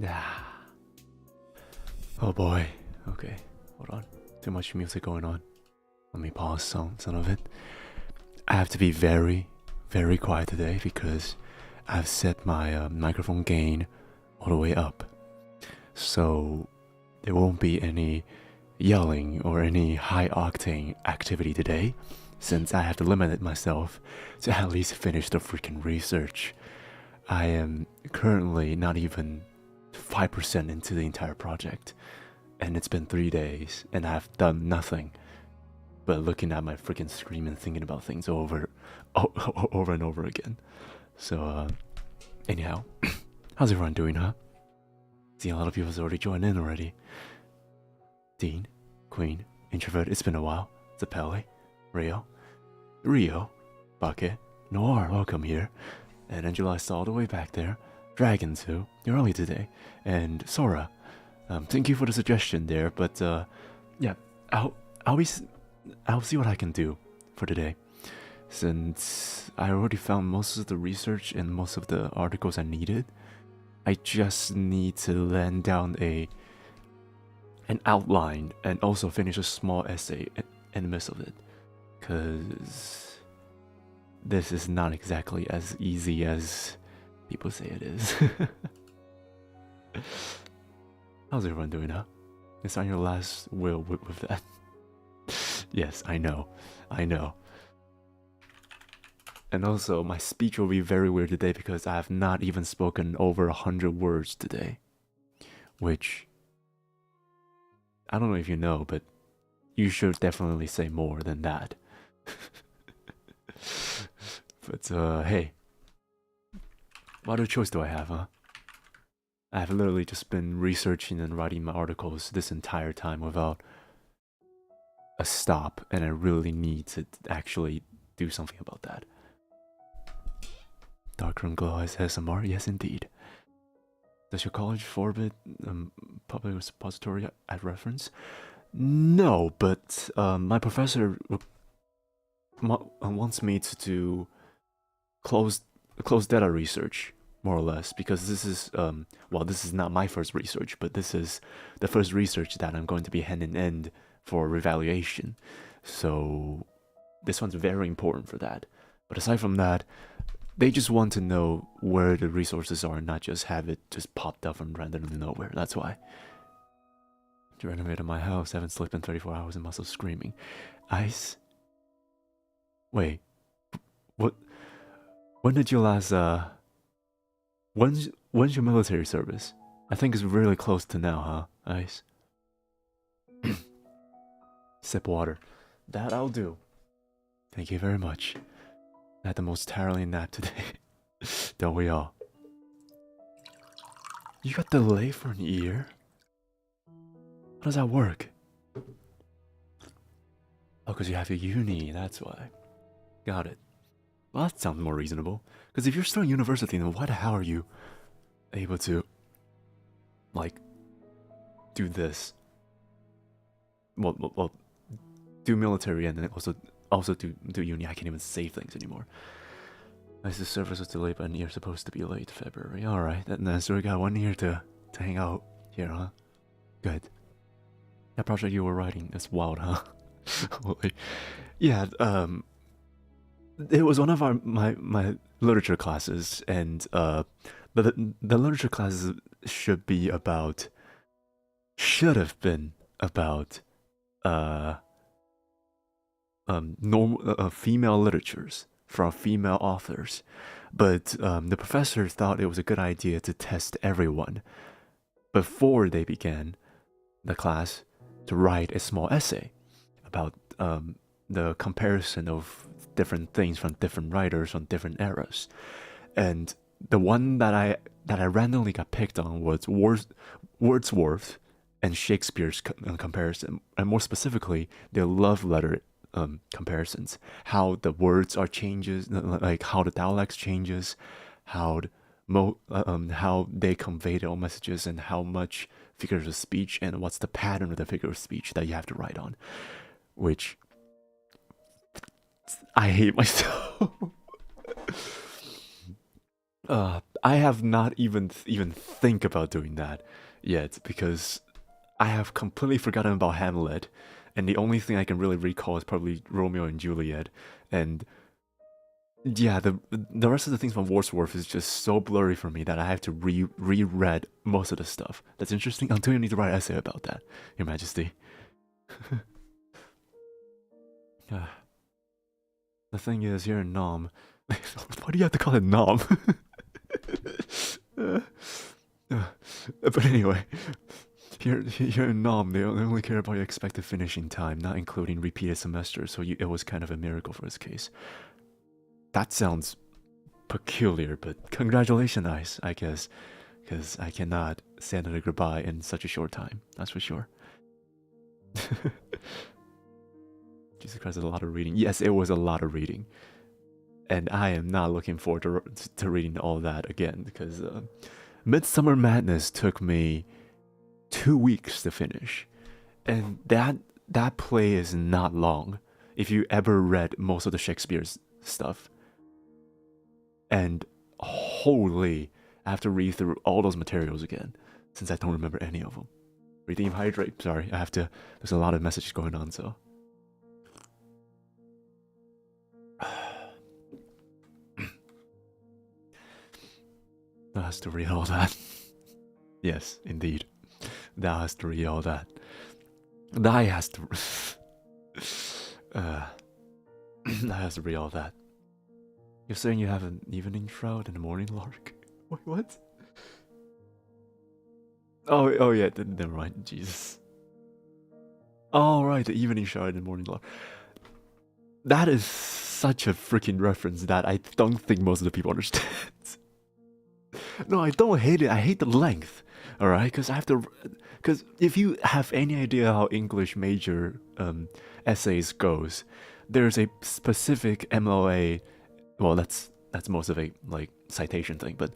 Ah. Oh boy. Okay, hold on. Too much music going on. Let me pause some of it. I have to be very, very quiet today because I've set my microphone gain all the way up. So there won't be any yelling or any high-octane activity today, since I have to limit myself to at least finish the freaking research. I am currently not even 5% into the entire project, and it's been 3 days, and I've done nothing but looking at my freaking screen and thinking about things over and over again. So, anyhow, how's everyone doing, huh? See, a lot of people have already joined in already. Dean, Queen, Introvert, it's been a while. Zapelli, Rio, Bucket, Noir, welcome here. And Angela, I saw all the way back there. Dragon too, you're early today. And Sora, thank you for the suggestion there, but yeah, I'll see what I can do for today. Since I already found most of the research and most of the articles I needed, I just need to land down an outline and also finish a small essay in the midst of it, because this is not exactly as easy as people say it is. How's everyone doing, huh? It's on your last will with that. Yes, I know. And also, my speech will be very weird today because I have not even spoken over 100 words today. Which, I don't know if you know, but you should definitely say more than that. But, hey. What other choice do I have, huh? I have literally just been researching and writing my articles this entire time without a stop, and I really need to actually do something about that. Darkroom Glow has SMR? Yes, indeed. Does your college forbid public repository at reference? No, but my professor wants me to do closed data research, more or less, because this is well, this is not my first research, but this is the first research that I'm going to be handing in for revaluation. So this one's very important for that. But aside from that, they just want to know where the resources are and not just have it just popped up from randomly nowhere. That's why. To renovate my house, haven't slept in 34 hours and muscle screaming. Ice? Wait. What? When did you last, when's your military service? I think it's really close to now, huh, Ice? Sip water. That I'll do. Thank you very much. I had the most tiring nap today. Don't we all? You got delayed for an year? How does that work? Oh, because you have your uni, that's why. Got it. Well, that sounds more reasonable. Because if you're still in university, then why the hell are you able to, like, do this? Well, do military and then also do uni. I can't even say things anymore. As the service was delayed by an year, supposed to be late February. Alright, so we got 1 year to hang out here, huh? Good. That project you were writing is wild, huh? Yeah, it was one of my literature classes, and but the literature classes should have been about normal female literatures from female authors, but the professor thought it was a good idea to test everyone before they began the class to write a small essay about the comparison of different things from different writers from different eras. And the one that I randomly got picked on was Wordsworth and Shakespeare's comparison, and more specifically their love letter comparisons, how the words are changes, like how the dialects changes, how they convey their own messages, and how much figures of speech, and what's the pattern of the figure of speech that you have to write on, which I hate myself. I have not even think about doing that yet because I have completely forgotten about Hamlet, and the only thing I can really recall is probably Romeo and Juliet, and yeah, the rest of the things from Wordsworth is just so blurry for me that I have to reread most of the stuff. That's interesting. Until you need to write an essay about that, Your Majesty. The thing is, here in Nom, why do you have to call it Nom? But anyway, here in Nom, they only care about your expected finishing time, not including repeated semesters. So it was kind of a miracle for his case. That sounds peculiar, but congratulations, Ice, I guess, because I cannot say another goodbye in such a short time. That's for sure. Jesus Christ, a lot of reading. Yes, it was a lot of reading. And I am not looking forward to reading all that again, because Midsummer Madness took me 2 weeks to finish. And that play is not long, if you ever read most of the Shakespeare's stuff. And holy, I have to read through all those materials again, since I don't remember any of them. Redeem, hydrate, sorry, I have to, there's a lot of messages going on, so. That has to read all that. Yes, indeed. That has to read all that. That has to... that has to read all that. You're saying you have an evening shroud and a morning lark? Wait, what? Oh yeah, never mind, Jesus. Oh right, the evening shroud and the morning lark. That is such a freaking reference that I don't think most of the people understand. No, I don't hate it. I hate the length. All right, because I have to. Because if you have any idea how English major essays goes, there's a specific MLA. Well, that's most of a like citation thing, but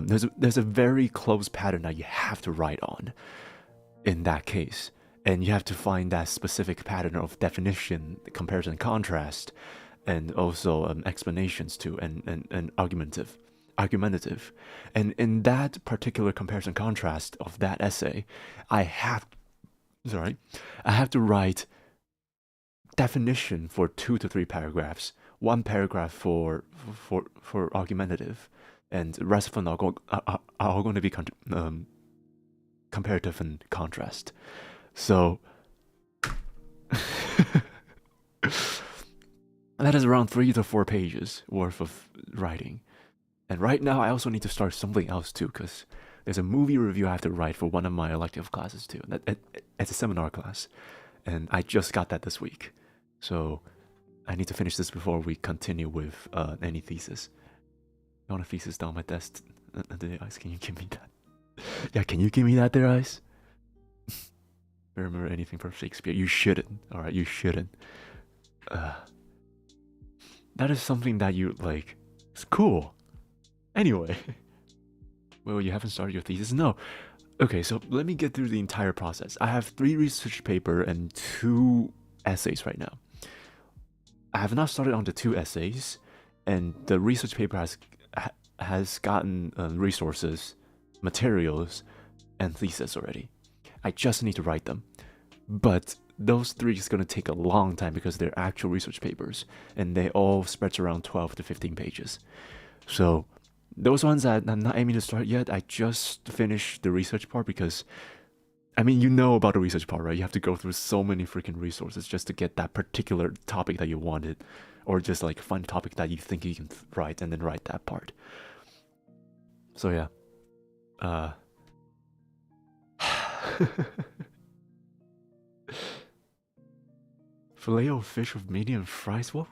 there's a very close pattern that you have to write on. In that case, and you have to find that specific pattern of definition, comparison, contrast, and also explanations too, and argumentative. And in that particular comparison contrast of that essay, I have to write definition for 2 to 3 paragraphs, 1 paragraph for argumentative, and the rest of them are going to be comparative and contrast. So that is around 3 to 4 pages worth of writing. And right now, I also need to start something else too, because there's a movie review I have to write for one of my elective classes too. It's a seminar class, and I just got that this week. So I need to finish this before we continue with any thesis. I want a thesis down my desk. Ice, can you give me that? Yeah, can you give me that there, Ice? I remember anything from Shakespeare. You shouldn't. Alright, you shouldn't. That is something that you, like, it's cool. Anyway. Well, you haven't started your thesis? No. Okay, so let me get through the entire process. I have 3 research paper and 2 essays right now. I have not started on the 2 essays, and the research paper has gotten resources, materials, and thesis already. I just need to write them. But those 3 is going to take a long time because they're actual research papers, and they all spread around 12 to 15 pages. So those ones that I'm not aiming to start yet, I just finished the research part because, I mean, you know about the research part, right? You have to go through so many freaking resources just to get that particular topic that you wanted, or just like find a topic that you think you can write and then write that part. So yeah. Filet-O-Fish with medium fries? Why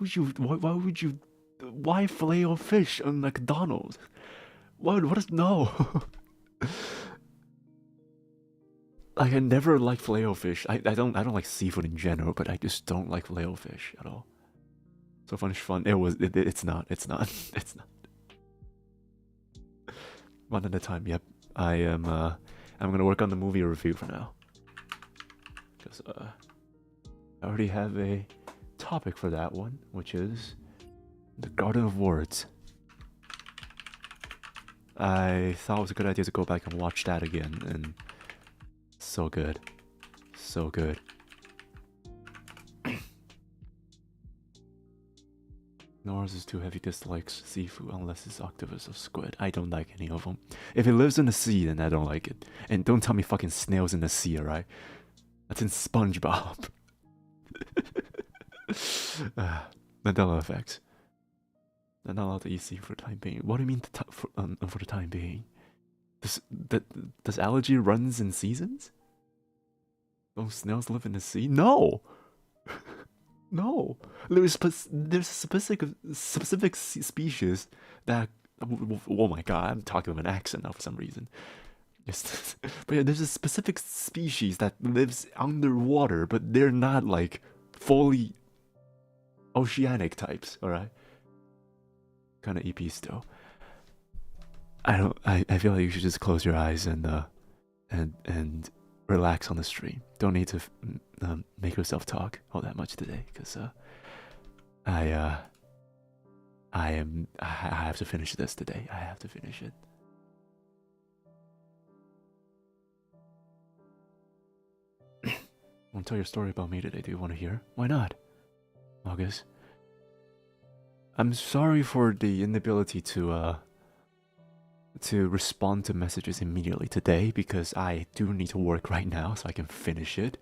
Filet-O-Fish on McDonald's? What is no? Like, I never liked Filet-O-Fish. I don't like seafood in general, but I just don't like Filet-O-Fish at all. So fun. It's not. One at a time. Yep. I'm gonna work on the movie review for now. Because I already have a topic for that one, which is the Garden of Words. I thought it was a good idea to go back and watch that again, and so good. So good. Norris is too heavy, dislikes seafood unless it's octopus or squid. I don't like any of them. If it lives in the sea, then I don't like it. And don't tell me fucking snails in the sea, alright? That's in SpongeBob. Mandela effects. They're not allowed to eat seafood for the time being. What do you mean for the time being? Does allergy runs in seasons? Don't snails live in the sea? No! No! There's specific species that... Oh my god, I'm talking with an accent now for some reason. But yeah, there's a specific species that lives underwater, but they're not like fully oceanic types, alright? Kind of EP still. I feel like you should just close your eyes and relax on the stream. Don't need to make yourself talk all that much today, because I have to finish this today. I have to finish it. Want to tell your story about me today? Do you want to hear? Why not? August. I'm sorry for the inability to respond to messages immediately today, because I do need to work right now so I can finish it.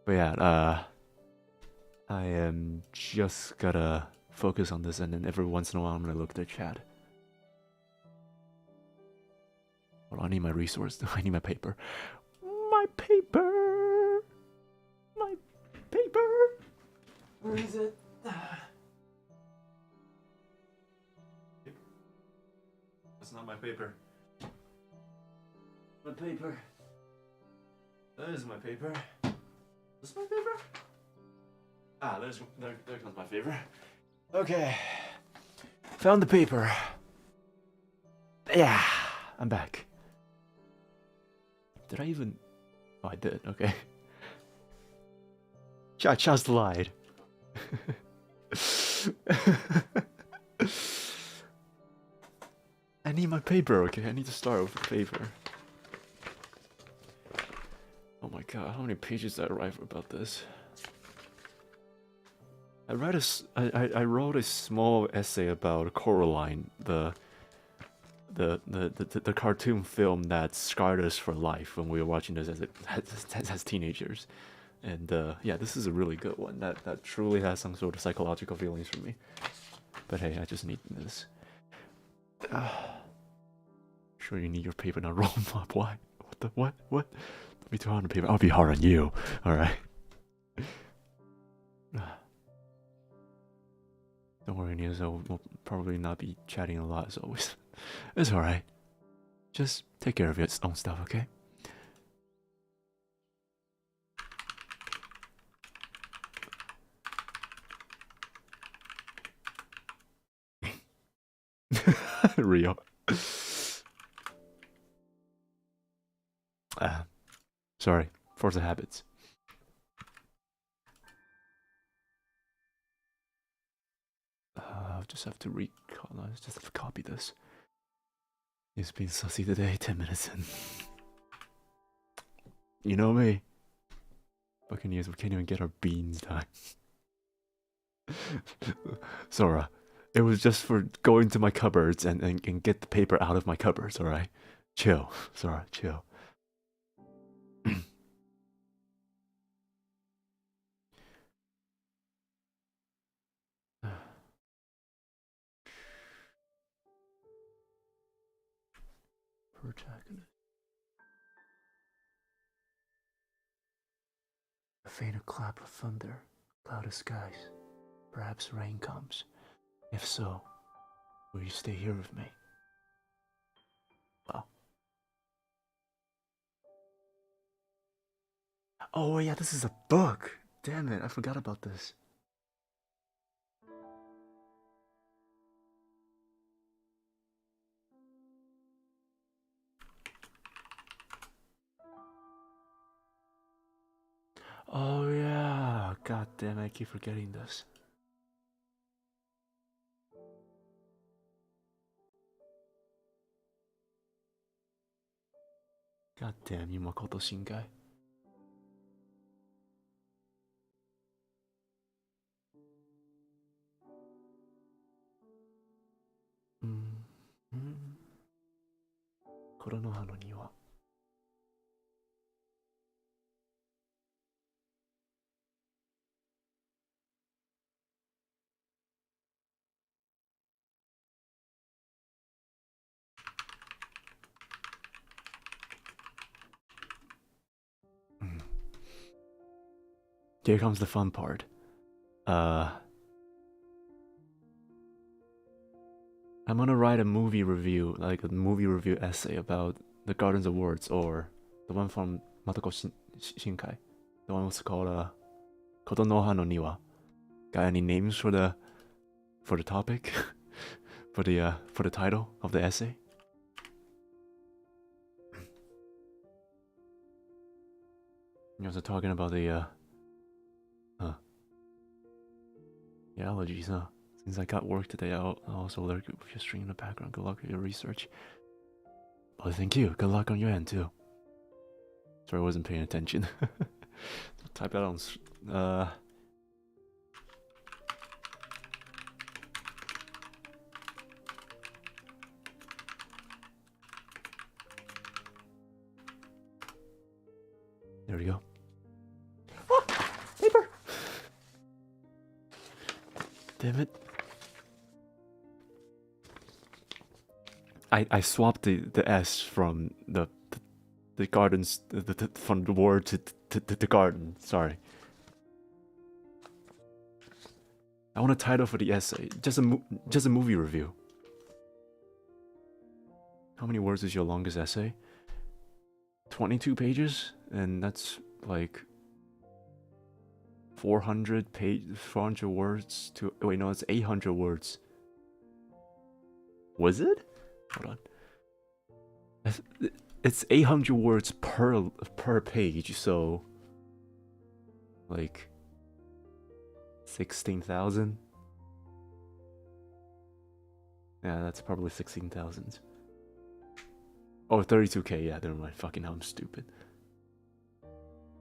But yeah, I am just gotta focus on this, and then every once in a while I'm gonna look at the chat. Hold on, I need my resource. I need my paper. My paper! My paper! Where is it? That's not my paper. My paper. That is my paper. This my paper? Ah, there comes my paper. Okay. Found the paper. Yeah, I'm back. Did I even... Oh, I did, okay. I just lied. I need my paper, okay? I need to start with the paper. Oh my god, how many pages did I write about this? I wrote a small essay about Coraline, the cartoon film that scarred us for life when we were watching this as teenagers. And yeah, this is a really good one that truly has some sort of psychological feelings for me. But hey, I just need this. Sure, you need your paper, not roll them up. Why? What the what? What? Don't be too hard on the paper. I'll be hard on you. All right. Don't worry, Nious. We'll probably not be chatting a lot as always. It's all right. Just take care of your own stuff, okay? Real. Sorry. Force of habits. I'll just have to just have to copy this. It's been sussy today, 10 minutes in. You know me. Fucking years, we can't even get our beans done. Sora, it was just for going to my cupboards and get the paper out of my cupboards, alright? Chill, Sora, chill. Protagonist. A fainter clap of thunder, clouded skies. Perhaps rain comes. If so, will you stay here with me? Well. Oh yeah, this is a book. Damn it, I forgot about this. Oh yeah, god damn, I keep forgetting this. God damn you, Makoto Shinkai. Konoha no Niwa. Here comes the fun part. I'm gonna write a movie review, like a movie review essay about the Gardens of Words, or the one from Matoko Shinkai. The one was called Konoha no Niwa. Got any names for the topic? for the title of the essay? You guys are talking about the allergies, huh? Since I got work today, I'll also lurk with your stream in the background. Good luck with your research. Oh, thank you. Good luck on your end too. Sorry, I wasn't paying attention. Type that on. There we go. Oh, paper. Damn it. I swapped the S from the gardens from the word to the garden. Sorry. I want a title for the essay. Just a movie review. How many words is your longest essay? 22 pages, and that's like 400 words to. Wait, no, it's 800 words. Was it? Hold on. It's 800 words per page, so like 16,000. Yeah, that's probably 16,000. Oh, 32k. Yeah, never mind. Fucking hell, I'm stupid.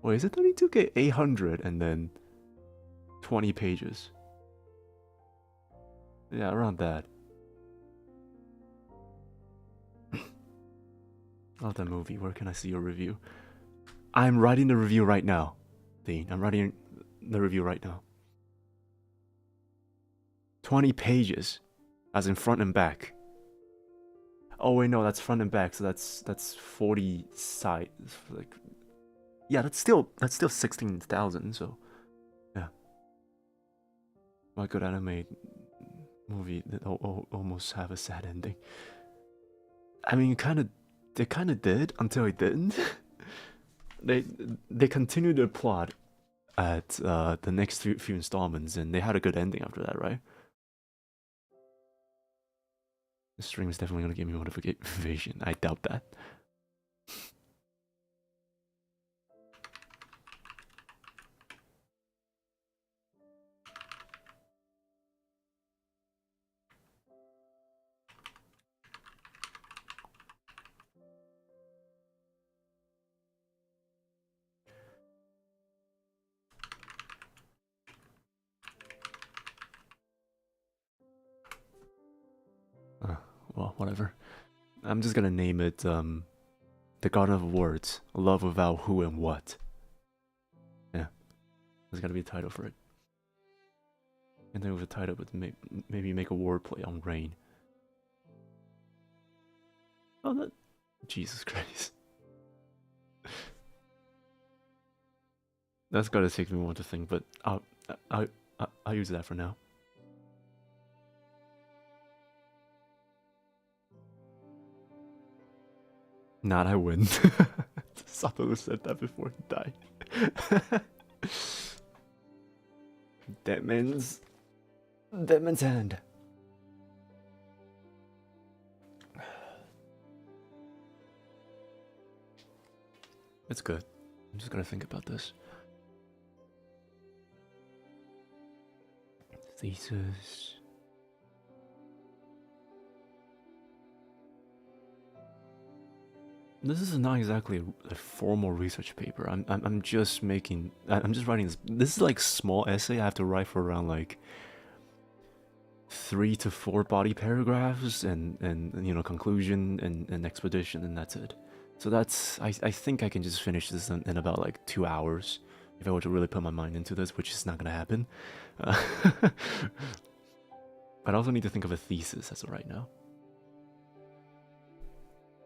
Wait, is it 32k? 800 and then 20 pages. Yeah, around that. Love that movie. Where can I see your review? I'm writing the review right now, Dean. I'm writing the review right now. 20 pages, as in front and back. Oh wait, no, that's front and back, so that's 40 sides. Like, yeah, that's still 16,000. So, yeah. My good anime movie that almost have a sad ending. I mean, they kind of did until it didn't. they continued their plot at the next few installments, and they had a good ending after that, right? The stream is definitely gonna give me motivation. I doubt that. Well, whatever. I'm just gonna name it The Garden of Words, Love Without Who and What. Yeah, there's gotta be a title for it. And then with a title, but maybe make a wordplay on rain. Oh, that... Jesus Christ. That's gotta take me more to think, but I'll use that for now. Not I win. Satoru said that before he died. Dead man's hand. It's good. I'm just gonna think about this. Thesis. this is not exactly a formal research paper. I'm just making. I'm just writing this. This is like small essay. I have to write for around like 3 to 4 body paragraphs and you know conclusion and expedition, and that's it. So that's I think I can just finish this in about like 2 hours if I were to really put my mind into this, which is not gonna happen. But I also need to think of a thesis as of right now.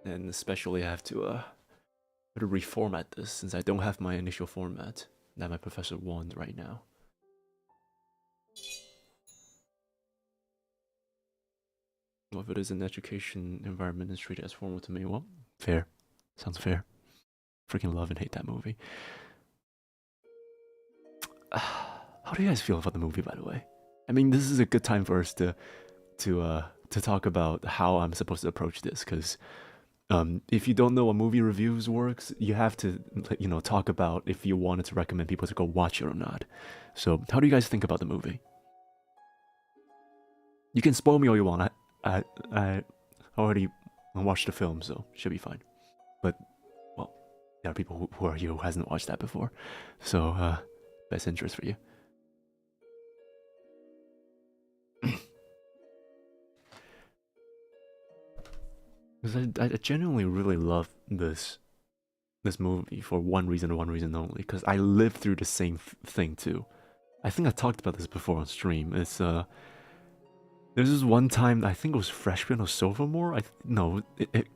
And especially I have to reformat this since I don't have my initial format that my professor wanted right now. Well, if it is an education environment is treated as formal to me, well, fair. Sounds fair. Freaking love and hate that movie. How do you guys feel about the movie, by the way? I mean, this is a good time for us to talk about how I'm supposed to approach this, because if you don't know what movie reviews works, you have to, you know, talk about if you wanted to recommend people to go watch it or not. So, how do you guys think about the movie? You can spoil me all you want. I already watched the film, so should be fine. But, well, there are people who are here who hasn't watched that before, so best interest for you. Because I genuinely really love this movie for one reason and one reason only. Because I lived through the same thing too. I think I talked about this before on stream. It's there's this one time, I think it was freshman or sophomore. No, it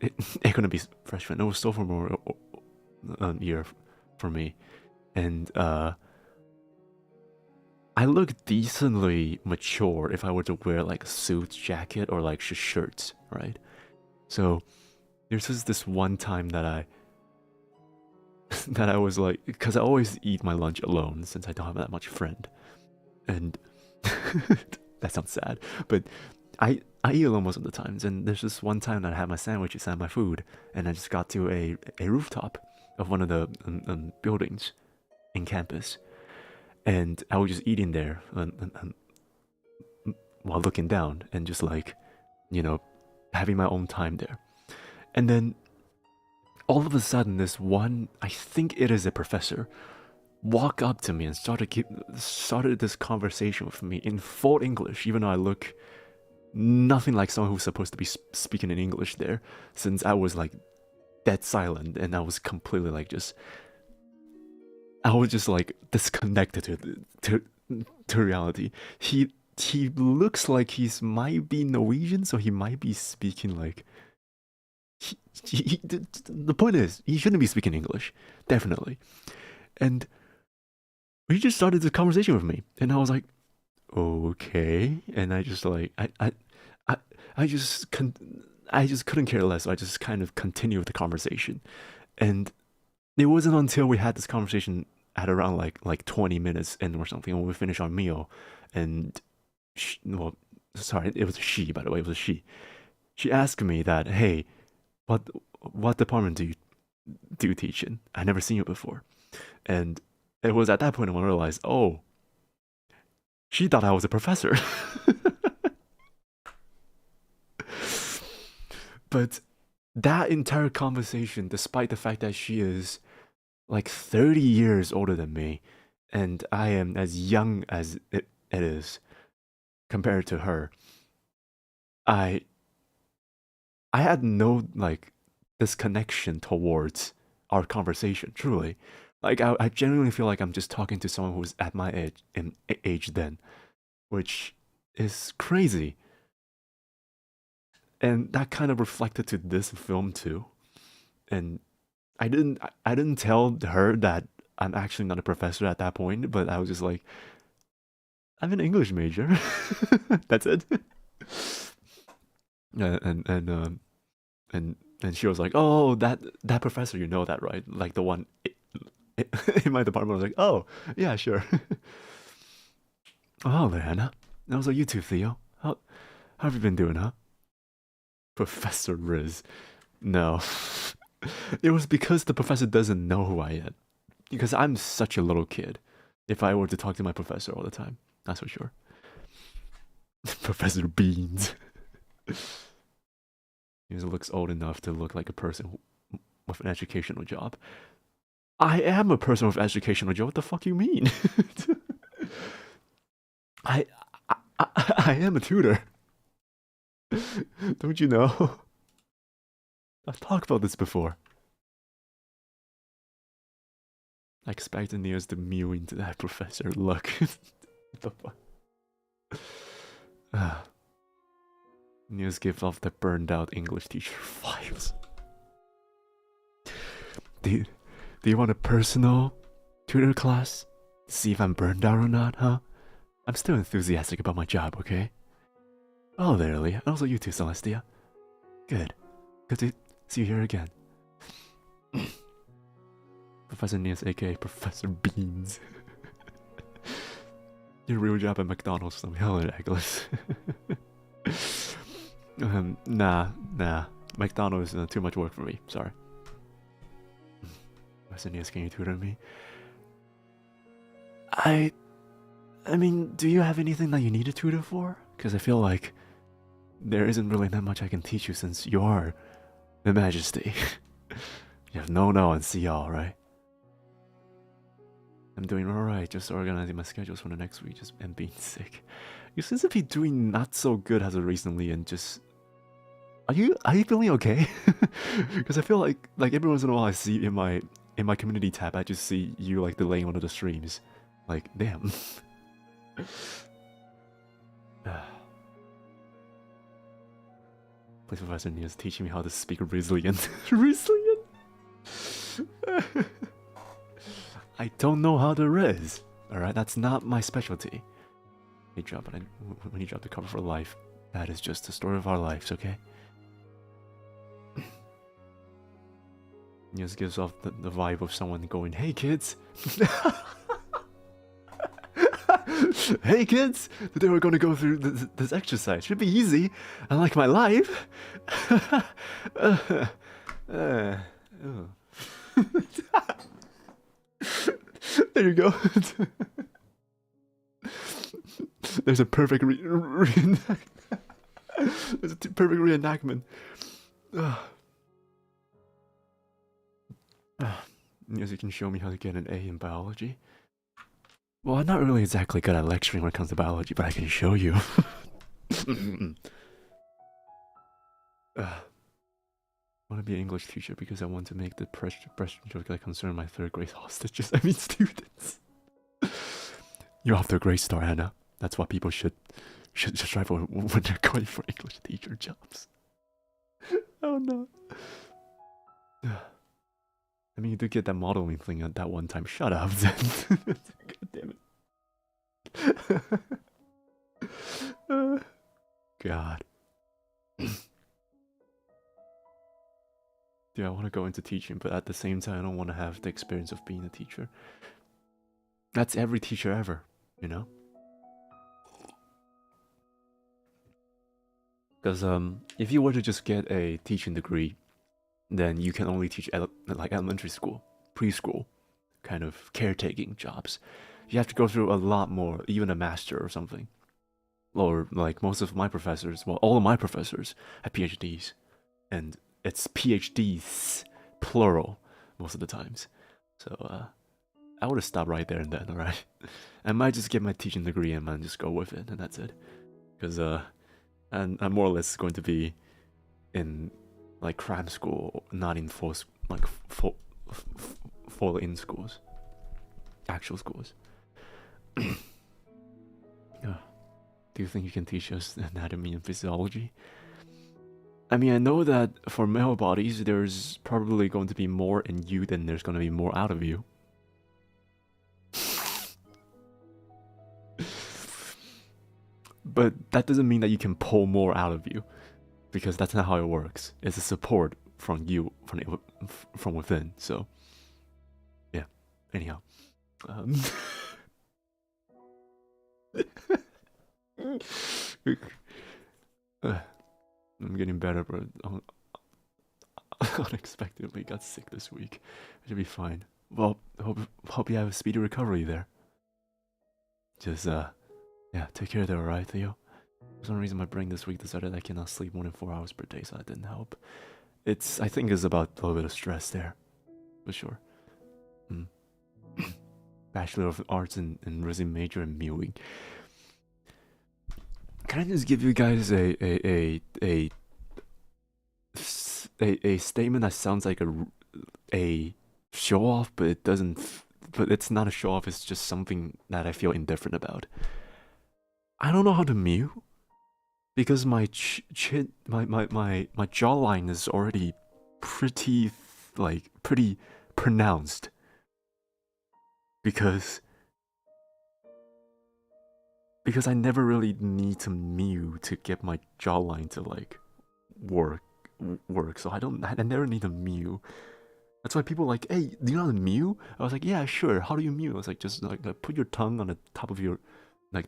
couldn't be freshman. It was sophomore year for me, and I look decently mature if I were to wear like a suit jacket or like shirts, right? So there's just this one time that I was like, because I always eat my lunch alone since I don't have that much friend, and that sounds sad, but I eat alone most of the times. And there's just one time that I had my sandwiches and my food, and I just got to a rooftop of one of the buildings in campus, and I was just eating there while looking down and just like, you know, having my own time there. And then all of a sudden, this one, I think it is a professor, walked up to me and started this conversation with me in full English, even though I look nothing like someone who's supposed to be speaking in English there, since I was like dead silent and I was completely like I was just like disconnected to reality. He looks like might be Norwegian, so he might be speaking like. The point is, he shouldn't be speaking English, definitely. And he just started the conversation with me, and I was like, okay. And I just like, I just couldn't care less. So I just kind of continued the conversation, and it wasn't until we had this conversation at around like 20 minutes in or something when we finished our meal, and well, sorry, it was a she, by the way, it was a she. She asked me that, hey, what department do you teach in? I never seen you before. And it was at that point when I realized, oh, she thought I was a professor. But that entire conversation, despite the fact that she is like 30 years older than me, and I am as young as it is compared to her, I had no like disconnection towards our conversation. Truly, like I genuinely feel like I'm just talking to someone who's at my age then, which is crazy. And that kind of reflected to this film too. And I didn't tell her that I'm actually not a professor at that point, but I was just like, I'm an English major. That's it. And she was like, oh, that professor, you know that, right? Like the one in my department. I was like, oh, yeah, sure. Oh, there, Hannah. I was like, you too, Theo. How have you been doing, huh? Professor Riz. No. It was because the professor doesn't know who I am. Because I'm such a little kid. If I were to talk to my professor all the time, that's for sure. Professor Beans. He looks old enough to look like a person with an educational job. I am a person with educational job. What the fuck you mean? I, I am a tutor. Don't you know? I've talked about this before. I expect Nious to mew into that professor look. What the fuck? Nious gives off the burned out English teacher vibes. Do you want a personal tutor class? See if I'm burned out or not, huh? I'm still enthusiastic about my job, okay? Oh, there, Leah. Also, you too, Celestia. Good. Good to see you here again. Professor Nious, aka Professor Beans. Your real job at McDonald's, some hell in Eggless. Nah. McDonald's is too much work for me. Sorry. Professor Nious, can you tutor me? I mean, do you have anything that you need a tutor for? Because I feel like there isn't really that much I can teach you since you are the Majesty. You have no and see all, right? I'm doing alright, just organizing my schedules for the next week and being sick. You seem to be doing not so good as of recently and just... Are you feeling okay? Because I feel like every once in a while I see in my community tab, I just see you like delaying one of the streams. Like, damn. Please, Professor Nious, teaching me how to speak resilient. Resilient? I don't know how to riz. Alright, that's not my specialty. When you drop the cover for life, that is just the story of our lives, okay? Nious gives off the vibe of someone going, "Hey kids!" Hey kids! Today we're gonna go through this exercise. Should be easy. I like my life. There you go. There's a perfect reenactment. There's a perfect reenactment. Nious, you can show me how to get an A in biology. Well, I'm not really exactly good at lecturing when it comes to biology, but I can show you. I want to be an English teacher because I want to make the pressure joke that concern my third grade hostages. I mean students. You're off to a great start, Hannah. That's what people should strive for when they're going for English teacher jobs. Oh no. I mean, you did get that modeling thing at that one time. Shut up, Zen. God damn it. God. Yeah, I want to go into teaching, but at the same time, I don't want to have the experience of being a teacher. That's every teacher ever, you know? Because if you were to just get a teaching degree, then you can only teach like elementary school, preschool, kind of caretaking jobs. You have to go through a lot more, even a master or something. Or like most of my professors, well, all of my professors have PhDs, and it's PhDs plural most of the times. So I would have stopped right there and then, alright? I might just get my teaching degree and man just go with it, and that's it. Because and I'm more or less going to be in like cram school, not in full in schools, actual schools. Do you think you can teach us anatomy and physiology? I mean, I know that for male bodies, there's probably going to be more in you than there's going to be more out of you. But that doesn't mean that you can pull more out of you, because that's not how it works. It's a support from you, from within. So, yeah. Anyhow, I'm getting better, but unexpectedly got sick this week. I should be fine. Well, hope you have a speedy recovery there. Just yeah, take care there, alright, Theo? For some reason my brain this week decided I cannot sleep more than 4 hours per day, so that didn't help. I think it's about a little bit of stress there, for sure. Mm. Bachelor of Arts in resin major in mewing. Can I just give you guys a statement that sounds like a show off, but it doesn't. But it's not a show off. It's just something that I feel indifferent about. I don't know how to mew because my my jawline is already pretty pretty pronounced. Because I never really need to mew to get my jawline to like work. So I never need to mew. That's why people are like, hey, do you know how to mew? I was like, yeah, sure. How do you mew? I was like, just like put your tongue on the top of your like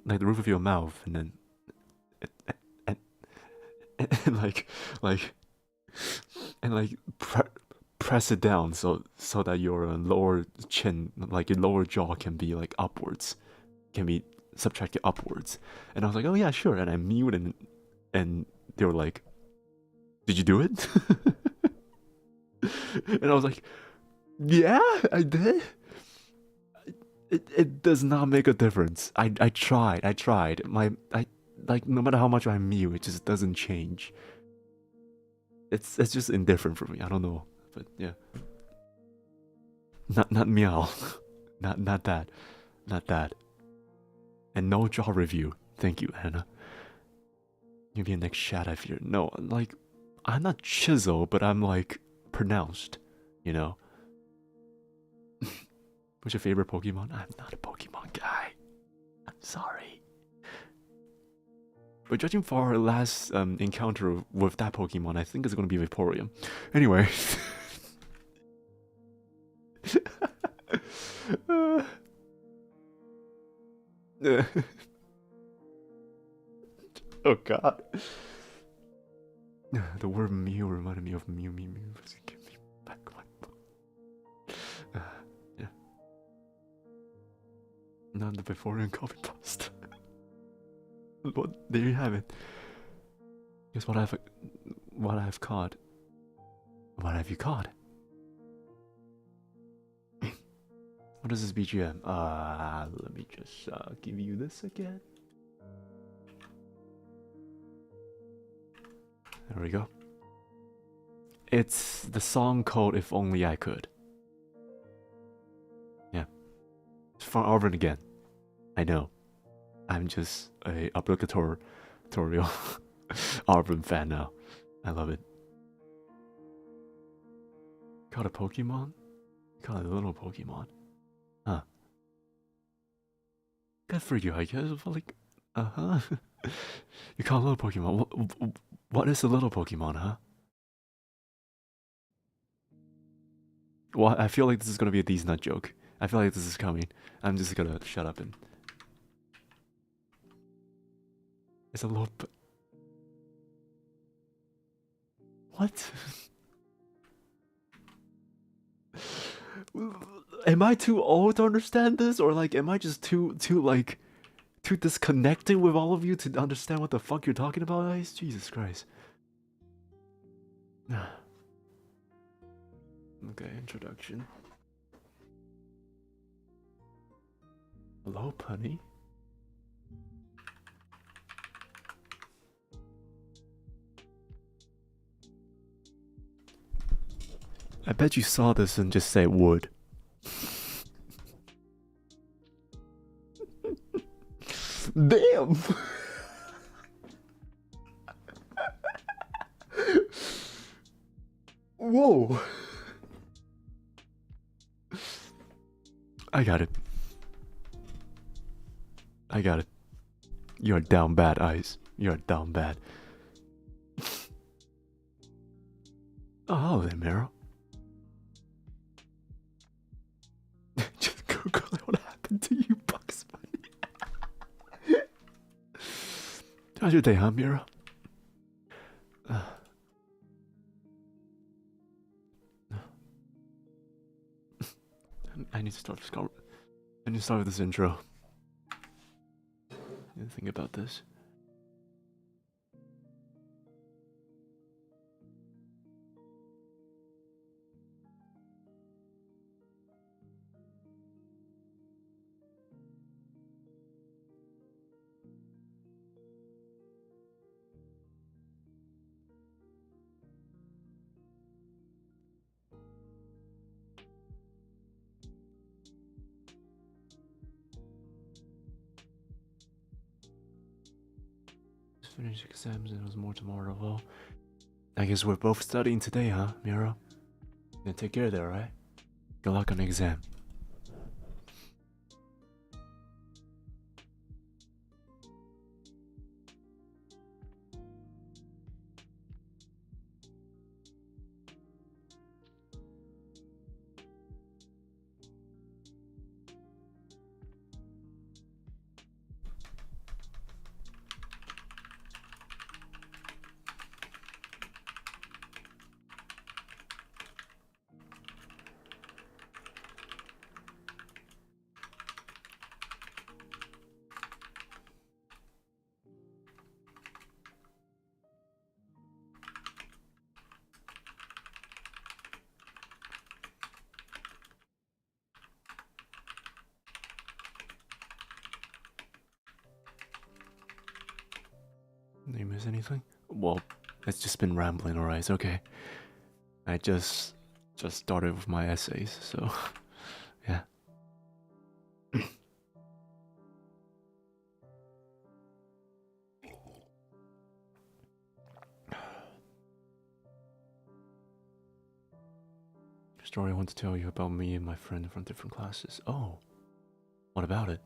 the roof of your mouth, and then and like press it down so that your lower chin, like your lower jaw, can be like upwards, can be subtracted upwards. And I was like, oh yeah, sure. And I mewed, and they were like, did you do it? And I was like, yeah, I did. It does not make a difference. I tried. Like, no matter how much I mew, it just doesn't change. It's just indifferent for me. I don't know, but yeah. Not meow. not that. And no jaw review. Thank you, Anna. You'll be the next chat, I fear. No, like, I'm not chisel, but I'm like pronounced, you know. What's your favorite Pokemon? I'm not a Pokemon guy. I'm sorry. But judging for our last encounter with that Pokemon, I think it's going to be Vaporeon. Anyway. Oh god. The word mew reminded me of Mew. Give me back my book. Yeah. Not the Vaporeon coffee pasta. But there you have it. Guess what I've caught. What have you caught? What is this BGM? Let me just give you this again. There we go. It's the song called If Only I Could. Yeah. It's from Arvin again. I know. I'm just a obligatory Arvin fan now. I love it. Caught a Pokemon? Caught a little Pokemon. Huh. Good for you, I guess. Like, You caught a little Pokemon. What is a little Pokemon, huh? Well, I feel like this is gonna be a D's nut joke. I feel like this is coming. I'm just gonna shut up and... It's a little... What? Am I too old to understand this? Or like, am I just too disconnected with all of you to understand what the fuck you're talking about, guys? Jesus Christ. Okay, introduction. Hello, Punny. I bet you saw this and just say wood. Damn! Whoa! I got it. You're down bad, Ice. You're down bad. Oh, hello there, Meryl. Just Google what happened to you, Bugs Bunny. How's your day, huh, Mira? I need to start with this intro. I need to think about this. finished exams and there's more tomorrow. Well, I guess we're both studying today, huh, Mira? Then take care there, right? Good luck on the exam. Did you miss anything? Well, it's just been rambling, alright, okay. I just started with my essays, so yeah. Story I want to tell you about me and my friend from different classes. Oh, what about it?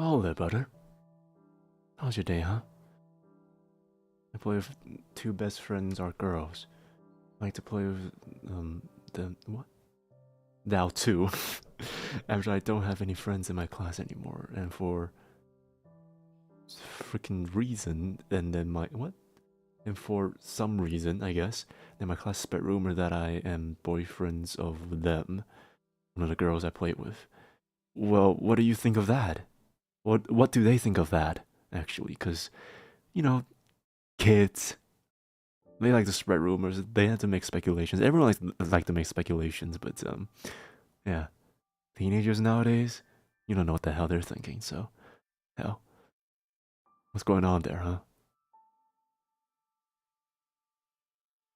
Oh, there, butter. How's your day, huh? I play with two best friends are girls. I like to play with the what? Thou too. After I don't have any friends in my class anymore, and for freaking reason, and then my what? And for some reason, I guess, then my class spread rumor that I am boyfriends of them, one of the girls I played with. Well, what do you think of that? What do they think of that, actually? Because, you know, kids, they like to spread rumors. They have to make speculations. Everyone like to make speculations, but yeah, teenagers nowadays, you don't know what the hell they're thinking. So, hell, what's going on there, huh?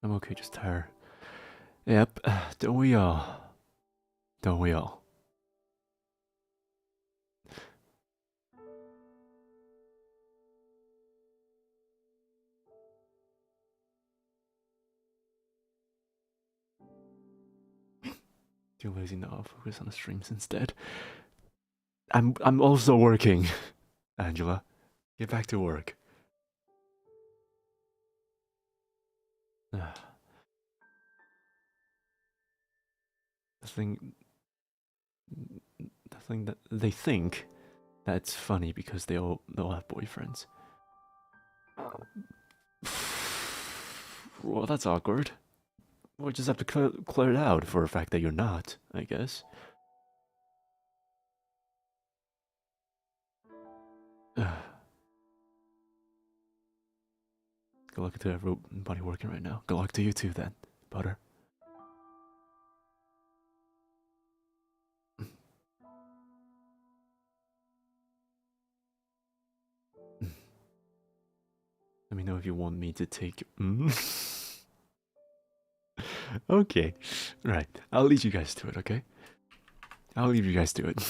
I'm okay, just tired. Yep, don't we all? Don't we all? Too lazy now. I'll focus on the streams instead. I'm also working. Angela, get back to work. The thing, the thing that they think that's funny because they'll have boyfriends. Well, that's awkward. We'll just have to clear it out for a fact that you're not, I guess. Good luck to everybody working right now. Good luck to you too, then, Butter. if you want me to take. Okay, right. I'll lead you guys to it. Okay, I'll leave you guys to it.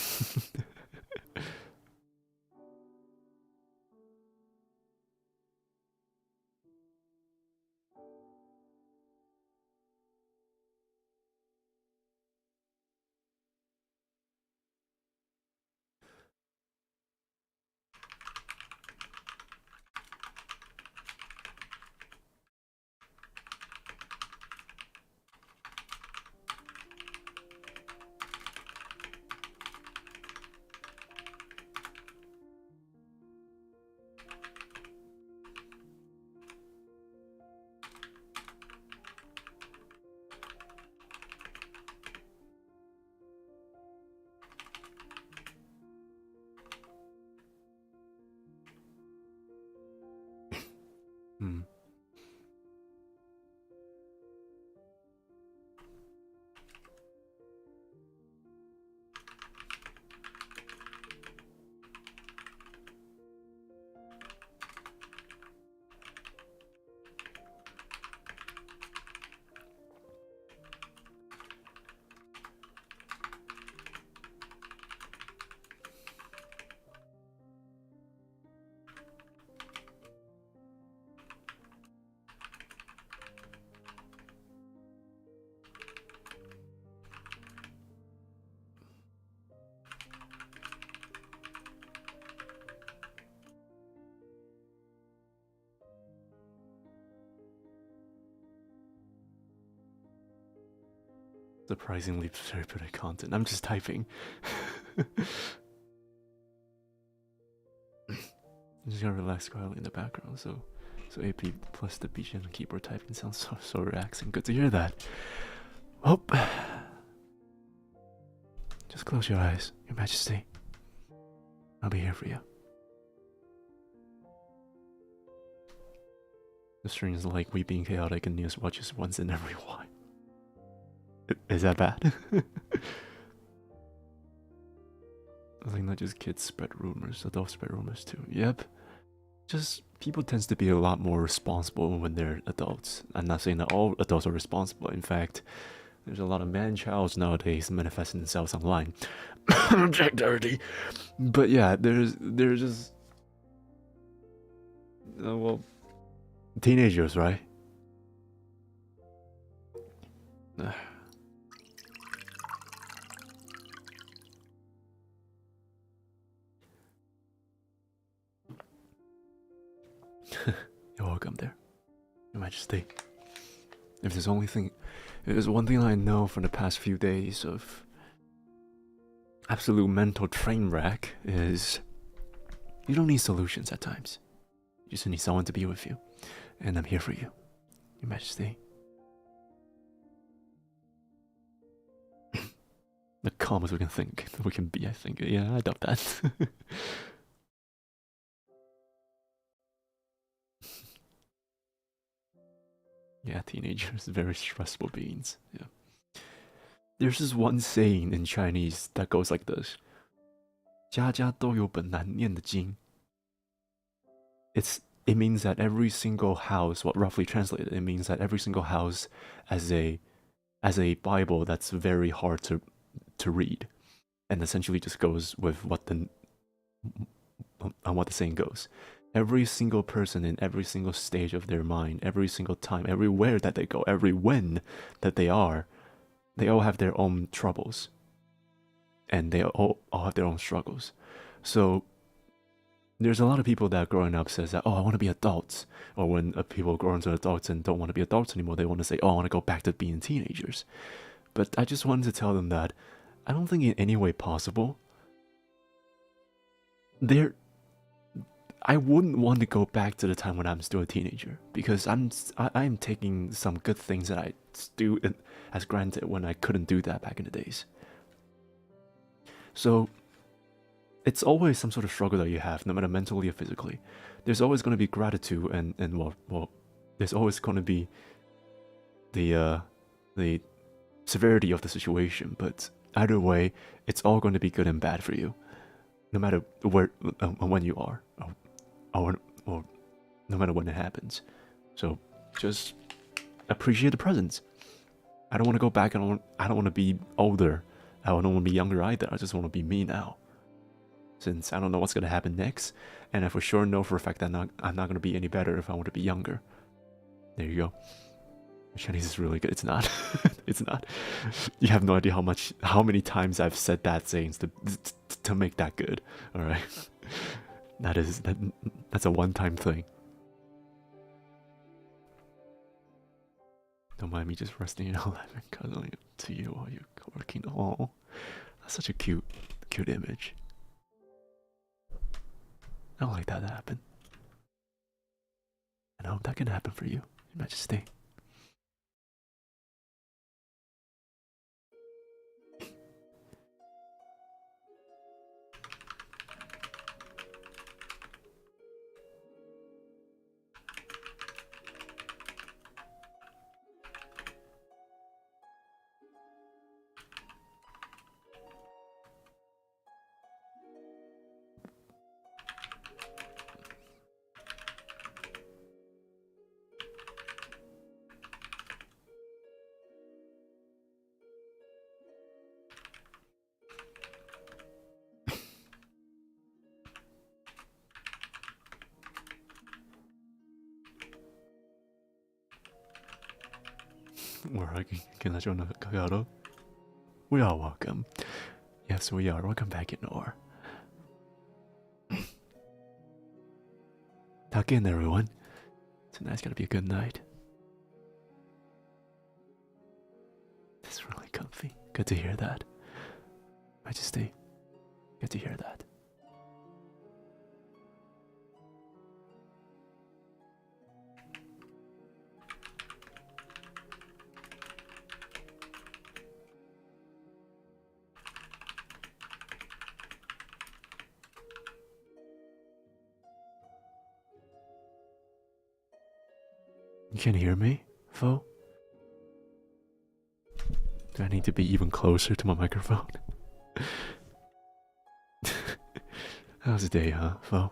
Hmm. Surprisingly therapeutic content. I'm just typing. I'm just gonna relax quietly in the background. So AP plus the beach and keyboard typing sounds so relaxing. Good to hear that. Oh, just close your eyes, Your Majesty. I'll be here for you. The stream is like we being chaotic and Nious watches once in every while. Is that bad? I think not just kids spread rumors, adults spread rumors too. Yep. Just people tends to be a lot more responsible when they're adults. I'm not saying that all adults are responsible. In fact, there's a lot of man-childs nowadays manifesting themselves online. Jack Doherty. But yeah, there's just well, teenagers, right? You're welcome there, Your Majesty. If there's one thing I know from the past few days of absolute mental train wreck is you don't need solutions at times. You just need someone to be with you. And I'm here for you, Your Majesty. The calmest we can be, I think. Yeah, I doubt that. Yeah, teenagers, very stressful beings. Yeah. There's this one saying in Chinese that goes like this. 家家都有本难念的经. It means that every single house, what roughly translated, it means that every single house as a Bible that's very hard to read. And essentially just goes with what the saying goes. Every single person in every single stage of their mind, every single time, everywhere that they go, every when that they all have their own troubles. And they all have their own struggles. So there's a lot of people that growing up says that, oh, I want to be adults. Or when people grow into adults and don't want to be adults anymore, they want to say, oh, I want to go back to being teenagers. But I just wanted to tell them that I don't think in any way possible. I wouldn't want to go back to the time when I'm still a teenager, because I'm taking some good things that I do as granted when I couldn't do that back in the days. So it's always some sort of struggle that you have, no matter mentally or physically. There's always going to be gratitude and well, there's always going to be the severity of the situation. But either way, it's all going to be good and bad for you, no matter where when you are. Or no matter when it happens. So just appreciate the present. I don't want to go back. I don't want to be older. I don't want to be younger either. I just want to be me now. Since I don't know what's gonna happen next, and I for sure know for a fact that I'm not gonna be any better if I want to be younger. There you go. Chinese is really good. It's not. It's not. You have no idea how many times I've said that sayings to make that good. All right. That's a one-time thing. Don't mind me just resting in 11, cuddling to you while you're working. Oh, that's such a cute image. I don't like that to happen. And I hope that can happen for you, Your Majesty. We're hugging. Can I join the Kagado? We are welcome. Yes, we are. Welcome back in Or. Tuck in, everyone. Tonight's gotta be a good night. It's really comfy. Good to hear that. Majesty, good to hear that. You can hear me, Fo? Do I need to be even closer to my microphone? How's the day, huh, Fo?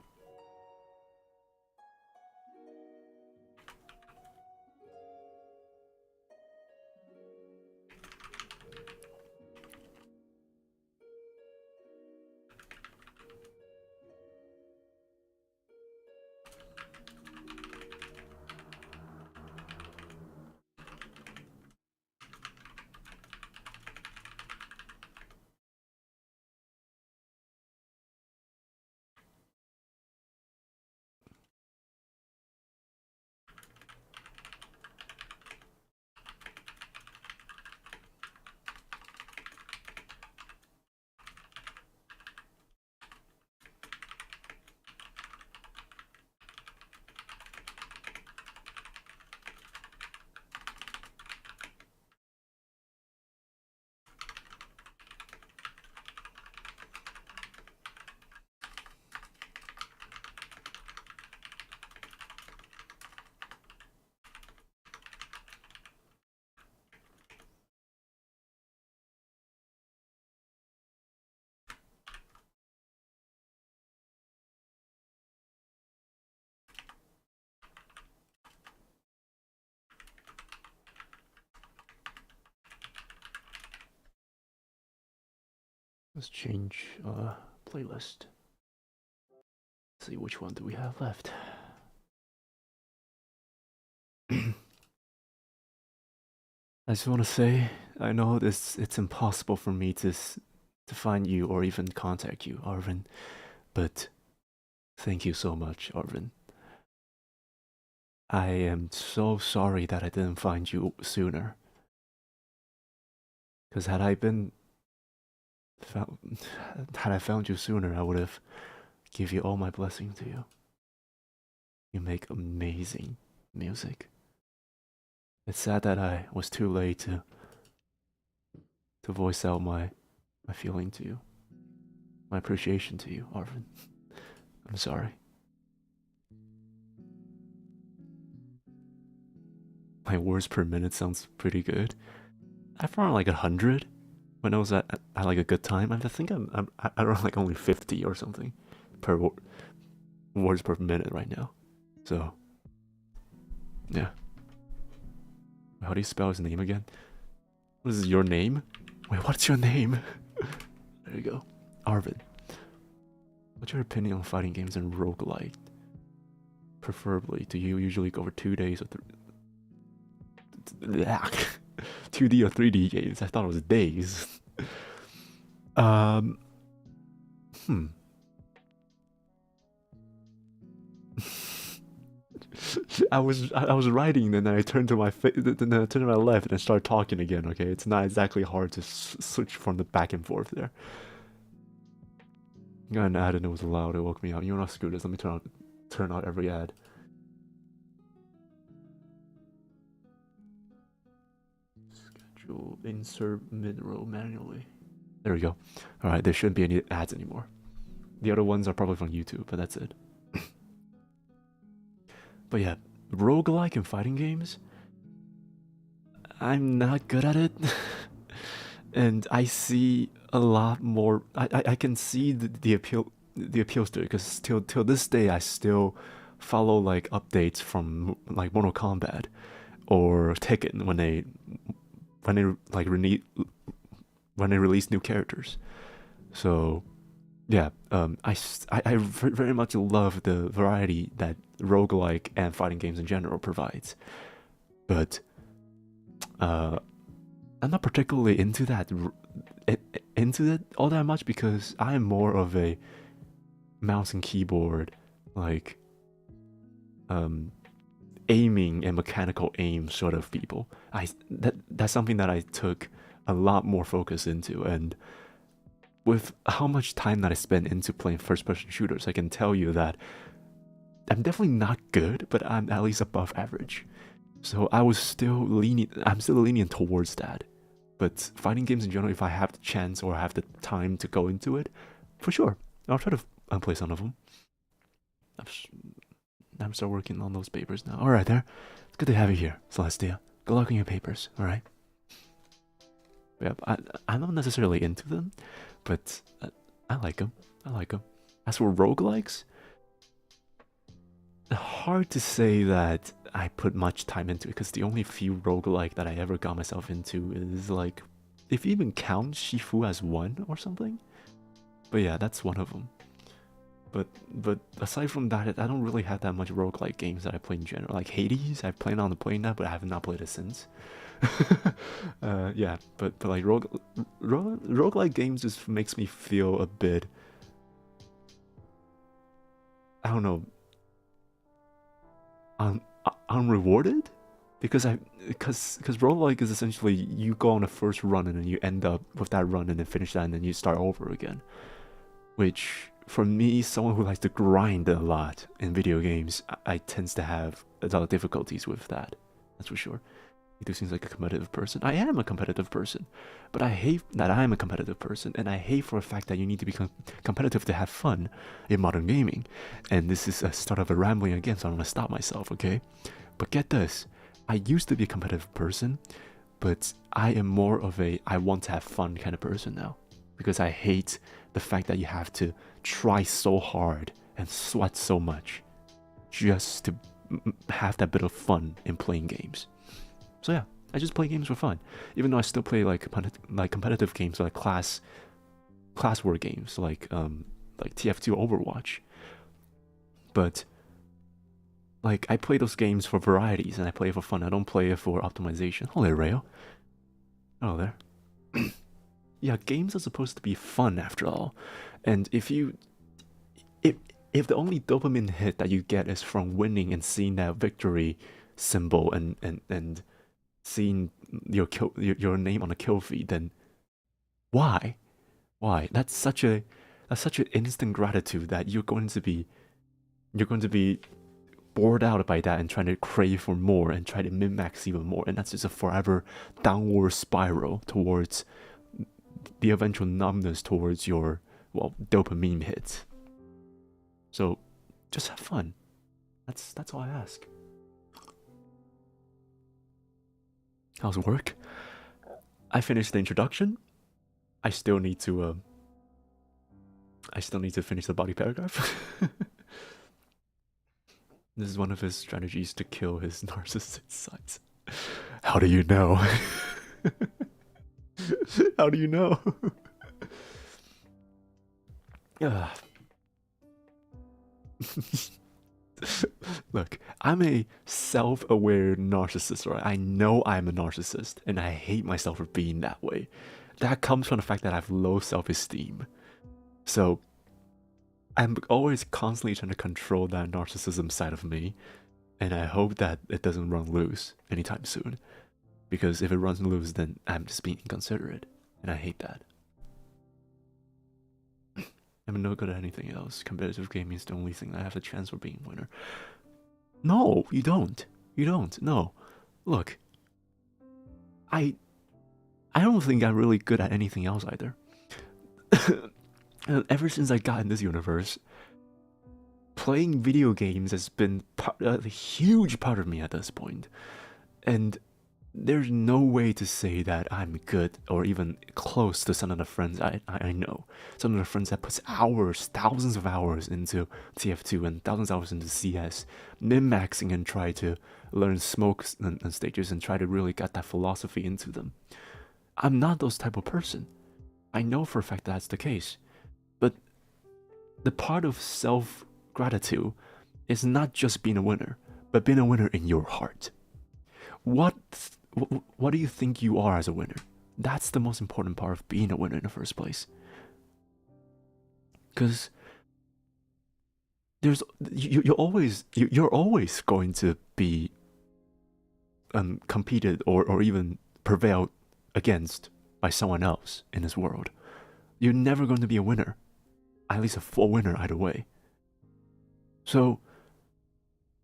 Let's change playlist. Let's see which one do we have left. I just want to say, I know it's impossible for me to find you or even contact you, Arvin, but thank you so much, Arvin. I am so sorry that I didn't find you sooner. Because had I found you sooner, I would have give you all my blessing to you. You make amazing music. It's sad that I was too late to voice out my feeling to you, my appreciation to you, Arvin. I'm sorry. My words per minute sounds pretty good. I've run like 100 when I was at like a good time. I think I run like only 50 or something per words per minute right now. So Yeah. How do you spell his name again? What is your name? Wait, what's your name? There you go. Arvid. What's your opinion on fighting games and roguelike? Preferably, do you usually go over 2 days or 2D or 3D games? I thought it was days. I was writing, then I turned to my then I turned to my left and I started talking again. Okay, it's not exactly hard to switch from the back and forth there. Got an ad and it was loud. It woke me up. You know what? Screw this. Let me turn out every ad. Schedule insert mid-row manually. There we go. All right, there shouldn't be any ads anymore. The other ones are probably from YouTube, but that's it. But yeah, roguelike and fighting games, I'm not good at it. And I see a lot more. I can see the appeals to it, because till this day I still follow like updates from like Mortal Kombat or Tekken when they like release new characters. So yeah, I very much love the variety that roguelike and fighting games in general provides, but I'm not particularly into that all that much, because I'm more of a mouse and keyboard, like aiming and mechanical aim sort of people. That's something that I took a lot more focus into, and with how much time that I spend into playing first-person shooters, I can tell you that I'm definitely not good, but I'm at least above average. So I'm still leaning towards that. But fighting games in general, if I have the chance or have the time to go into it, for sure, I'll try to play some of them. I'm still working on those papers now. Alright there. It's good to have you here, Celestia. Good luck on your papers, alright? Yep, I'm not necessarily into them, but I like them. As for roguelikes, hard to say that I put much time into it, because the only few roguelike that I ever got myself into is like, if you even count Shifu as one or something. But yeah, that's one of them. But aside from that, I don't really have that much roguelike games that I play in general. Like Hades, I've played on the plane now, but I have not played it since. Yeah, but like roguelike games just makes me feel a bit, I don't know, unrewarded, because roguelike is essentially you go on a first run and then you end up with that run and then finish that and then you start over again, which for me, someone who likes to grind a lot in video games, I tends to have a lot of difficulties with that. That's for sure. He do seems like a competitive person. I am a competitive person, but I hate that I am a competitive person, and I hate for a fact that you need to be competitive to have fun in modern gaming. And this is a start of a rambling again, so I'm gonna stop myself, okay? But get this, I used to be a competitive person, but I am more of a I want to have fun kind of person now, because I hate the fact that you have to try so hard and sweat so much just to have that bit of fun in playing games. So yeah, I just play games for fun, even though I still play like competitive games, like class war games, like TF2 Overwatch. But like I play those games for varieties, and I play it for fun. I don't play it for optimization. Hello, Rayo. Hello there. Yeah, games are supposed to be fun after all, and if the only dopamine hit that you get is from winning and seeing that victory symbol and seeing your name on a kill feed, then why? That's such an instant gratitude that you're going to be bored out by that and trying to crave for more and try to min-max even more, and that's just a forever downward spiral towards the eventual numbness towards your, well, dopamine hits. So just have fun. That's all I ask. How's work? I finished the introduction. I still need to finish the body paragraph. This is one of his strategies to kill his narcissist sides. How do you know? How do you know? Look, I'm a self-aware narcissist, right? I know I'm a narcissist, and I hate myself for being that way. That comes from the fact that I have low self-esteem. So, I'm always constantly trying to control that narcissism side of me, and I hope that it doesn't run loose anytime soon. Because if it runs loose, then I'm just being inconsiderate, and I hate that. I'm no good at anything else. Competitive gaming is the only thing I have a chance for being a winner. No, you don't. You don't. No. Look. I don't think I'm really good at anything else either. Ever since I got in this universe, playing video games has been a huge part of me at this point. And there's no way to say that I'm good or even close to some of the friends I know. Some of the friends that puts hours, thousands of hours into TF2 and thousands of hours into CS, min-maxing and try to learn smokes and stages and try to really get that philosophy into them. I'm not those type of person. I know for a fact that's the case. But the part of self-gratitude is not just being a winner, but being a winner in your heart. What do you think you are as a winner? That's the most important part of being a winner in the first place. Because you're always going to be competed or even prevailed against by someone else in this world. You're never going to be a winner, at least a full winner either way. So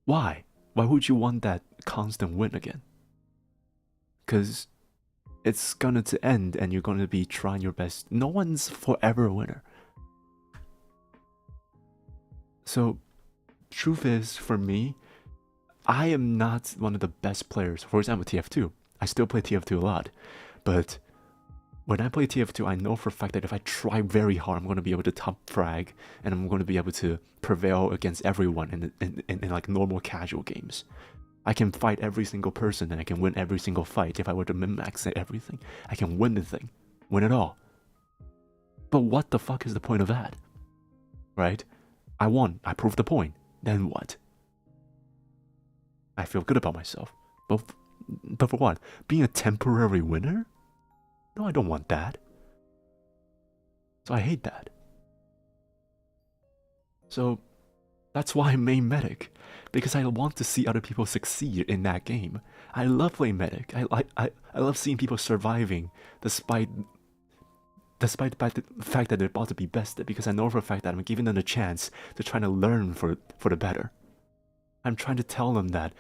why would you want that constant win again? Because it's gonna to end and you're gonna be trying your best. No one's forever a winner. So truth is, for me, I am not one of the best players. For example, TF2. I still play TF2 a lot. But when I play TF2, I know for a fact that if I try very hard, I'm going to be able to top frag, and I'm going to be able to prevail against everyone in like normal casual games. I can fight every single person, and I can win every single fight. If I were to min-max everything, I can win the thing. Win it all. But what the fuck is the point of that? Right? I won. I proved the point. Then what? I feel good about myself. But for what? Being a temporary winner? No, I don't want that. So I hate that. So that's why I main medic. Because I want to see other people succeed in that game. I love playing medic. I love seeing people surviving despite the fact that they're about to be bested, because I know for a fact that I'm giving them a chance to try to learn for the better. I'm trying to tell them that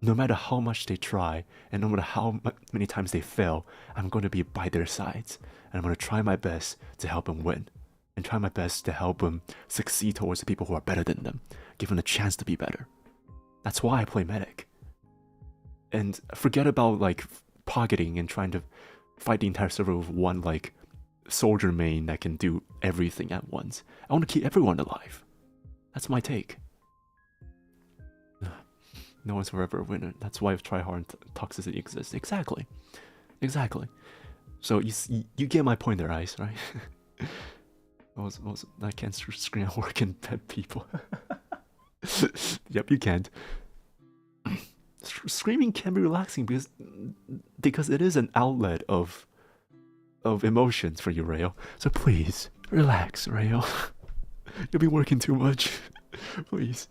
no matter how much they try, and no matter how many times they fail, I'm going to be by their sides. And I'm going to try my best to help them win. And try my best to help them succeed towards the people who are better than them. Give them a chance to be better. That's why I play medic. And forget about like pocketing and trying to fight the entire server with one like soldier main that can do everything at once. I want to keep everyone alive. That's my take. No one's forever a winner. That's why tryhard and toxicity exists. Exactly. So you get my point there, Ice, right? I can't scream at work and pet people. Yep, you can't. Screaming can be relaxing because it is an outlet of emotions for you, Rayo. So please relax, Rayo. You'll be working too much. Please.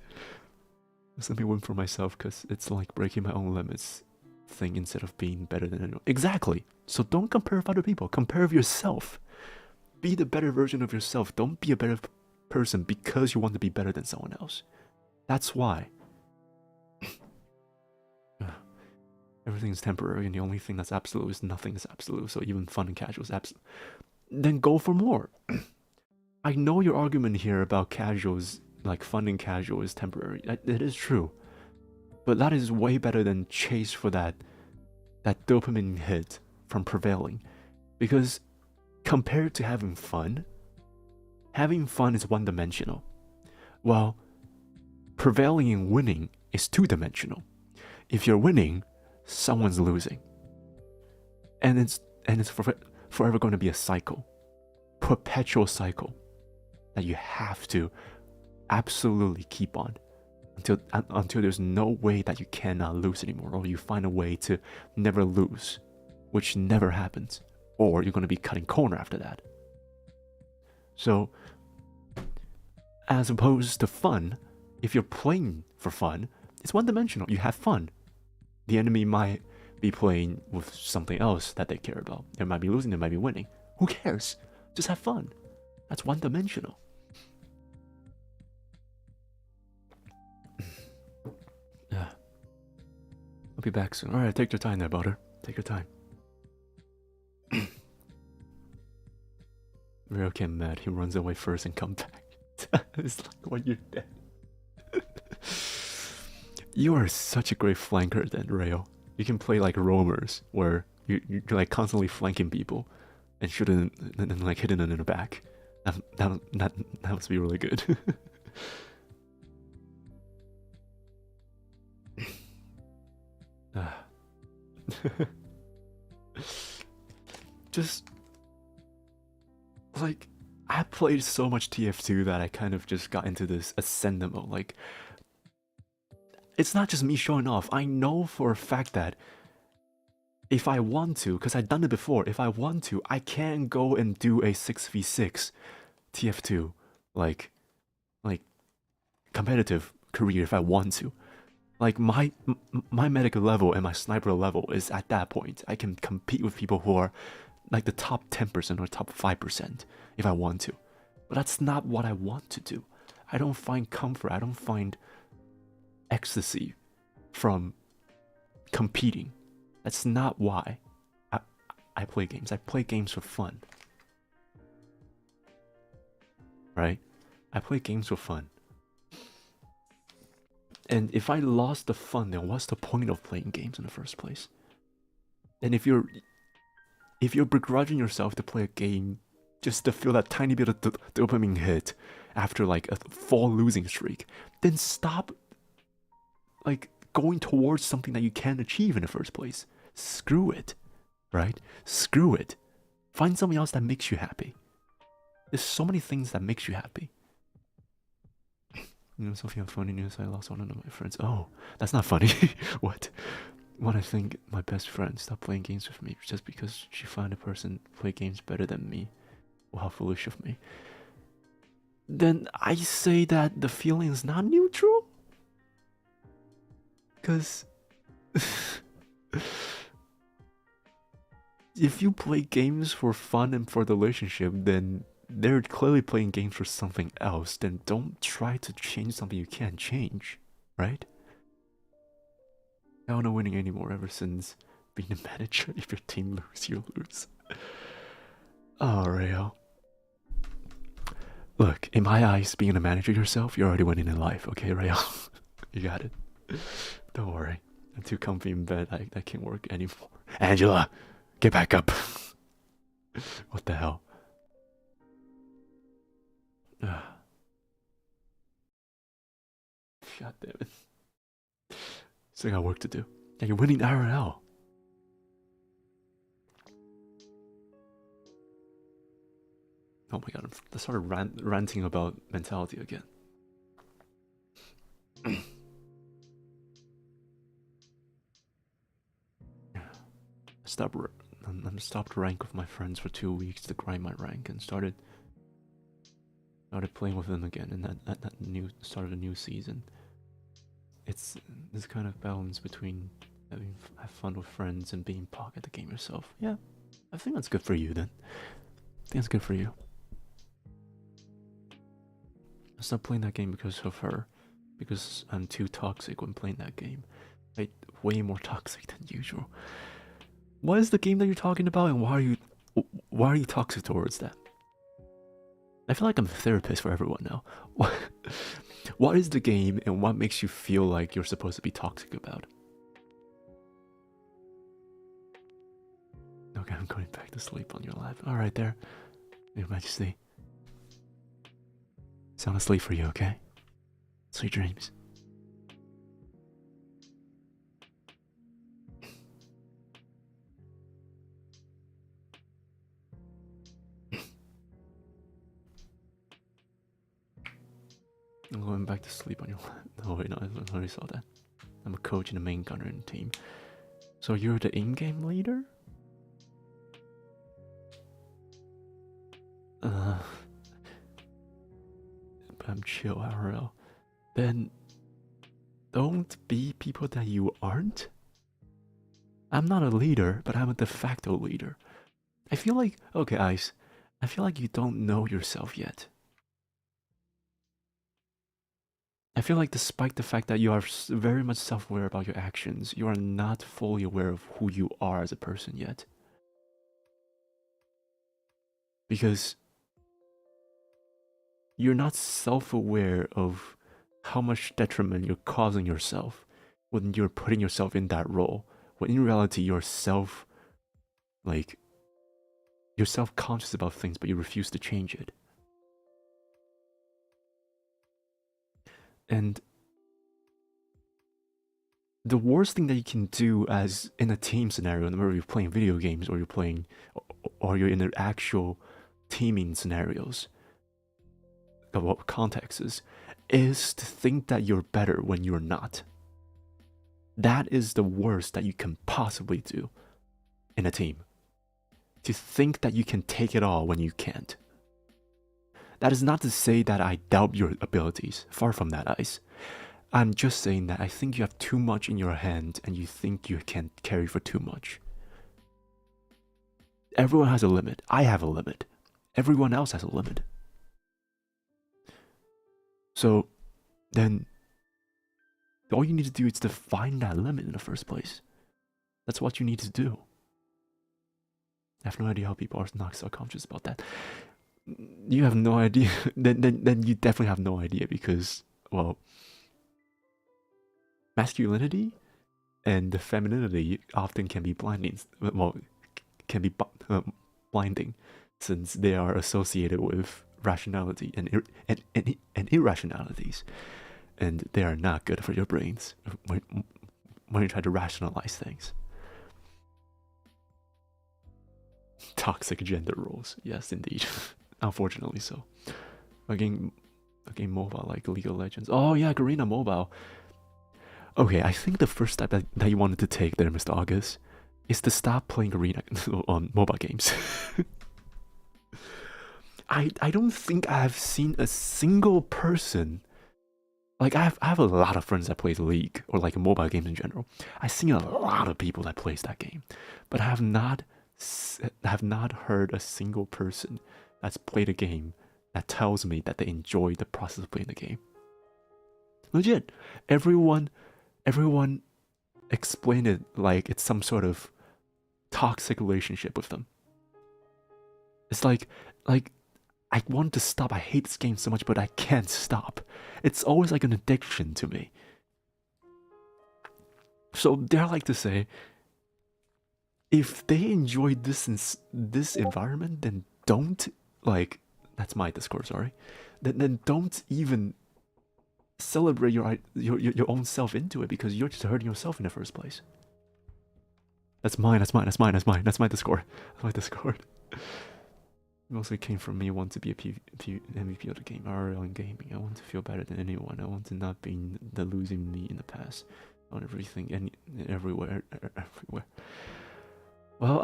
Just let me win for myself, because it's like breaking my own limits thing instead of being better than anyone. Exactly. So don't compare with other people. Compare with yourself. Be the better version of yourself. Don't be a better person because you want to be better than someone else. That's why. Everything is temporary, and the only thing that's absolute is nothing is absolute. So even fun and casual is absolute. Then go for more. I know your argument here about casuals, like fun and casual, is temporary. It is true. But that is way better than chase for that dopamine hit from prevailing. Because compared to having fun is one-dimensional. While prevailing and winning is two-dimensional. If you're winning, someone's losing. And it's forever going to be a cycle. Perpetual cycle that you have to absolutely keep on until there's no way that you cannot lose anymore, or you find a way to never lose, which never happens, or you're going to be cutting corner after that. So as opposed to fun, if you're playing for fun, it's one-dimensional. You have fun. The enemy might be playing with something else that they care about. They might be losing, they might be winning. Who cares? Just have fun. That's one-dimensional. Yeah. I'll be back soon. Alright, take your time there, Butter. Take your time. Rio came mad. He runs away first and comes back. It's like when you're dead. You are such a great flanker then, Rayo. You can play like roamers, where you're like constantly flanking people and shooting and like hitting them in the back. That must be really good. Just like, I played so much TF2 that I kind of just got into this ascendant mode. Like, it's not just me showing off. I know for a fact that if I want to, because I've done it before, if I want to, I can go and do a 6v6 TF2, like competitive career if I want to. Like, my medic level and my sniper level is at that point. I can compete with people who are like the top 10% or top 5% if I want to. But that's not what I want to do. I don't find comfort, I don't find ecstasy from competing. That's not why I play games. I play games for fun. Right? I play games for fun. And if I lost the fun, then what's the point of playing games in the first place? And if you're begrudging yourself to play a game just to feel that tiny bit of dopamine hit after like a full losing streak, then stop like going towards something that you can't achieve in the first place. Screw it, right? Screw it. Find something else that makes you happy. There's so many things that makes you happy. You know, something funny news, I lost one of my friends. Oh, that's not funny. What? When I think my best friend stopped playing games with me just because she found a person play games better than me. Well, how foolish of me. Then I say that the feeling is not neutral? Because if you play games for fun and for the relationship, then they're clearly playing games for something else. Then don't try to change something you can't change, right? I don't know winning anymore ever since being a manager. If your team loses, you lose. Oh, Rayo. Look, in my eyes, being a manager yourself, you're already winning in life, okay, Rayo? You got it. Don't worry. I'm too comfy in bed. I can't work anymore. Angela, get back up. What the hell? God damn it. Still got work to do. Yeah, you're winning RL. Oh my god, I started ranting about mentality again. I stopped rank with my friends for 2 weeks to grind my rank and started playing with them again, and started a new season. It's this kind of balance between have fun with friends and being pog at the game yourself. Yeah, I think that's good for you then. I think that's good for you. I stopped playing that game because of her, because I'm too toxic when playing that game. Like, way more toxic than usual. What is the game that you're talking about, and why are you toxic towards that? I feel like I'm a therapist for everyone now. What is the game, and what makes you feel like you're supposed to be toxic about? Okay, I'm going back to sleep on your lap. Alright there, Your Majesty. Sound asleep for you, okay? Sweet dreams. sleep on your lap. Oh wait, no, I already saw that. I'm a coach and a main gunner in the team. So you're the in-game leader? But I'm chill, IRL. Then don't be people that you aren't. I'm not a leader, but I'm a de facto leader. I feel like, okay, Ice, I feel like you don't know yourself yet. I feel like despite the fact that you are very much self-aware about your actions, you are not fully aware of who you are as a person yet. Because you're not self-aware of how much detriment you're causing yourself when you're putting yourself in that role. When in reality, you're self-conscious about things, but you refuse to change it. And the worst thing that you can do as in a team scenario, whether you're playing video games or you're in the actual teaming scenarios, of what contexts, is to think that you're better when you're not. That is the worst that you can possibly do in a team. To think that you can take it all when you can't. That is not to say that I doubt your abilities. Far from that, Ice. I'm just saying that I think you have too much in your hand and you think you can carry for too much. Everyone has a limit. I have a limit. Everyone else has a limit. So then all you need to do is to find that limit in the first place. That's what you need to do. I have no idea how people are not self-conscious about that. You have no idea. then you definitely have no idea because, well, masculinity and the femininity often can be blinding. Well, can be blinding, since they are associated with rationality and irrationalities, and they are not good for your brains when you try to rationalize things. Toxic gender roles, yes, indeed. Unfortunately, so. A game mobile like League of Legends. Oh yeah, Garena Mobile. Okay, I think the first step that you wanted to take there, Mr. August, is to stop playing Garena on mobile games. I don't think I have seen a single person. Like I have a lot of friends that plays League or like mobile games in general. I've seen a lot of people that plays that game, but I have not heard a single person that's played a game that tells me that they enjoy the process of playing the game. Legit, everyone explained it like it's some sort of toxic relationship with them. It's like I want to stop. I hate this game so much, but I can't stop. It's always like an addiction to me. So dare I like to say, if they enjoy this environment, then don't, like, that's my Discord, sorry. Then don't even celebrate your own self into it, because you're just hurting yourself in the first place. That's my Discord. That's my Discord. It mostly came from me. I want to be a MVP of the game, RL in gaming. I want to feel better than anyone. I want to not be the losing me in the past. On everything and everywhere. Well,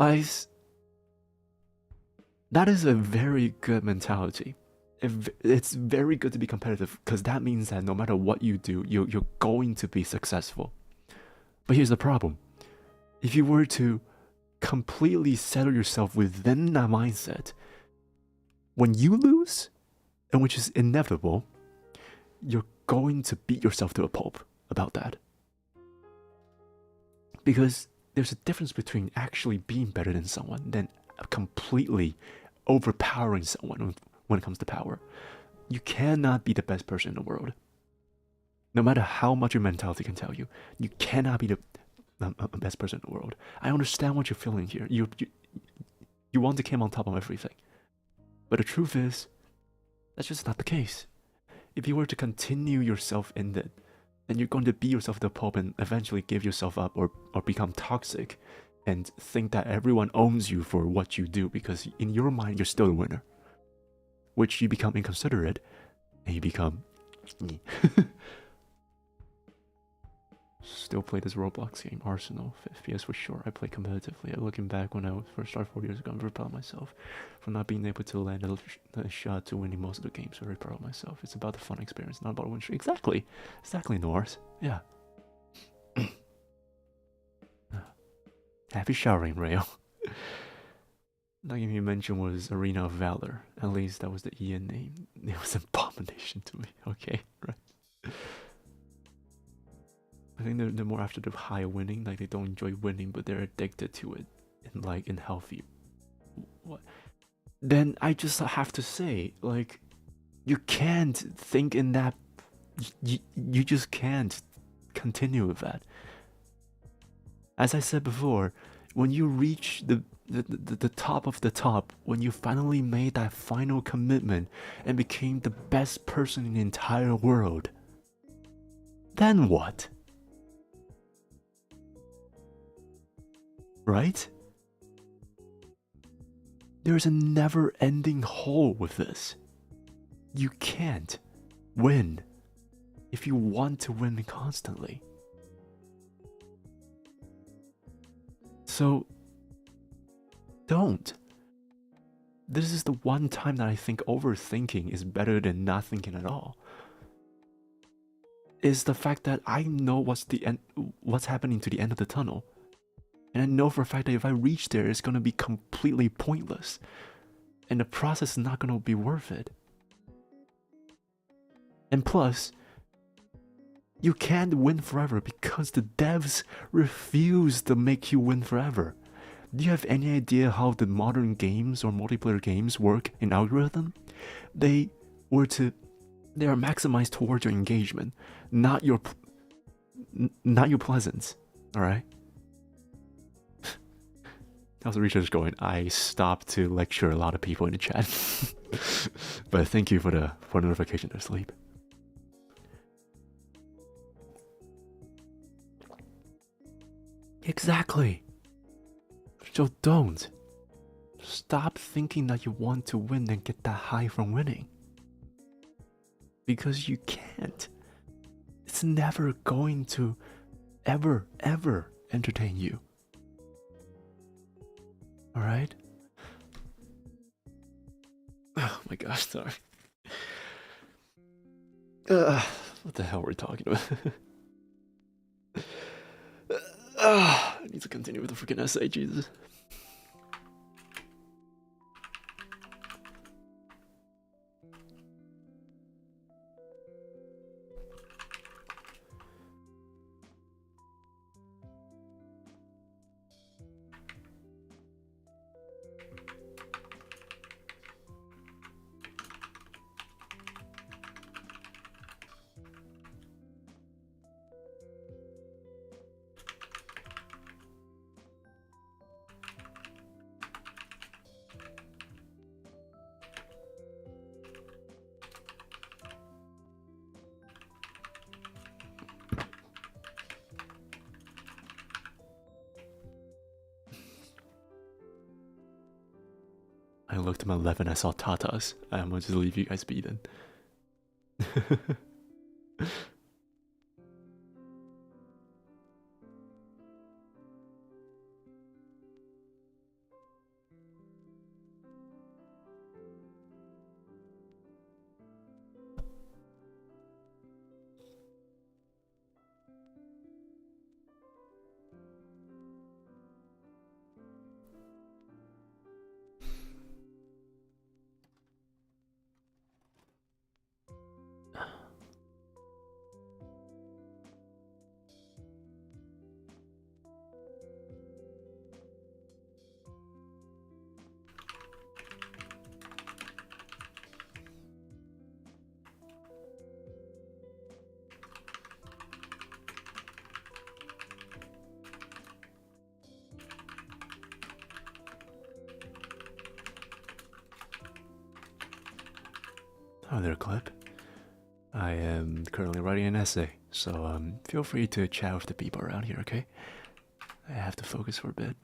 that is a very good mentality. It's very good to be competitive, because that means that no matter what you do, you're going to be successful. But here's the problem. If you were to completely settle yourself within that mindset, when you lose, and which is inevitable, you're going to beat yourself to a pulp about that. Because there's a difference between actually being better than someone than completely overpowering someone when it comes to power. You cannot be the best person in the world. No matter how much your mentality can tell you, you cannot be the best person in the world. I understand what you're feeling here. You want to come on top of everything. But the truth is, that's just not the case. If you were to continue yourself in it, then you're going to beat yourself to the pulp and eventually give yourself up or become toxic and think that everyone owns you for what you do, because in your mind you're still the winner. Which you become inconsiderate and you become Still play this Roblox game, Arsenal. FPS for sure. I play competitively. Looking back when I first started 4 years ago, I'm very proud of myself for not being able to land a shot to winning most of the games. Very proud of myself. It's about the fun experience, not about winning. Exactly. Exactly, Norris. Yeah. Happy showering, Rail. The game you mentioned was Arena of Valor. At least that was the Ian name. It was an abomination to me. Okay, right. I think they're more after the high winning. Like they don't enjoy winning, but they're addicted to it, in healthy. What? Then I just have to say, like, you can't think in that. You just can't continue with that. As I said before, when you reach the top of the top, when you finally made that final commitment and became the best person in the entire world, then what? Right? There's a never-ending hole with this. You can't win if you want to win constantly. So, don't. This is the one time that I think overthinking is better than not thinking at all. Is the fact that I know what's happening to the end of the tunnel. And I know for a fact that if I reach there, it's gonna be completely pointless. And the process is not gonna be worth it. And plus, you can't win forever because the devs refuse to make you win forever. Do you have any idea how the modern games or multiplayer games work in algorithm? They are maximized towards your engagement, not your pleasance. All right. How's the research going? I stopped to lecture a lot of people in the chat, but thank you for the notification to sleep. Exactly. So don't. Stop thinking that you want to win and get that high from winning. Because you can't. It's never going to ever entertain you. Alright? Oh my gosh, sorry. What the hell were we talking about? I need to continue with the freaking essay, Jesus. I looked at my left and I saw Tatas. I'm gonna just leave you guys be then. Hello there, Clip. I am currently writing an essay, so feel free to chat with the people around here, okay? I have to focus for a bit.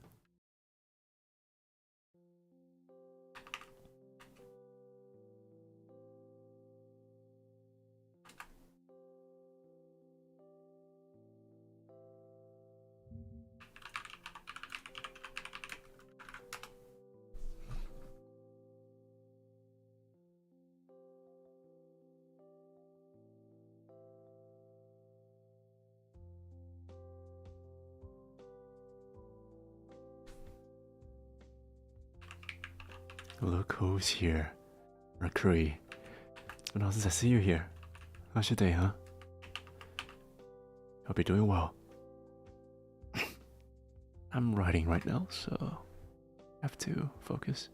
Look who's here. Mercury. It's been a while since I see you here. How's your day, huh? Hope you're doing well. I'm writing right now, so I have to focus.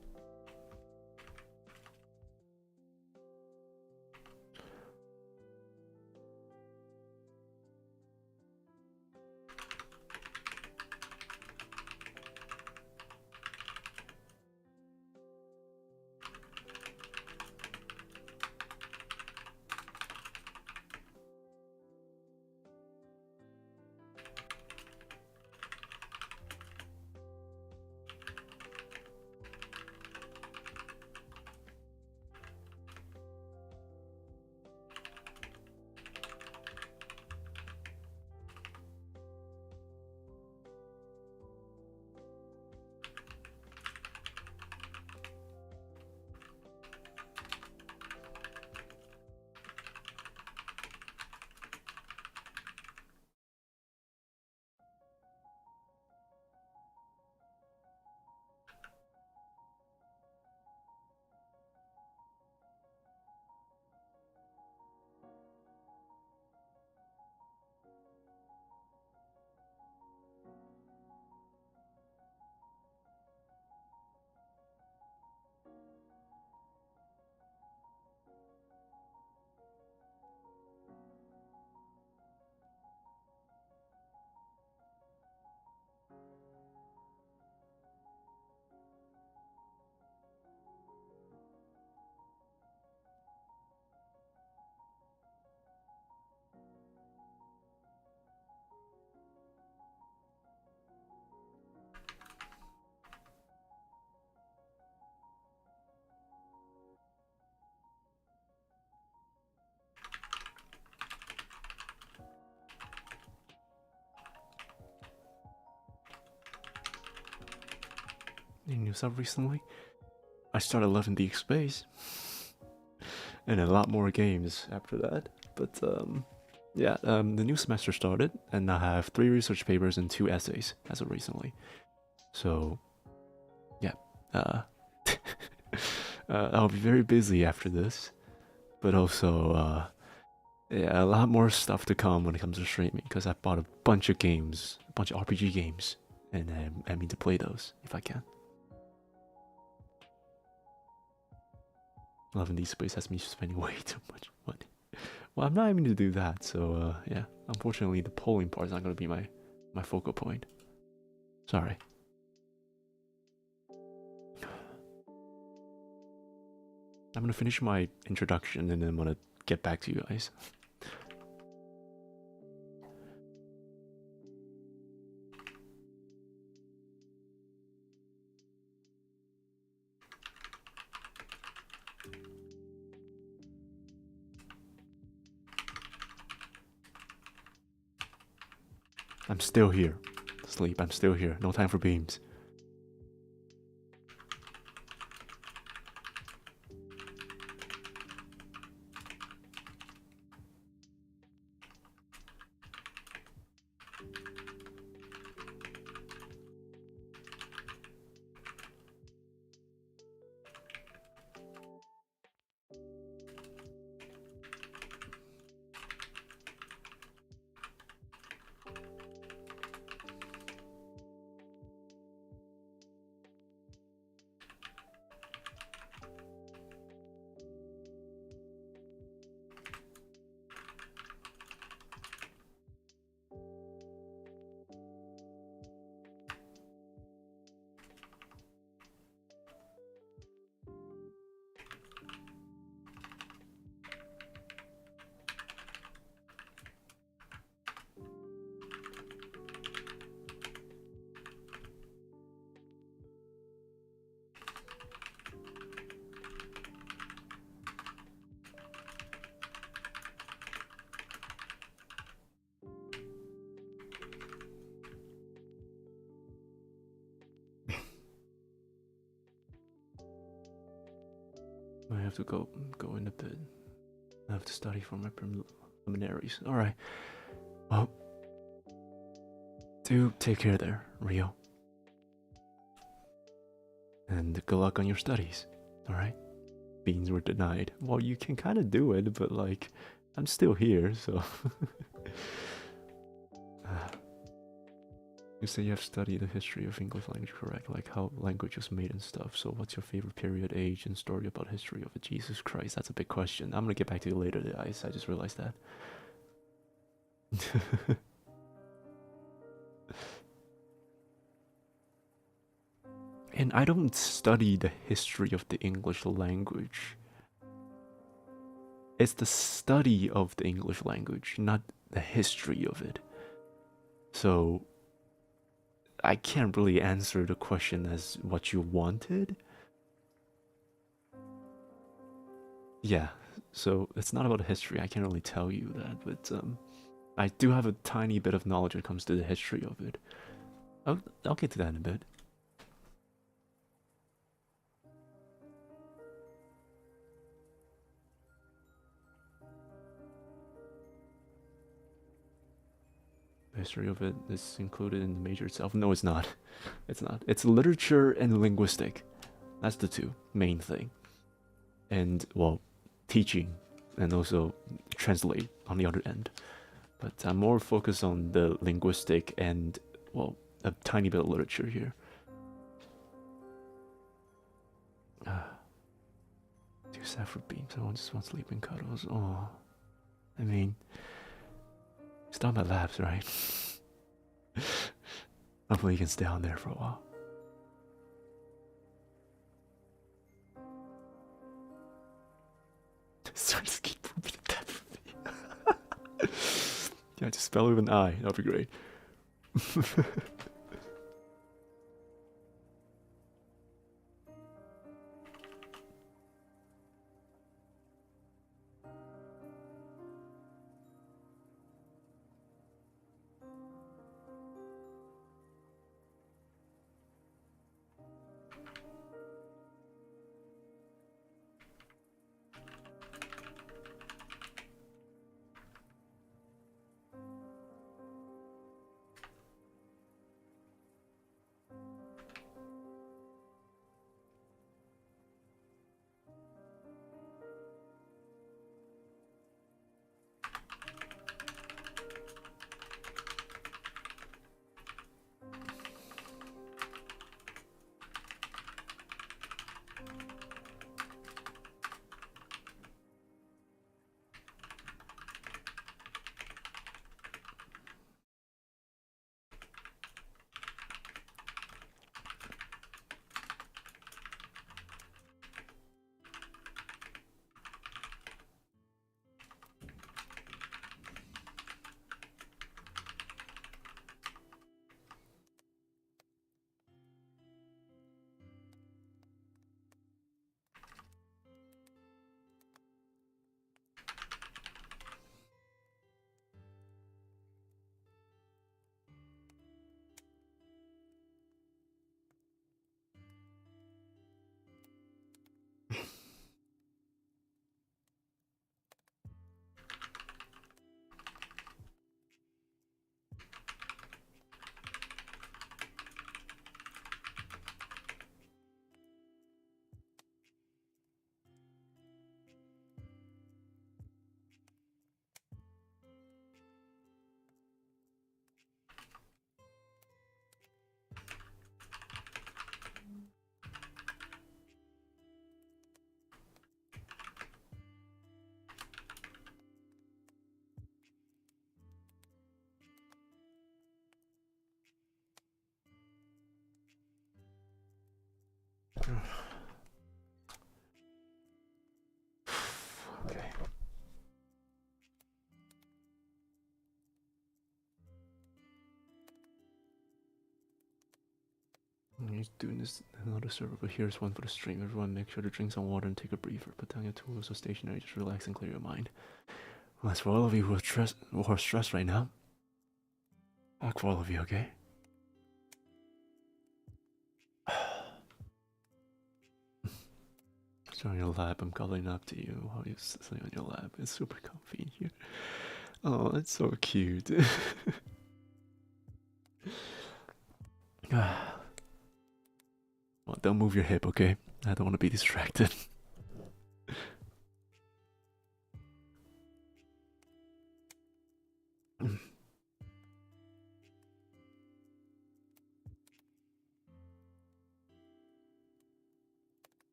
Any new stuff recently? I started loving the space. And a lot more games after that. But yeah, the new semester started, and I have 3 research papers and 2 essays as of recently. So yeah, I'll be very busy after this, but also yeah, a lot more stuff to come when it comes to streaming, because I bought a bunch of games, a bunch of RPG games, and I mean to play those if I can. Loving these space has me spending way too much money. Well, I'm not aiming to do that, so yeah. Unfortunately, the polling part is not going to be my focal point. Sorry. I'm going to finish my introduction and then I'm going to get back to you guys. I'm still here. Sleep, I'm still here. No time for beams. I have to go into bed. I have to study for my preliminaries. Alright. Well, do take care there, Rio. And good luck on your studies. Alright? Beans were denied. Well, you can kind of do it, but like, I'm still here, so. You say you have studied the history of English language, correct? Like how language was made and stuff. So what's your favorite period, age, and story about history of it? Jesus Christ, that's a big question. I'm gonna get back to you later, guys. I just realized that. And I don't study the history of the English language. It's the study of the English language, not the history of it. So I can't really answer the question as what you wanted. Yeah, so it's not about history. I can't really tell you that, but I do have a tiny bit of knowledge when it comes to the history of it. I'll get to that in a bit. The history of it is included in the major itself. No, it's not. It's not. It's literature and linguistic. That's the two main thing. And, well, teaching and also translate on the other end. But I'm more focused on the linguistic and, well, a tiny bit of literature here. Too sad for beams. I just want sleeping cuddles. Oh, I mean, it's not my labs, right? Hopefully you can stay on there for a while. Sorry to keep repeating that for me. Yeah, just spell it with an I. That'd be great. Okay. He's doing this another server, but here's one for the stream. Everyone make sure to drink some water and take a breather. Put down your tools or stationary, just relax and clear your mind. Well, that's for all of you who are stressed right now. For all of you, okay? So in your lab, I'm calling up to you while you're sitting on your lab. It's super comfy in here. Oh, it's so cute. Well, don't move your hip, okay? I don't want to be distracted.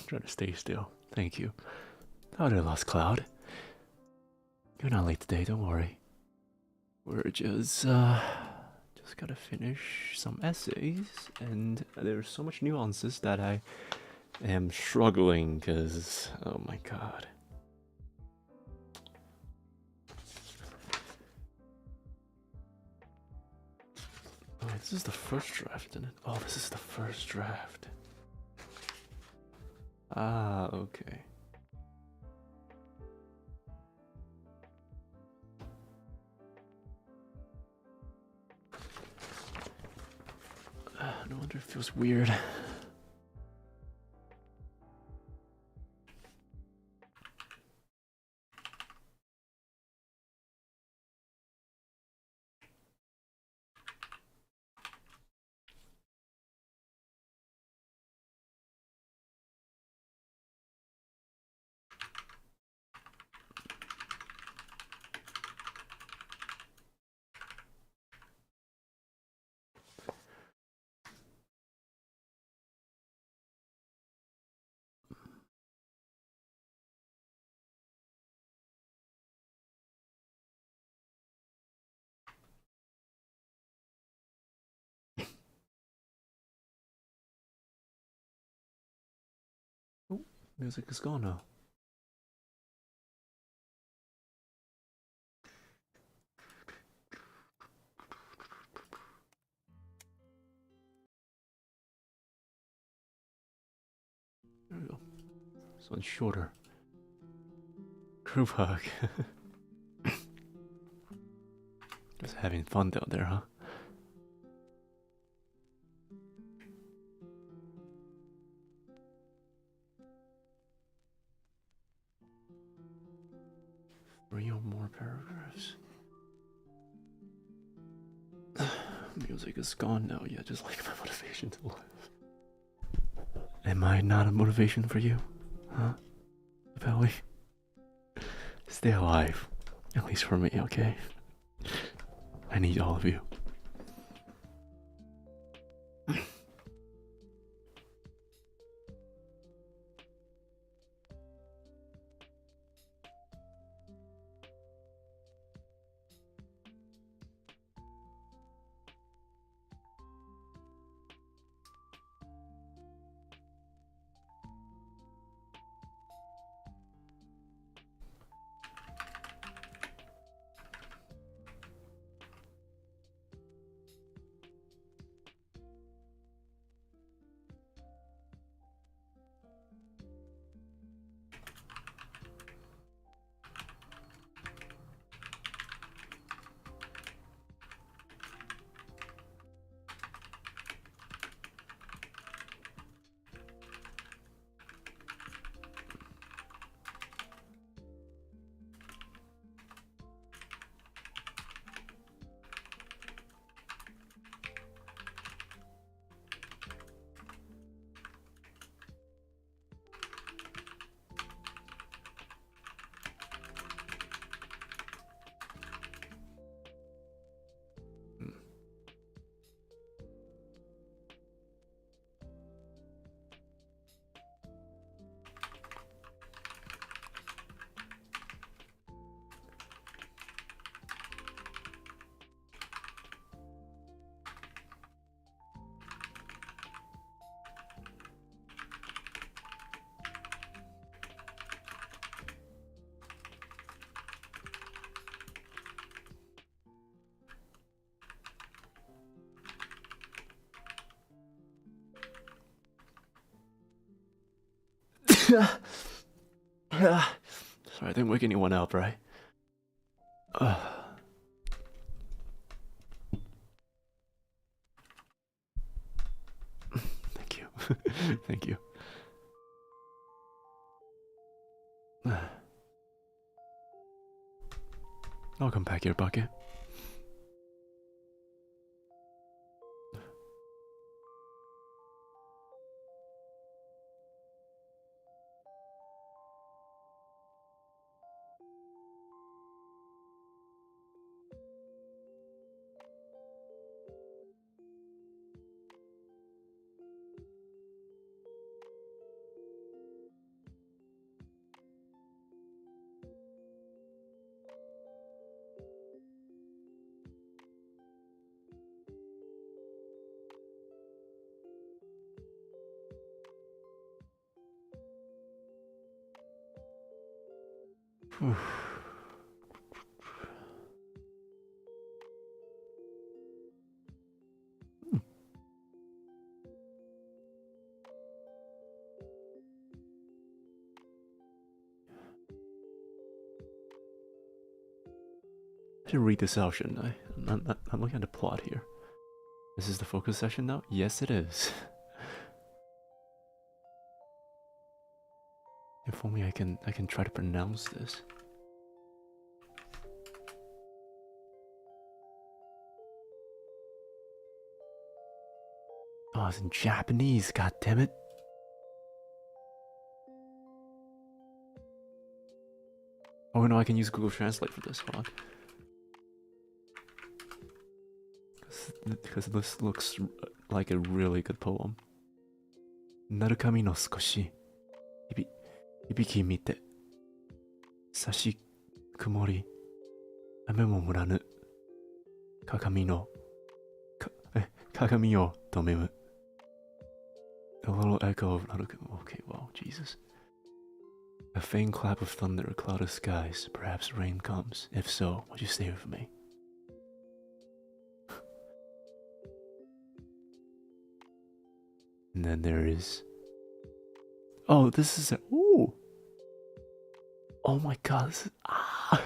Try to stay still. Thank you. How did I lost Cloud? You're not late today, don't worry. We're just gotta finish some essays, and there's so much nuances that I am struggling, cause oh my god. Oh, this is the first draft, isn't it? Oh, this is the first draft. Ah, okay. No wonder it feels weird. Oh, music is gone now. There we go. This one's shorter. Group hug. Just having fun down there, huh? Three or more paragraphs. Music is gone now, yeah, just like my motivation to live. Am I not a motivation for you? Huh? Belly? Stay alive. At least for me, okay? I need all of you. Sorry, I didn't wake anyone up, right? Thank you. Thank you. I'll come back here, bucket. I should read this out, shouldn't I? I'm looking at the plot here. This is the focus session now? Yes, it is. If only I can try to pronounce this. Oh, it's in Japanese, god damn it. Oh no, I can use Google Translate for this, hold on. Because this looks like a really good poem. Narukami no skoshi hibiki mite sashi kumori ame mo muranu kagami o tomemu. A little echo of Narukami. Okay, wow, Jesus. A faint clap of thunder, a cloud of skies. Perhaps rain comes. If so, would you stay with me? And then there is... Oh, this is a... Ooh! Oh my god, this is... Ah!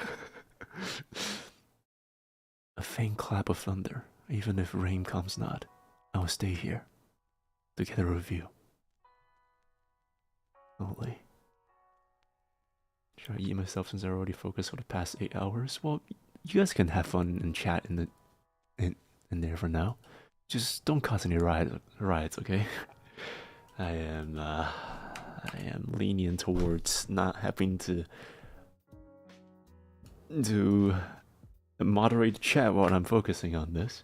A faint clap of thunder. Even if rain comes not, I will stay here. Together with you. Holy. Should I eat myself since I already focused for the past 8 hours? Well, you guys can have fun and chat in there for now. Just don't cause any riots, okay? I am lenient towards not having to moderate the chat while I'm focusing on this.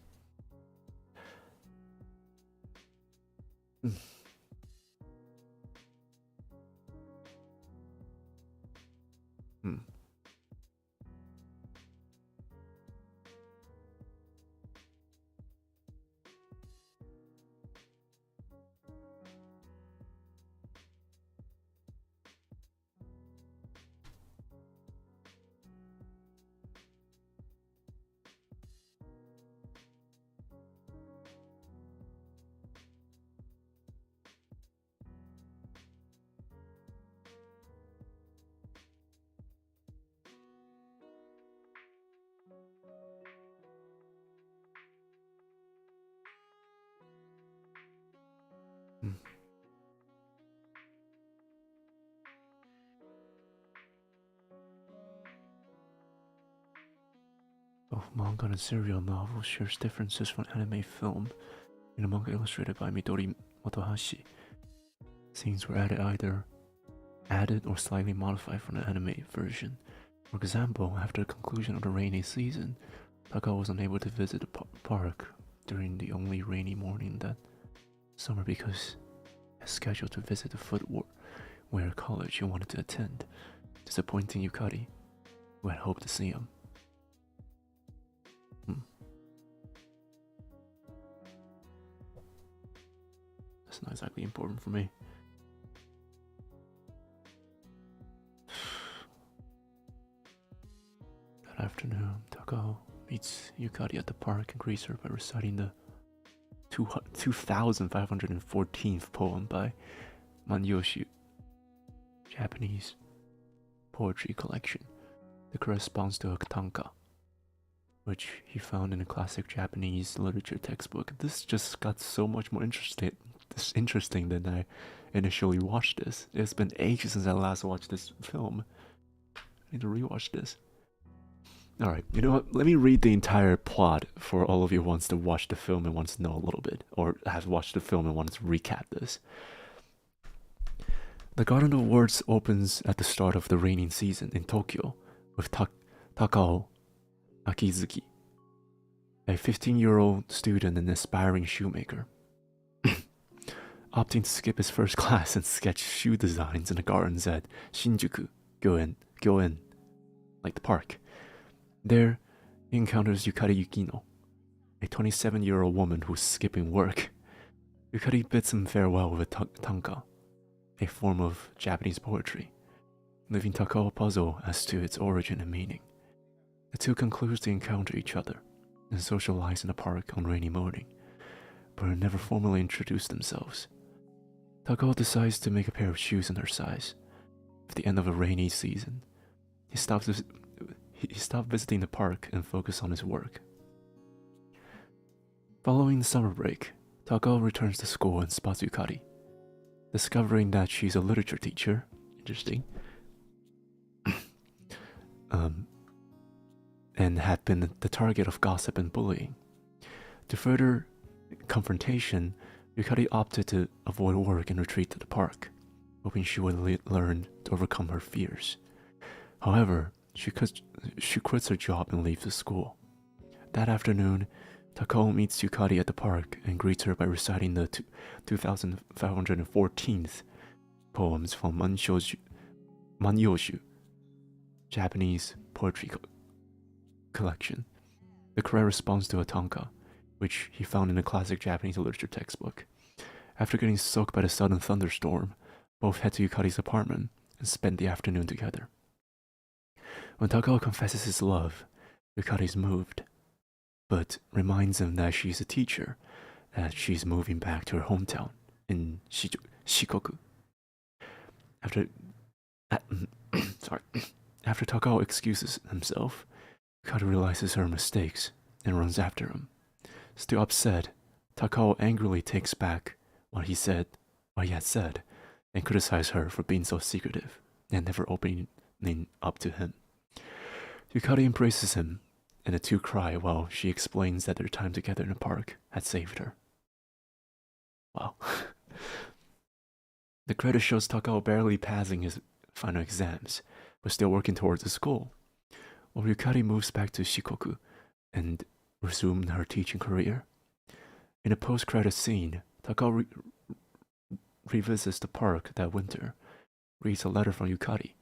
Both manga and serial novels shares differences from anime film. In a manga illustrated by Midori Motohashi, scenes were either added or slightly modified from the anime version. For example, after the conclusion of the rainy season, Taka was unable to visit the park during the only rainy morning that summer because he was scheduled to visit the footwear college he wanted to attend, disappointing Yukari, who had hoped to see him. That's not exactly important for me. That afternoon, Takao meets Yukari at the park and greets her by reciting the 2514th poem by Manyoshi Japanese poetry collection that corresponds to a tanka, which he found in a classic Japanese literature textbook. This just got so much more interesting than I initially watched this. It's been ages since I last watched this film. I need to rewatch this. Alright, you know what? Let me read the entire plot for all of you who wants to watch the film and wants to know a little bit, or has watched the film and wants to recap this. The Garden of Words opens at the start of the raining season in Tokyo with Takao Akizuki, a 15-year-old student and aspiring shoemaker. Opting to skip his first class and sketch shoe designs in the gardens at Shinjuku, Gyoen, like the park. There, he encounters Yukari Yukino, a 27-year-old woman who's skipping work. Yukari bids him farewell with a tanka, a form of Japanese poetry, leaving Takao puzzled as to its origin and meaning. The two conclude to encounter each other and socialize in the park on rainy morning, but never formally introduce themselves. Takao decides to make a pair of shoes in her size. At the end of a rainy season, he stopped visiting the park and focused on his work. Following the summer break, Takao returns to school and spots Yukari. Discovering that she's a literature teacher, interesting, and had been the target of gossip and bullying. To further confrontation, Yukari opted to avoid work and retreat to the park, hoping she would learn to overcome her fears. However, she quits her job and leaves the school. That afternoon, Takao meets Yukari at the park and greets her by reciting the 2514th poems from Manyoshu, Japanese poetry collection. The correct response to a tanka, which he found in a classic Japanese literature textbook. After getting soaked by the sudden thunderstorm, both head to Yukari's apartment and spend the afternoon together. When Takao confesses his love, Yukari's moved, but reminds him that she's a teacher, that she's moving back to her hometown in Shikoku. After Takao excuses himself, Yukari realizes her mistakes and runs after him. Still upset, Takao angrily takes back what he had said, and criticizes her for being so secretive and never opening up to him. Yukari embraces him, and the two cry while she explains that their time together in the park had saved her. Wow. The credit shows Takao barely passing his final exams, but still working towards his goal, while Yukari moves back to Shikoku and resumed her teaching career. In a post-credit scene, Takao revisits the park that winter, reads a letter from Yukari,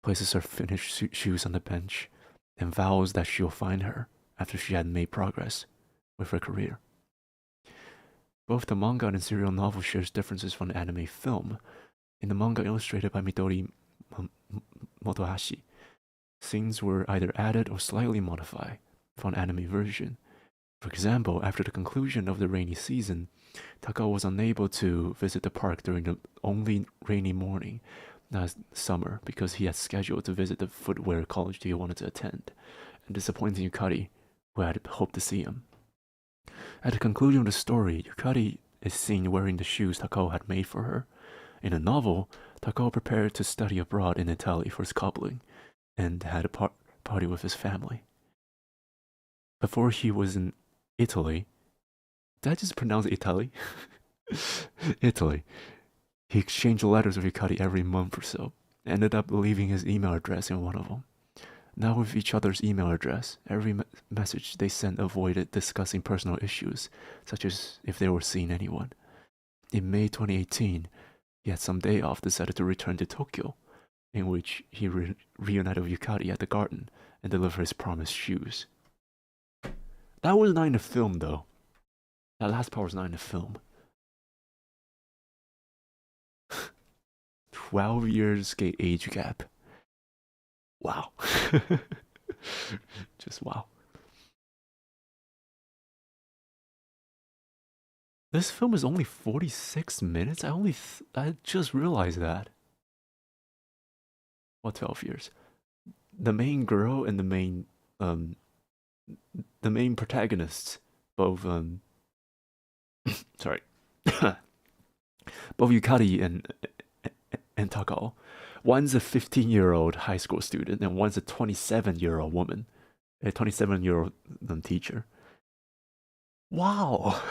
places her finished shoes on the bench, and vows that she'll find her after she had made progress with her career. Both the manga and serial novel shares differences from the anime film. In the manga illustrated by Midori Motohashi, scenes were either added or slightly modified from an anime version. For example, after the conclusion of the rainy season, Takao was unable to visit the park during the only rainy morning last summer because he had scheduled to visit the footwear college he wanted to attend, and disappointing Yukari, who had hoped to see him. At the conclusion of the story, Yukari is seen wearing the shoes Takao had made for her. In the novel, Takao prepared to study abroad in Italy for his coupling, and had a party with his family. Before he was in Italy, did I just pronounce Italy? Italy. He exchanged letters with Yukari every month or so, and ended up leaving his email address in one of them. Now with each other's email address, every message they sent avoided discussing personal issues, such as if they were seeing anyone. In May 2018, he had some day off, decided to return to Tokyo, in which he reunited with Yukari at the garden and delivered his promised shoes. That was not in the film, though. That last part was not in the film. 12 years age gap. Wow. Just wow. This film is only 46 minutes? I just realized that. Well, 12 years. The main girl and um the main protagonists, both sorry, both Yukari and Takao. One's a 15-year-old high school student, and one's a 27-year-old woman, a 27-year-old teacher. Wow.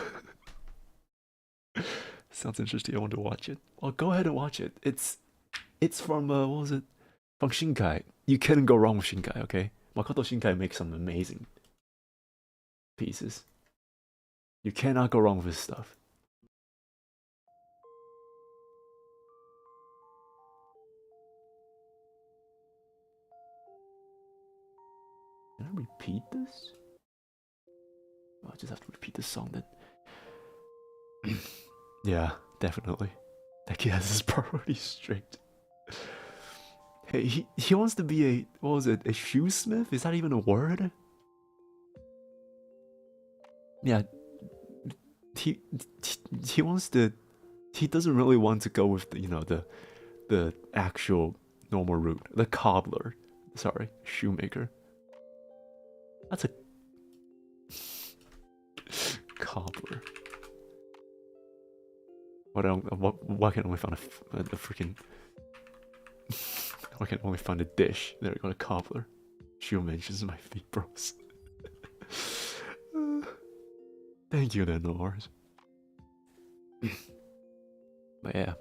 Sounds interesting. I want to watch it. Well, go ahead and watch it. It's from what was it? From Shinkai. You can't go wrong with Shinkai, okay? Makoto Shinkai makes some amazing pieces. You cannot go wrong with his stuff. Can I repeat this? Oh, I just have to repeat this song then. Yeah, definitely. That kid has his priorities straight. Hey, he wants to be a, what was it, a shoesmith? Is that even a word? Yeah, he wants to, he doesn't really want to go with the, you know, the actual normal route. The cobbler, sorry, shoemaker. That's a cobbler. Why can I only find a freaking? Why can I only find a dish? There we go, a cobbler. She mentions my feet, bros. Thank you, then, Lars. But yeah,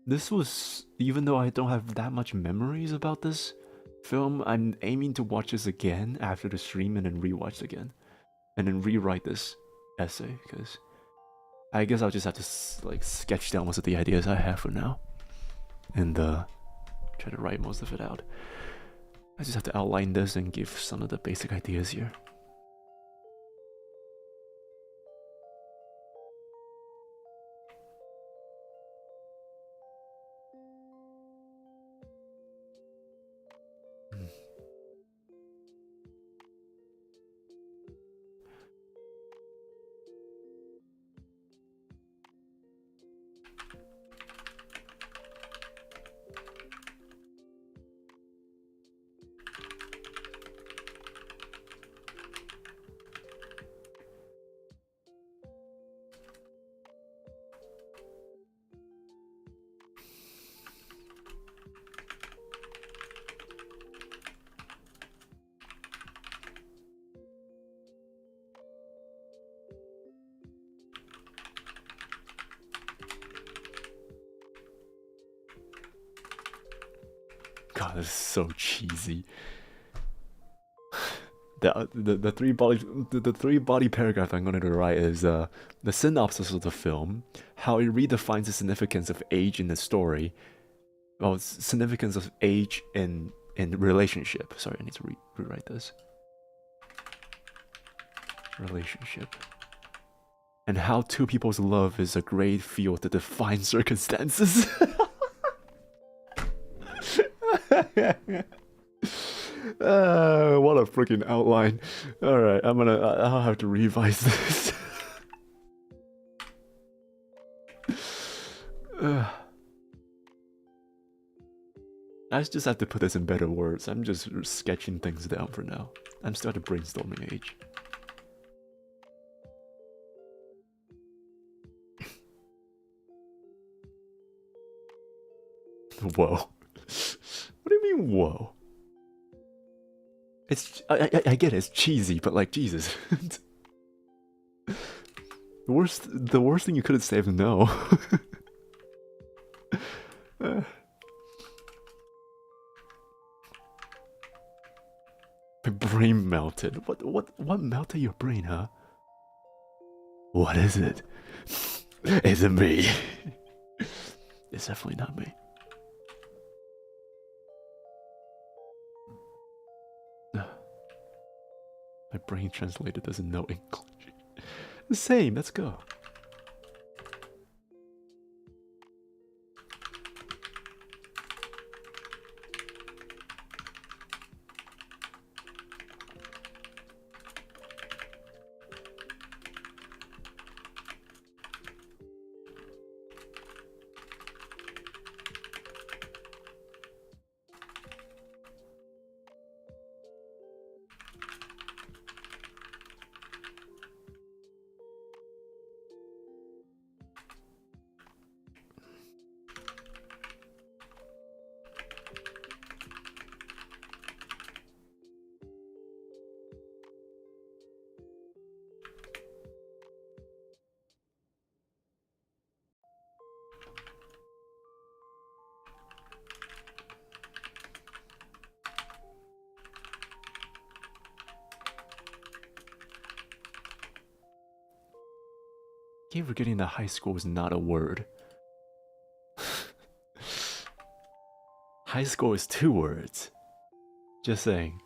this was, even though I don't have that much memories about this film, I'm aiming to watch this again after the stream and then rewatch it again, and then rewrite this essay, because I guess I'll just have to like sketch down most of the ideas I have for now, and try to write most of it out. I just have to outline this and give some of the basic ideas here. God, this is so cheesy. The three body paragraph I'm going to write is the synopsis of the film, how it redefines the significance of age in the story, well, significance of age in relationship. Sorry, I need to rewrite this. Relationship. And how two people's love is a great field to define circumstances. What a freaking outline. Alright, I'll have to revise this. I just have to put this in better words. I'm just sketching things down for now. I'm still at the brainstorming age. Whoa. What do you mean, whoa? It's I get it, it's cheesy, but like, Jesus. The worst thing you could have said is no. My brain melted. What melted your brain, huh? What is it? Is it me? It's definitely not me. My brain translator doesn't know English. Same, let's go. keep forgetting that high school is not a word. High school is 2 words. Just saying.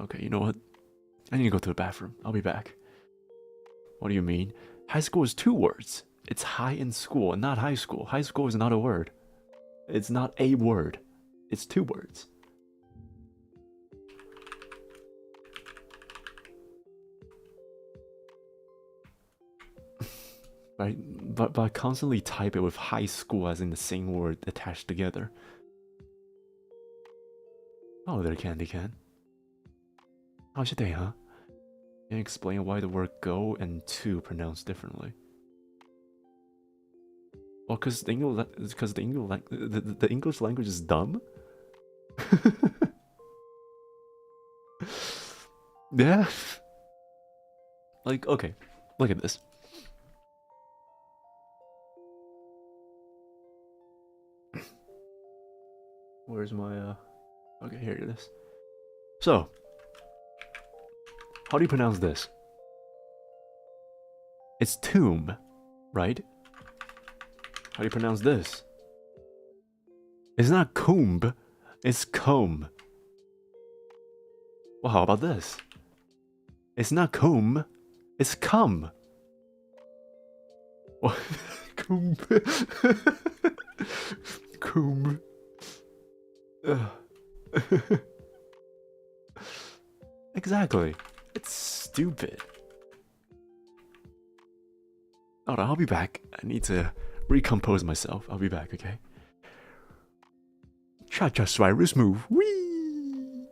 Okay, you know what? I need to go to the bathroom. I'll be back. What do you mean? High school is 2 words. It's high in school and not high school. High school is not a word. It's not a word. It's 2 words. Right? But I constantly type it with high school as in the same word attached together. Oh, there, Candy Can. How's your day, huh? Can you explain why the word go and to pronounced differently? Well, because the English language is dumb. Yeah. Like, okay, look at this. Where's my okay, here it is. So, how do you pronounce this? It's tomb, right? How do you pronounce this? It's not comb, it's comb. Well, how about this? It's not comb, it's cum. What? Comb. Comb. Exactly. It's stupid. Alright, I'll be back. I need to recompose myself. I'll be back, okay? Cha-cha virus move. Whee!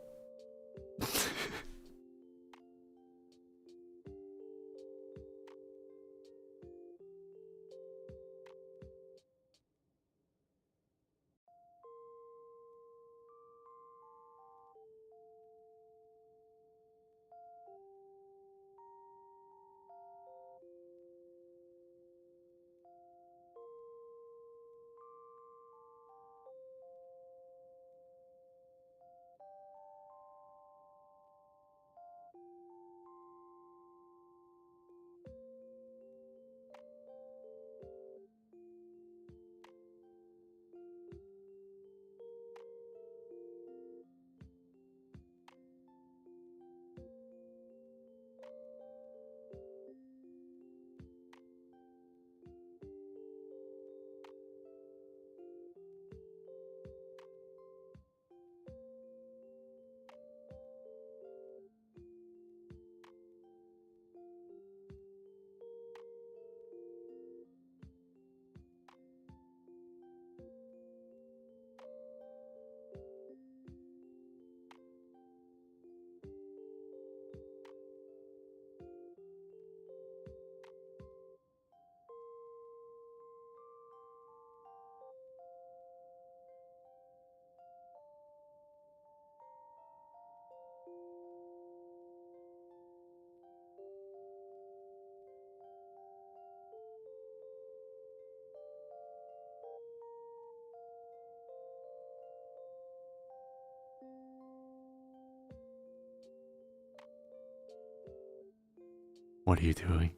What are you doing?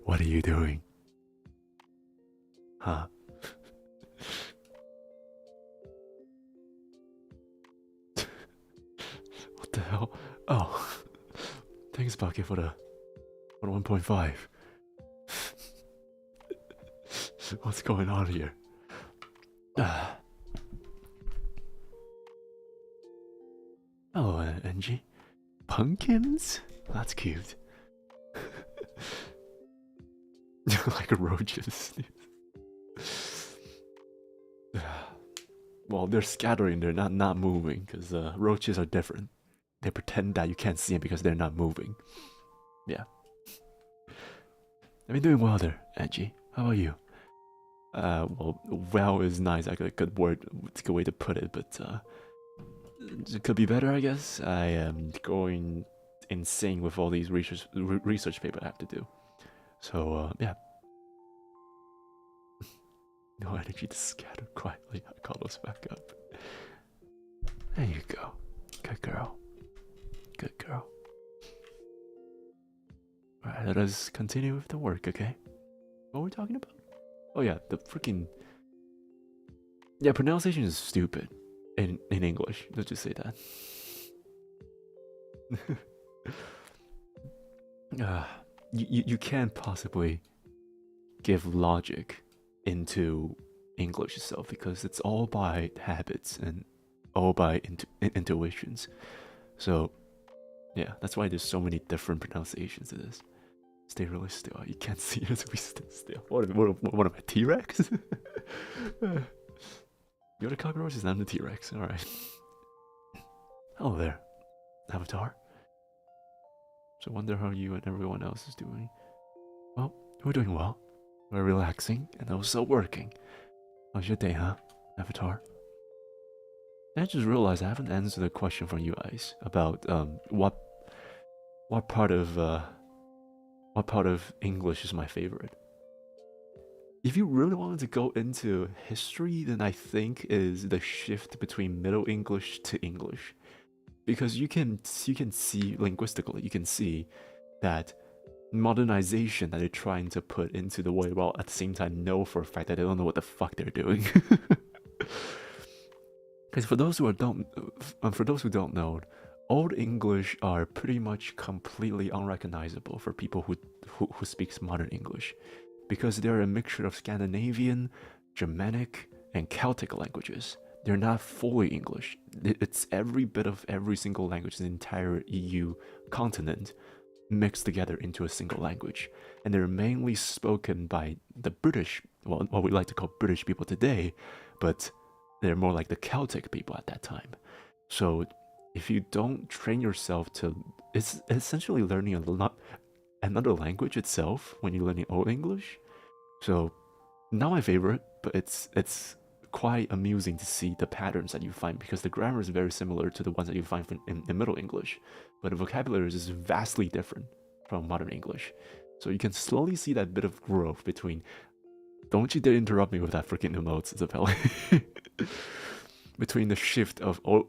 What are you doing? Huh? What the hell? Oh. Thanks, Bucky, for the 1.5. What's going on here? Oh, Angie. Pumpkins? That's cute. Like roaches. Well, they're scattering, they're not moving, because roaches are different. They pretend that you can't see them because they're not moving. Yeah. I've been doing well there, Angie. How about you? Well is nice, like a good word, it's a good way to put it, but it could be better, I guess. I am going insane with all these research papers I have to do. So, yeah. No energy to scatter quietly. I call those back up. There you go. Good girl. Good girl. Alright, let us continue with the work, okay? What were we talking about? Oh yeah, the freaking... Yeah, pronunciation is stupid in English. Let's just say that. You can't possibly give logic into English itself because it's all by habits and all by intuitions. So yeah, that's why there's so many different pronunciations to this. Stay really still. You can't see us. We stay still. What am I, T-Rex? You're the cockroaches, I'm the T-Rex. All right. Hello there, Avatar. So I wonder how you and everyone else is doing. Well, we're doing well. We're relaxing and also working. How's your day, huh, Avatar? I just realized I haven't answered a question from you guys about what part of English is my favorite. If you really wanted to go into history, then I think is the shift between Middle English to English, because you can see linguistically, you can see that modernization that they're trying to put into the way, while at the same time know for a fact that they don't know what the fuck they're doing. Because for those who don't know, Old English are pretty much completely unrecognizable for people who speaks modern English, because they're a mixture of Scandinavian, Germanic, and Celtic languages. They're not fully English. It's every bit of every single language in the entire EU continent mixed together into a single language. And they're mainly spoken by the British, well, what we like to call British people today, but they're more like the Celtic people at that time. So if you don't train yourself to, it's essentially learning another language itself when you're learning Old English. So not my favorite, but it's quite amusing to see the patterns that you find, because the grammar is very similar to the ones that you find in Middle English, but the vocabulary is vastly different from modern English. So you can slowly see that bit of growth between... Don't you dare interrupt me with that freaking emotes, Isabella. Between the shift of Old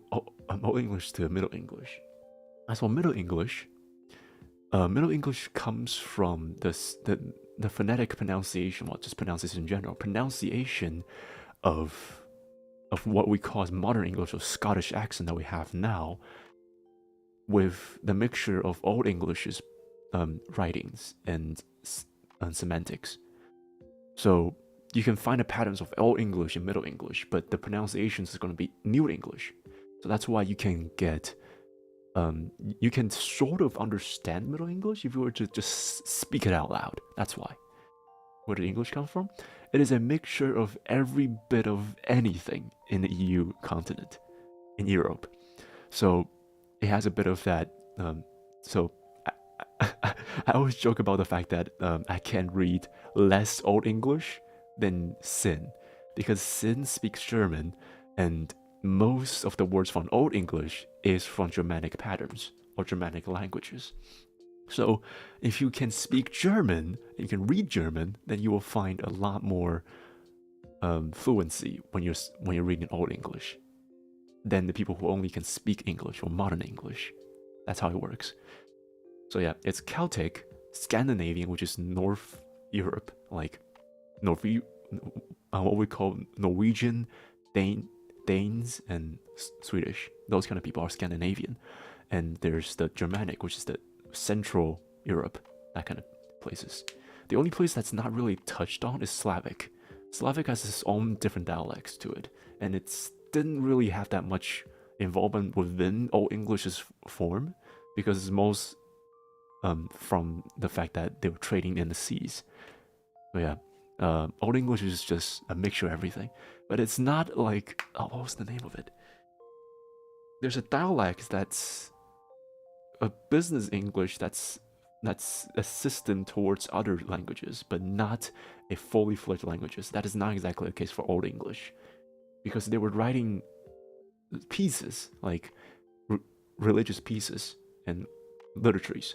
English to Middle English. As for Middle English comes from the phonetic pronunciation, well, just pronunciation in general, pronunciation of what we call modern English, or Scottish accent that we have now, with the mixture of Old English's writings and semantics. So you can find the patterns of Old English and Middle English, but the pronunciation is going to be New English. So that's why you can get, you can sort of understand Middle English if you were to just speak it out loud. That's why. Where did English come from? It is a mixture of every bit of anything in the EU continent, in Europe. So it has a bit of that. So I always joke about the fact that I can read less Old English than Sin, because Sin speaks German, and most of the words from Old English is from Germanic patterns or Germanic languages. So if you can speak German, and you can read German, then you will find a lot more fluency when you're reading Old English than the people who only can speak English or modern English. That's how it works. So yeah, it's Celtic, Scandinavian, which is North Europe, like what we call Norwegian, Danes, and Swedish. Those kind of people are Scandinavian. And there's the Germanic, which is the Central Europe, that kind of places. The only place that's not really touched on is Slavic. Slavic has its own different dialects to it, and it didn't really have that much involvement within Old English's form, because it's most from the fact that they were trading in the seas. So yeah, Old English is just a mixture of everything, but it's not like, oh, what was the name of it? There's a dialect that's a business English that's assistant towards other languages, but not a fully fledged languages. That is not exactly the case for Old English, because they were writing pieces, like religious pieces and literatures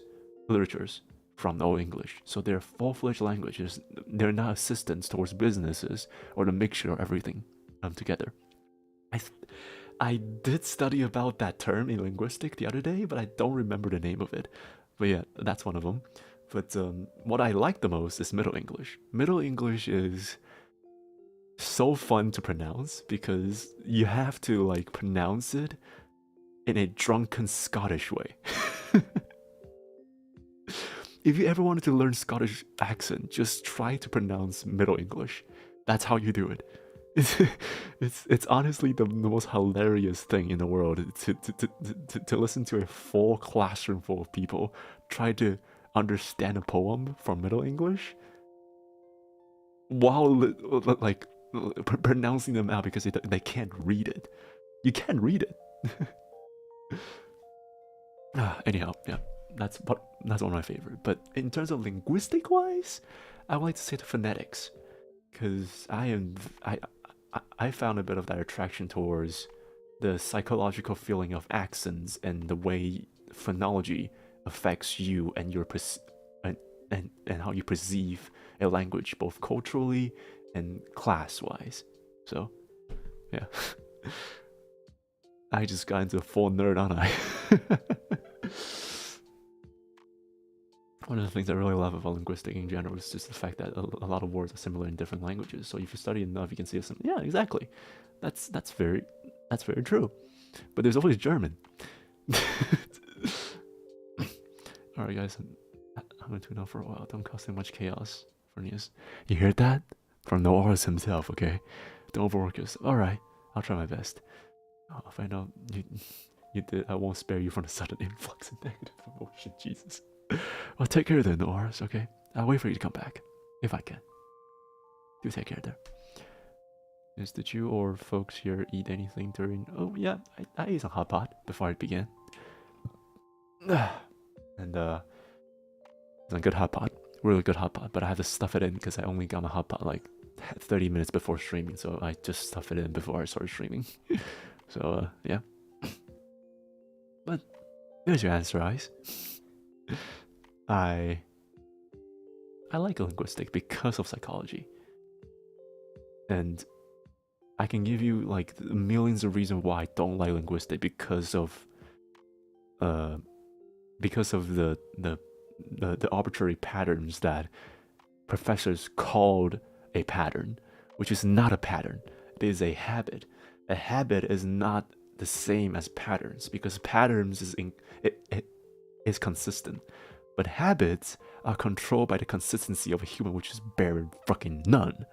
from Old English. So they're full-fledged languages. They're not assistants towards businesses or the mixture of everything together. I did study about that term in linguistic the other day, but I don't remember the name of it. But yeah, that's one of them. But what I like the most is Middle English. Middle English is so fun to pronounce because you have to like pronounce it in a drunken Scottish way. If you ever wanted to learn Scottish accent, just try to pronounce Middle English. That's how you do it. It's honestly the most hilarious thing in the world to listen to a full classroom full of people try to understand a poem from Middle English while like pronouncing them out because they can't read it. You can't read it. Anyhow, yeah, that's one of my favorite. But in terms of linguistic wise, I would like to say the phonetics, because I found a bit of that attraction towards the psychological feeling of accents and the way phonology affects you and your and how you perceive a language, both culturally and class-wise. So, yeah. I just got into a full nerd, aren't I? One of the things I really love about linguistics in general is just the fact that a lot of words are similar in different languages. So if you study enough, you can see some. Yeah, exactly. That's very true. But there's always German. All right, guys. I'm gonna tune out for a while. Don't cause too much chaos for Nious. You heard that from Noah's himself? Okay. Don't overwork yourself. All right. I'll try my best. If I know you did, I won't spare you from the sudden influx of negative emotion. Jesus. Well, take care then, Oris, okay? I'll wait for you to come back, if I can. Do take care there. Did you or folks here eat anything during... Oh, yeah, I ate some hot pot before I began. And, it's a good hot pot. Really good hot pot, but I had to stuff it in because I only got my hot pot, like, 30 minutes before streaming, so I just stuffed it in before I started streaming. So, yeah. But, there's your answer, Ice. I like linguistics because of psychology, and I can give you like millions of reasons why I don't like linguistics because of the arbitrary patterns that professors called a pattern, which is not a pattern. It is a habit. A habit is not the same as patterns because patterns is consistent. But habits are controlled by the consistency of a human, which is bare fucking none.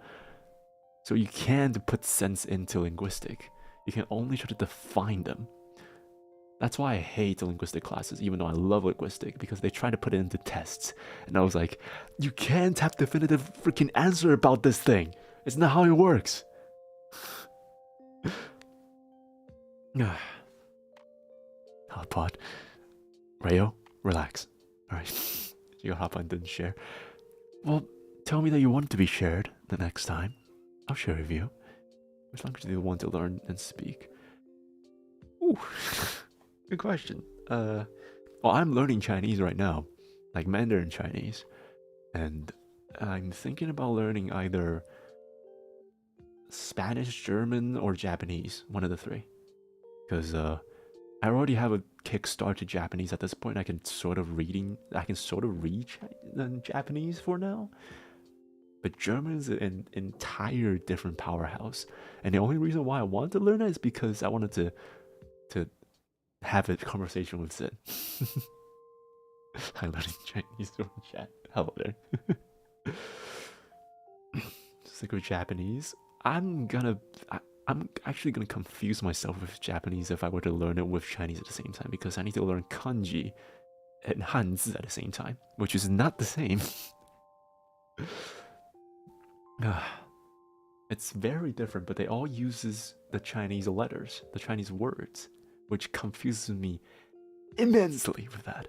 So you can't put sense into linguistic. You can only try to define them. That's why I hate linguistic classes, even though I love linguistic, because they try to put it into tests. And I was like, you can't have definitive freaking answer about this thing. It's not how it works. Hotpot. Rayo, relax. Alright, you got hop on, didn't share. Well, tell me that you want to be shared the next time. I'll share with you. As long as you want to learn and speak. Ooh, good question. Well, I'm learning Chinese right now, like Mandarin Chinese. And I'm thinking about learning either Spanish, German, or Japanese. One of the three. Because, I already have a kickstart to Japanese at this point. I can sort of read Japanese for now. But German is an entire different powerhouse. And the only reason why I want to learn it is because I wanted to have a conversation with Sid. I'm learning Chinese from chat. Hello there. Stick with Japanese. I'm actually gonna confuse myself with Japanese if I were to learn it with Chinese at the same time, because I need to learn kanji and Hanzi at the same time, which is not the same. It's very different, but they all uses the Chinese letters, the Chinese words, which confuses me immensely with that.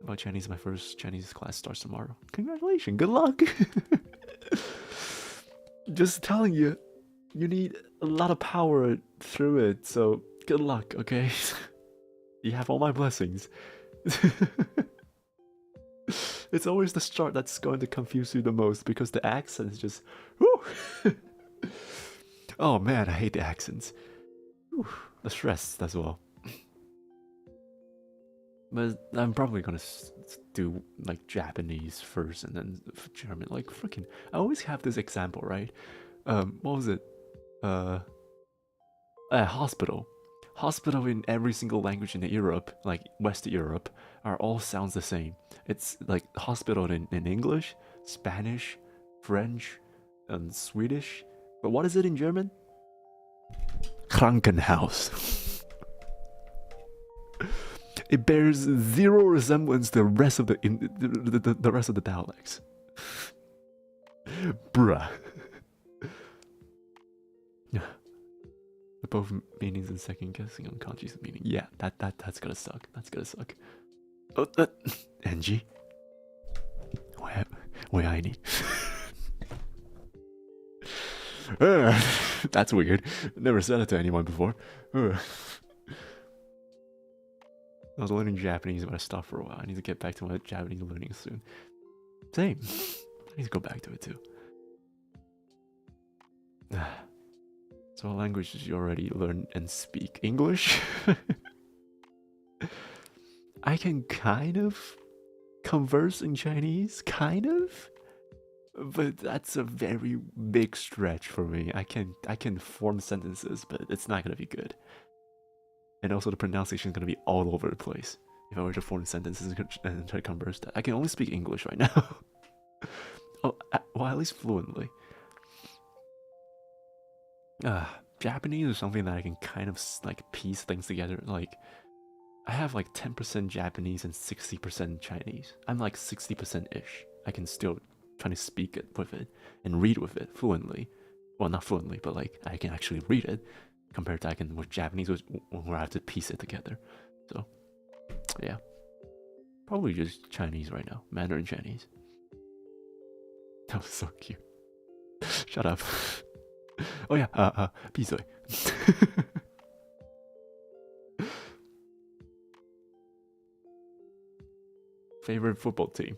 About Chinese, my first Chinese class starts tomorrow. Congratulations, good luck. Just telling you, you need a lot of power through it, so good luck, okay? You have all my blessings. It's always the start that's going to confuse you the most, because the accent is just... Whew. Oh man, I hate the accents. Whew. the stress as well. But I'm probably gonna do like Japanese first and then German. Like freaking, I always have this example, right? What was it? Hospital. Hospital in every single language in Europe, like West Europe, are all sounds the same. It's like hospital in English, Spanish, French, and Swedish. But what is it in German? Krankenhaus. It bears zero resemblance to the rest of the rest of the dialects. Bruh. Both meanings and second guessing on kanji's meaning. Yeah, that's gonna suck. That's gonna suck. Oh, Angie. Why I need. That's weird. Never said it to anyone before. I was learning Japanese, but I stopped for a while. I need to get back to my Japanese learning soon. Same. I need to go back to it too. So what languages you already learn and speak? English? I can kind of converse in Chinese, kind of, but that's a very big stretch for me. I can form sentences, but it's not gonna be good. And also the pronunciation is gonna be all over the place if I were to form sentences and try to converse that. I can only speak English right now. Oh, well, at least fluently. Japanese is something that I can kind of like piece things together. Like, I have like 10% Japanese and 60% Chinese. I'm like 60%-ish. I can still try to speak it with it and read with it fluently. Well, not fluently, but like I can actually read it compared to I can with Japanese, where I have to piece it together. So, yeah, probably just Chinese right now, Mandarin Chinese. That was so cute. Shut up. Oh yeah, 闭嘴. Favorite football team?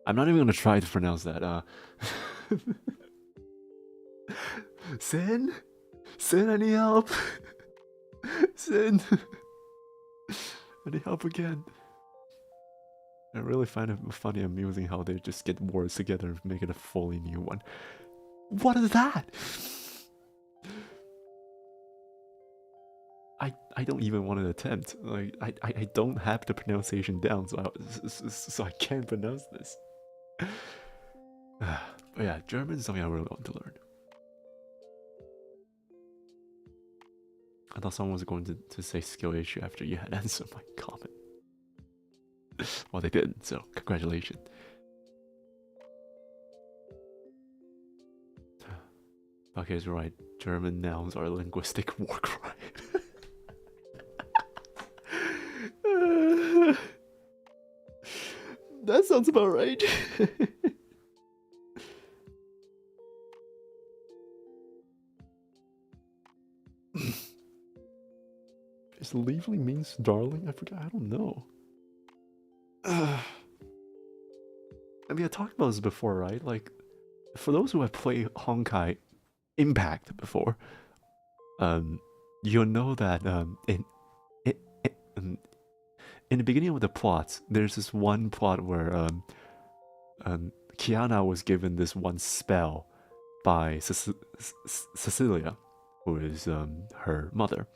I'm not even gonna try to pronounce that. Sin? Sin, any help? Sin? Any help again? I really find it funny and amusing how they just get words together and make it a fully new one. What is that? I don't even want to attempt. Like I don't have the pronunciation down, so I can't pronounce this. But yeah, German is something I really want to learn. I thought someone was going to say skill issue after you had answered my comment. Well, they didn't, so congratulations. Okay, it's right. German nouns are a linguistic war crime. That sounds about right. Is Lively means darling? I forgot. I don't know. I mean, I talked about this before, right? Like, for those who have played Honkai Impact before, you'll know that in the beginning of the plot, there's this one plot where Kiana was given this one spell by Cecilia, who is her mother.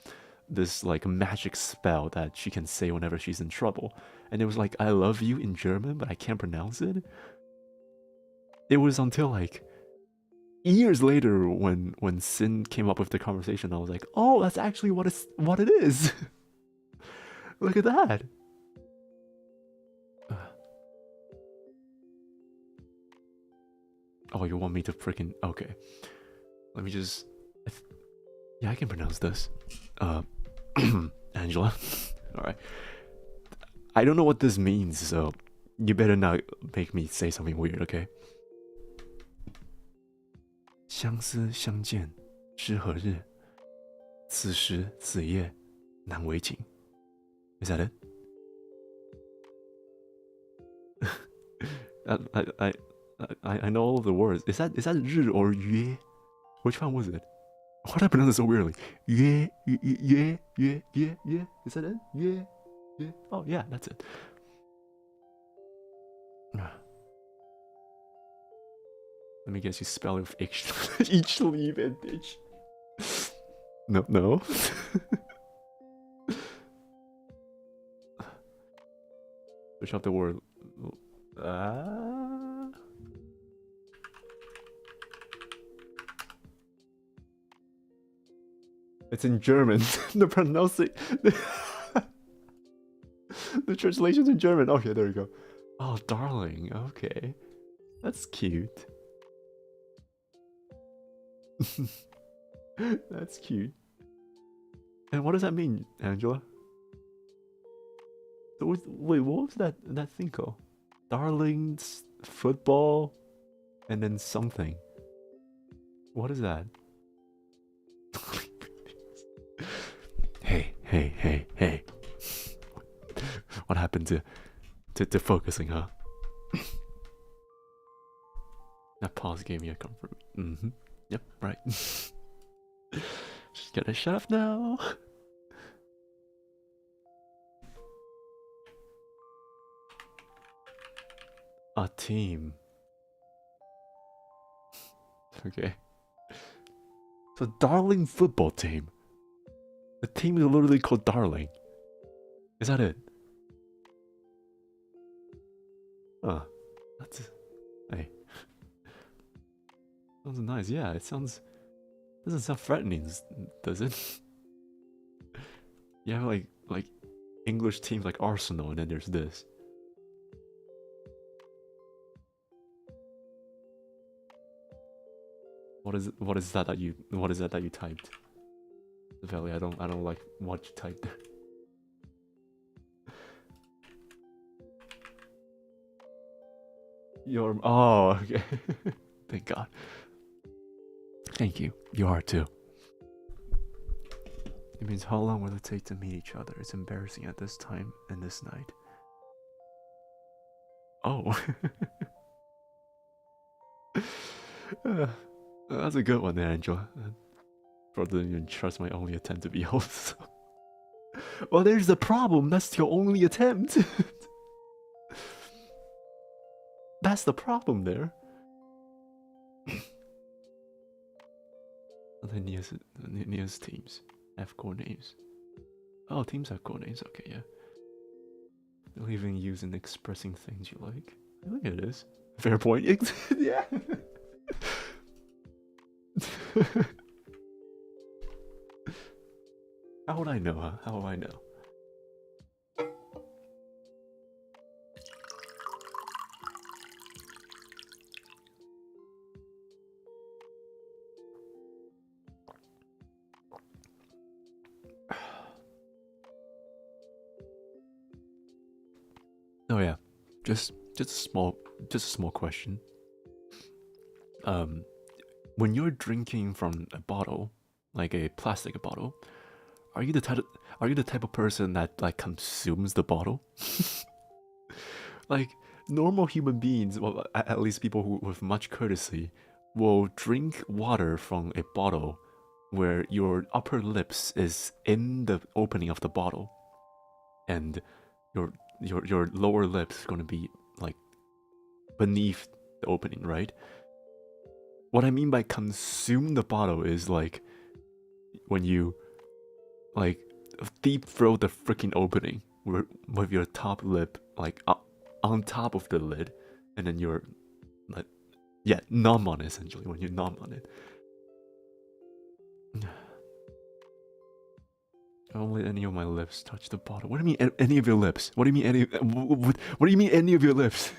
This like magic spell that she can say whenever she's in trouble. And it was like, I love you in German, but I can't pronounce it. It was until like years later when Sin came up with the conversation, I was like, oh, that's actually what it is. Look at that. Oh, you want me to freaking... Okay. Let me just... Yeah, I can pronounce this. Angela. Alright. I don't know what this means, so you better not make me say something weird, okay? 相思相见知何日，此时此夜难为情. Is that it? I know all of the words. Is that 日 or 约? Which one was it? Why did I pronounce it so weirdly? 约 约. Is that it? 约 约. Oh yeah, that's it. Let me guess, you spell it with each leave and bitch. No. Switch up the word. It's in German. The pronouncing. The translation's in German. Okay, there you go. Oh, darling. Okay. That's cute. That's cute. And what does that mean, Angela? Wait, what was that thing called? Darlings, football, and then something. What is that? Hey. What happened to focusing, huh? That pause gave me a comfort. Yep, right. Just gotta shut up now. A team. Okay. So Darling football team. The team is literally called Darling. Is that it? That's... Hey. Sounds nice, yeah, it sounds... Doesn't sound threatening, does it? You have like English teams like Arsenal, and then there's this. What is that you typed? Valley, I don't like what you typed there. Oh, okay. Thank God. Thank you. You are too. It means how long will it take to meet each other? It's embarrassing at this time and this night. Oh. That's a good one there, Angela. Probably didn't even trust my only attempt to be host. Well, there's the problem. That's your only attempt. That's the problem there. The Nious teams have core names. Oh, teams have core names. Okay, yeah. They'll even use in expressing things you like. I think it is. Fair point. Yeah. How would I know, huh? How would I know? Oh yeah, just a small question. When you're drinking from a bottle, like a plastic bottle, are you the type of person that like consumes the bottle? Like normal human beings, well, at least people who with much courtesy, will drink water from a bottle where your upper lips is in the opening of the bottle, and your lower lips is gonna be like beneath the opening, right? What I mean by consume the bottle is like when you like deep throat the freaking opening with your top lip like on top of the lid, and then you're like, yeah, numb on it essentially. When you're numb on it, don't let any of my lips touch the bottle. What do you mean any of your lips? What do you mean any? What do you mean any of your lips?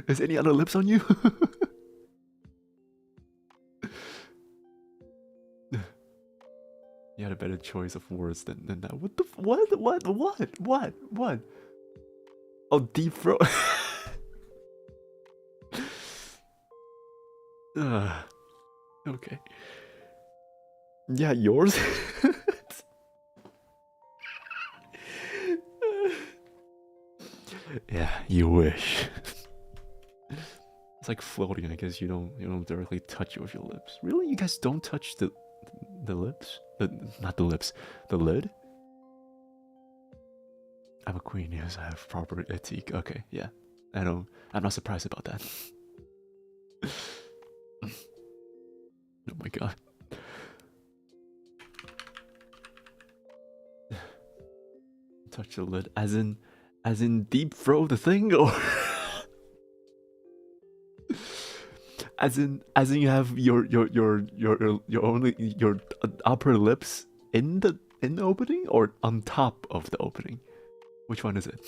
Is any other lips on you? You had a better choice of words than that. What the what? Oh, deep throat. Okay. Yeah, yours. Yeah, you wish. it's like floating. I guess you don't directly touch it with your lips. Really, you guys don't touch the lips? Not the lips, the lid. I'm a queen. Yes, I have proper ethique. Okay, yeah. I'm not surprised about that. Oh my god. Touch the lid, as in deep throat the thing, or as in you have your only your upper lips in the opening, or on top of the opening? Which one is it?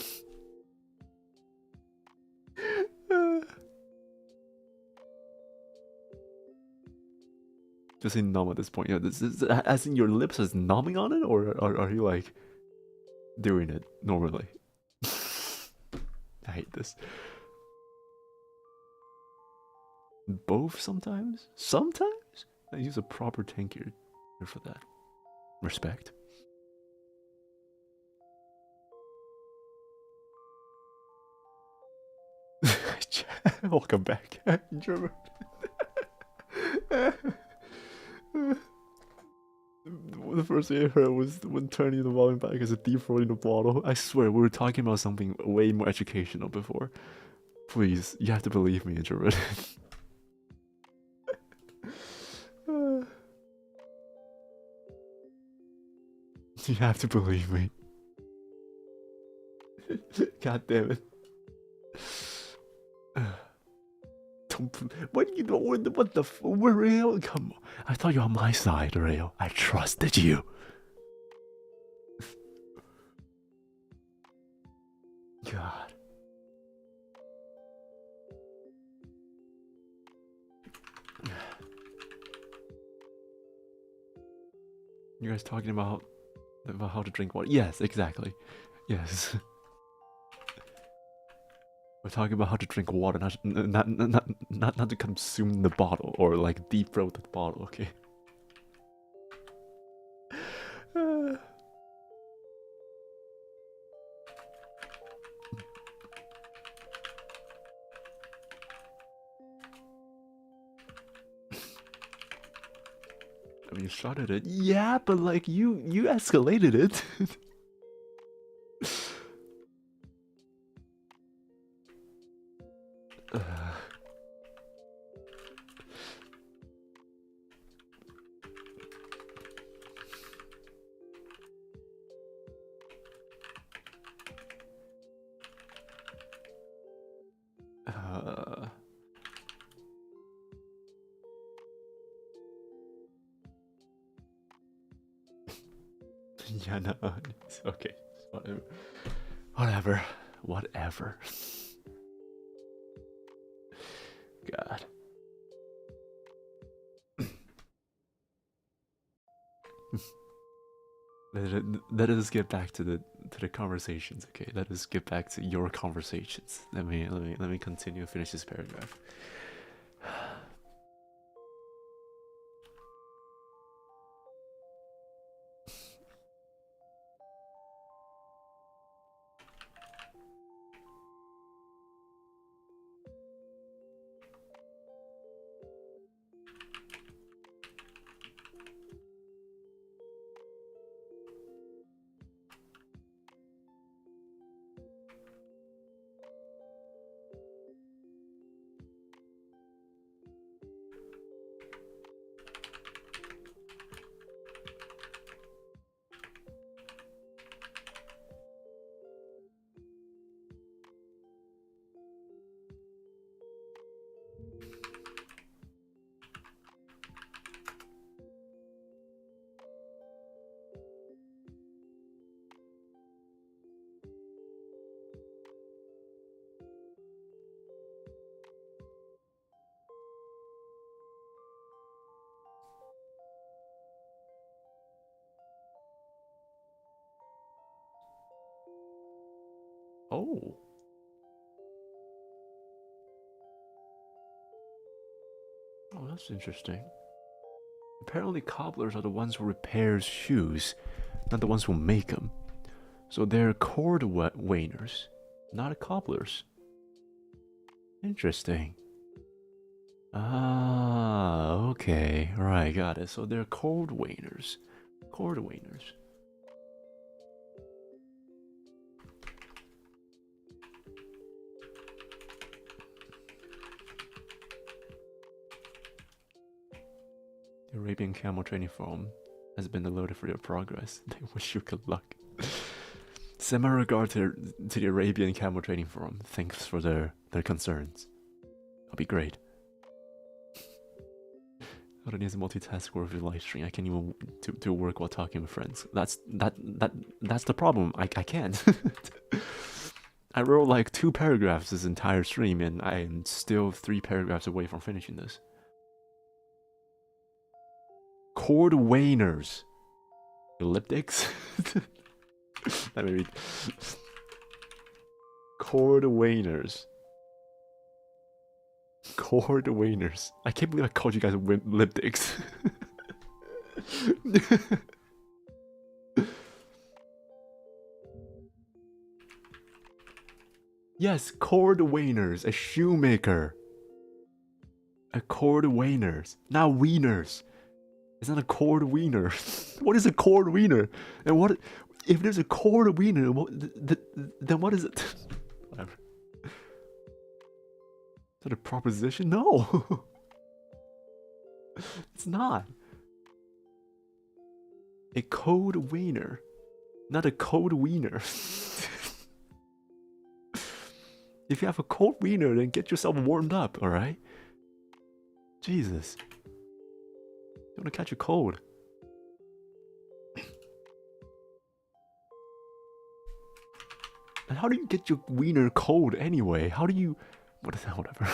Just say numb at this point. As in your lips is numbing on it, or are you like doing it normally? I hate this. Both sometimes? Sometimes? I use a proper tank here for that. Respect. Welcome back. German. The first thing I heard was when turning the volume back as a deep throat in a bottle. I swear, we were talking about something way more educational before. Please, you have to believe me, German. You have to believe me. God damn it. What you know? What the? Rail? Come on! I thought you were on my side, Rail. I trusted you. God. You guys talking about how to drink water? Yes, exactly. Yes. We're talking about how to drink water, not to consume the bottle or like deep throat the bottle, okay? I mean, you started it. Yeah, but like you escalated it. Yeah, no, it's okay. Whatever. God. Let us get back to the conversations, okay? Let us get back to your conversations. Let me continue to finish this paragraph. Oh. Oh, that's interesting. Apparently cobblers are the ones who repair shoes, not the ones who make them. So they're cord waners, not cobblers. Interesting. Ah, okay. Alright, got it. So they're cold waners. Cold waners. The Arabian Camel Training Forum has been loaded for your progress. They wish you good luck. Send my regard to the Arabian Camel Training Forum. Thanks for their concerns. That'll be great. I don't need to multitask or your live stream. I can't even do work while talking with friends. That's the problem. I can't. I wrote like 2 paragraphs this entire stream, and I am still 3 paragraphs away from finishing this. Chord waners. Elliptics? Let me read. Chord waners. Chord waners. I can't believe I called you guys elliptics. Yes, chord waners. A shoemaker. A chord waners. Not wieners. It's not a chord wiener. What is a chord wiener? And what if there's a chord wiener? Then what is it? Whatever. Is that a proposition? No. It's not. A cold wiener, not a cold wiener. If you have a cold wiener, then get yourself warmed up, alright? Jesus. You wanna catch a cold. And how do you get your wiener cold anyway? How do you... What is that? Whatever.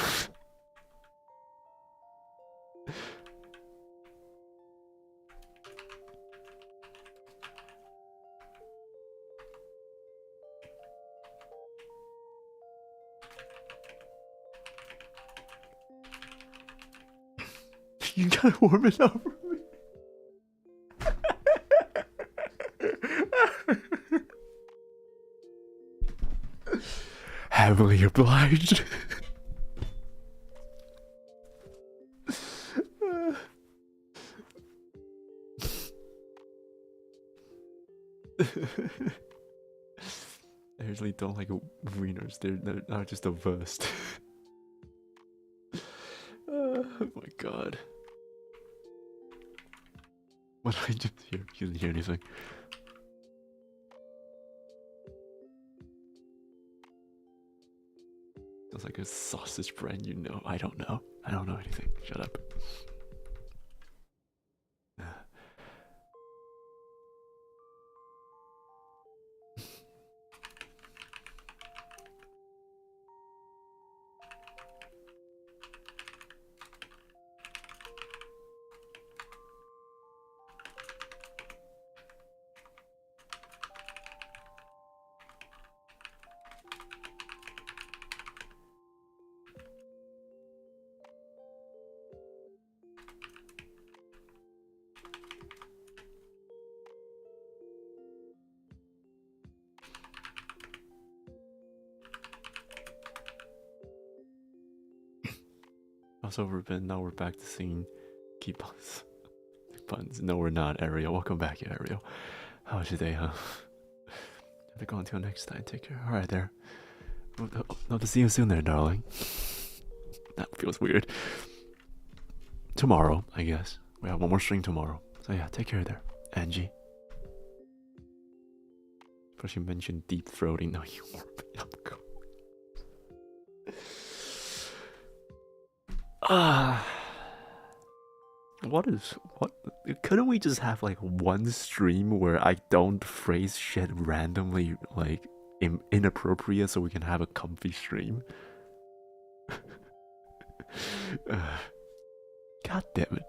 You gotta warm it up for me. Heavily obliged. I usually don't like wieners. They're just the worst. Oh my god. What did I just hear? You didn't hear anything. Sounds like a sausage brand, you know. I don't know. I don't know anything. Shut up. Over been. Now we're back to seeing keep puns. No, we're not. Ariel, welcome back, Ariel. How was your day, huh? Have it go until next time. Take care. All right, there. Hope to see you soon, there, darling. That feels weird. Tomorrow, I guess. We have one more stream tomorrow. So yeah, take care there, Angie. First you mentioned deep throating. No, you weren't. What? Couldn't we just have like one stream where I don't phrase shit randomly, like inappropriate, so we can have a comfy stream? God damn it.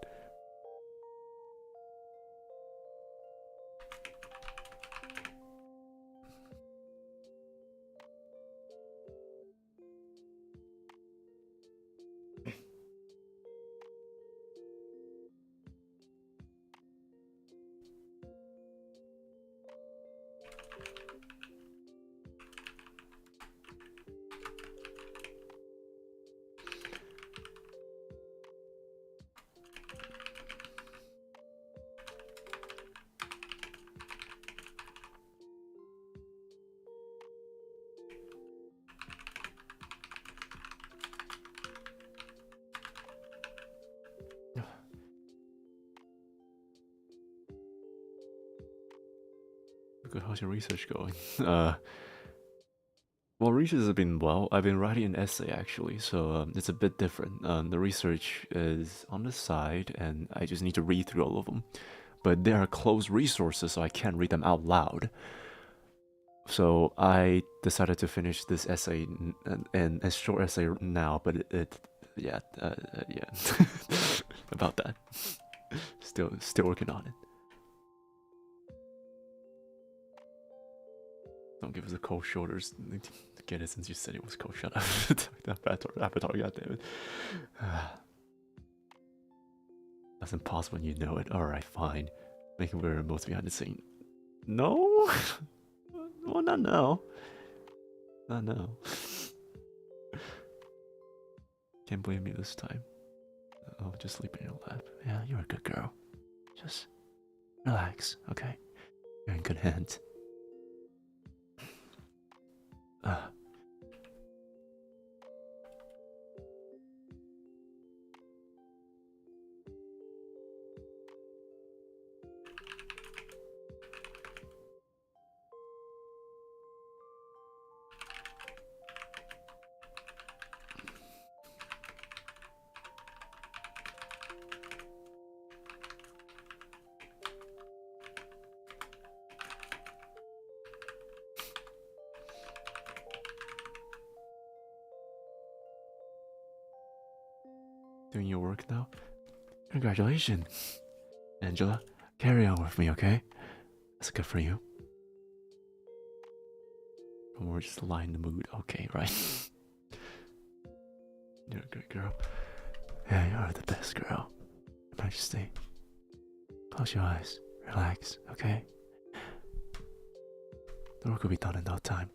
Good, how's your research going? Well, research has been well. I've been writing an essay actually, so it's a bit different. The research is on the side, and I just need to read through all of them. But they are closed resources, so I can't read them out loud. So I decided to finish this essay and a short essay now, but yeah, about that. Still working on it. Don't give us the cold shoulders to get it since you said it was cold. Shut up. Avatar, goddammit. That's impossible when you know it. Alright, fine. Making we're most behind the scene. No? Well, not now. Not now. Can't blame me this time. Oh, just sleep in your lap. Yeah, you're a good girl. Just relax, okay? You're in good hands. Doing your work now? Congratulations, Angela. Carry on with me, okay? That's good for you. Or just lighten the mood, okay, right? You're a good girl. Yeah, you are the best girl. Your Majesty. Close your eyes. Relax, okay? The work will be done in no time.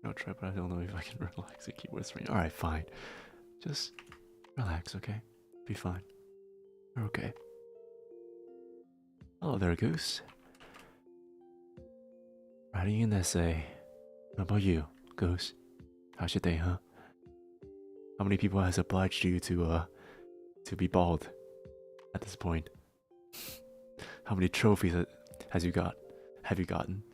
I'll try, but I don't know if I can relax and keep whispering. Alright, fine. Just relax, okay? Be fine. You're okay. Hello there, Goose. Writing an essay. How about you, Goose? How's your day, huh? How many people has obliged you to be bald at this point? How many trophies have you gotten?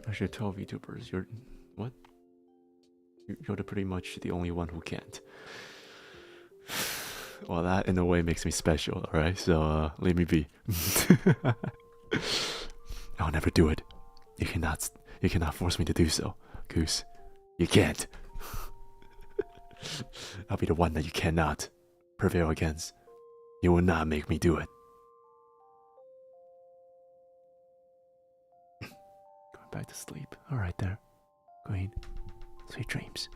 I should tell VTubers, you're... what? You're pretty much the only one who can't. Well, that in a way makes me special, alright? So, leave me be. I'll never do it. You cannot force me to do so, Goose. You can't. I'll be the one that you cannot prevail against. You will not make me do it. Going back to sleep. Alright there. Queen. Sweet dreams.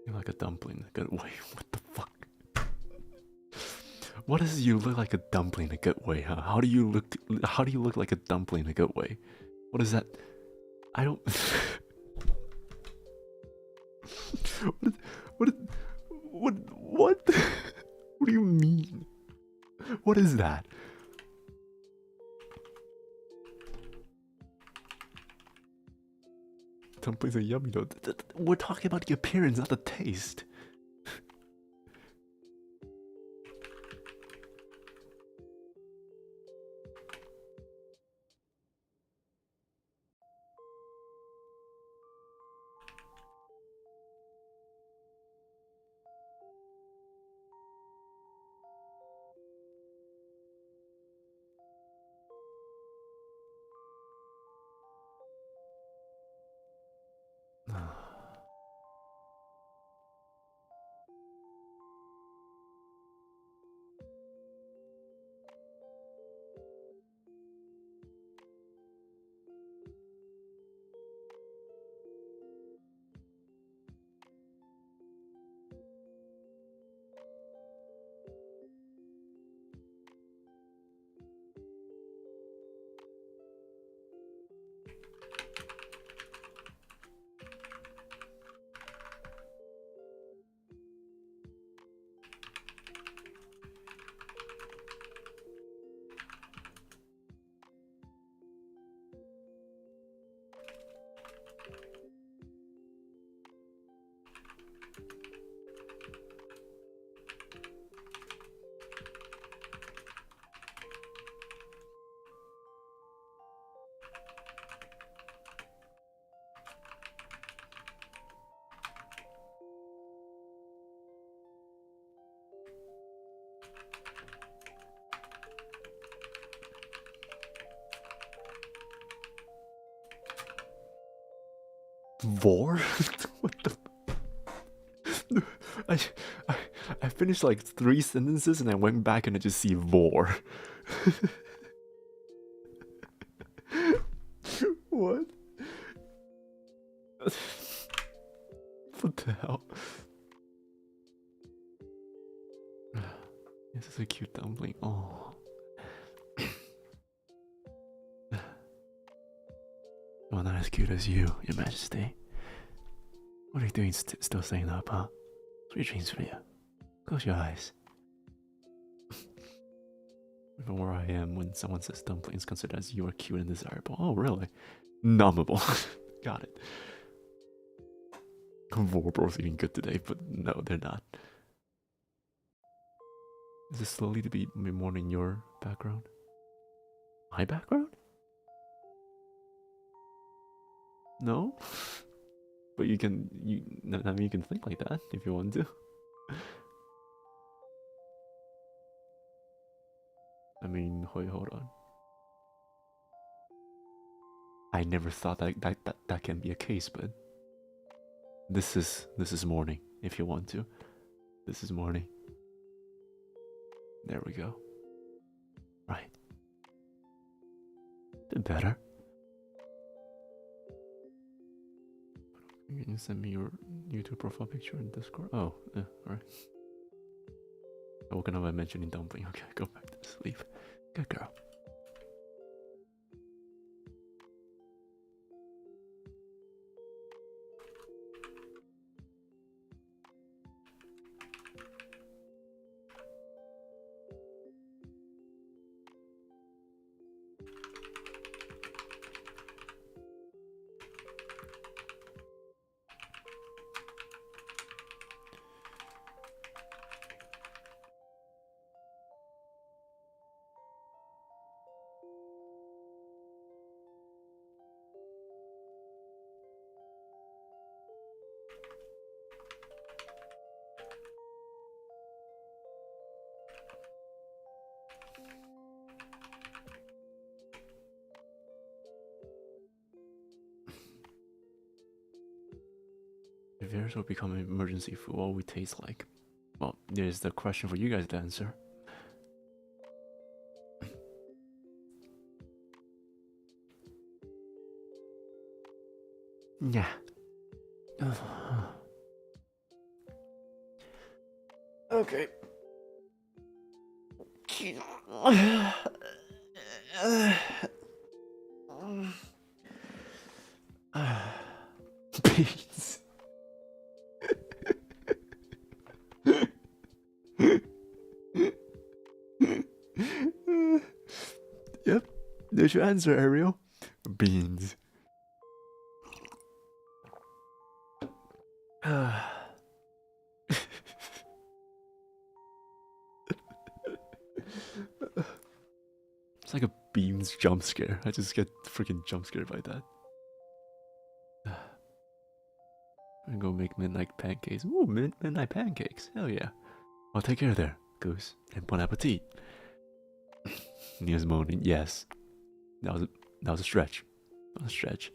You're like a dumpling in a good way. What the fuck? What does you look like a dumpling in a good way, huh? How do you look like a dumpling in a good way? What is that? I don't what what do you mean? What is that? Dumplings are yummy though. We're talking about the appearance, not the taste. Vor? What the? I finished like 3 sentences and I went back and I just see vor. What? What the hell? This is a cute dumpling. Oh. Well, not as cute as you, Your Majesty. What are you doing still staying up, huh? Sweet dreams for you. Close your eyes. Even where I am when someone says dumplings considered as you are cute and desirable. Oh, really? Numbable. Got it. Vorbal's eating good today, but no, they're not. Is this slowly to be more in your background? My background? No? But you can, I mean, you can think like that if you want to. I mean, hold on. I never thought that can be a case, but this is morning. If you want to, this is morning. There we go. Right. Bit better. You can send me your YouTube profile picture in Discord. Oh, yeah, alright. What can I mention in dumpling? Okay, go back to sleep. Good girl. If yours will become an emergency food, what would we taste like? Well, there's the question for you guys to answer. Yeah. Okay. Beans. Yep, there's your answer, Ariel. Beans. It's like a beans jump scare. I just get freaking jump scared by that. I'm gonna go make midnight pancakes. Ooh, midnight pancakes. Hell yeah. I'll take care there, Goose. And bon appetit. Nious moaning. Yes. That was a stretch. That was a stretch.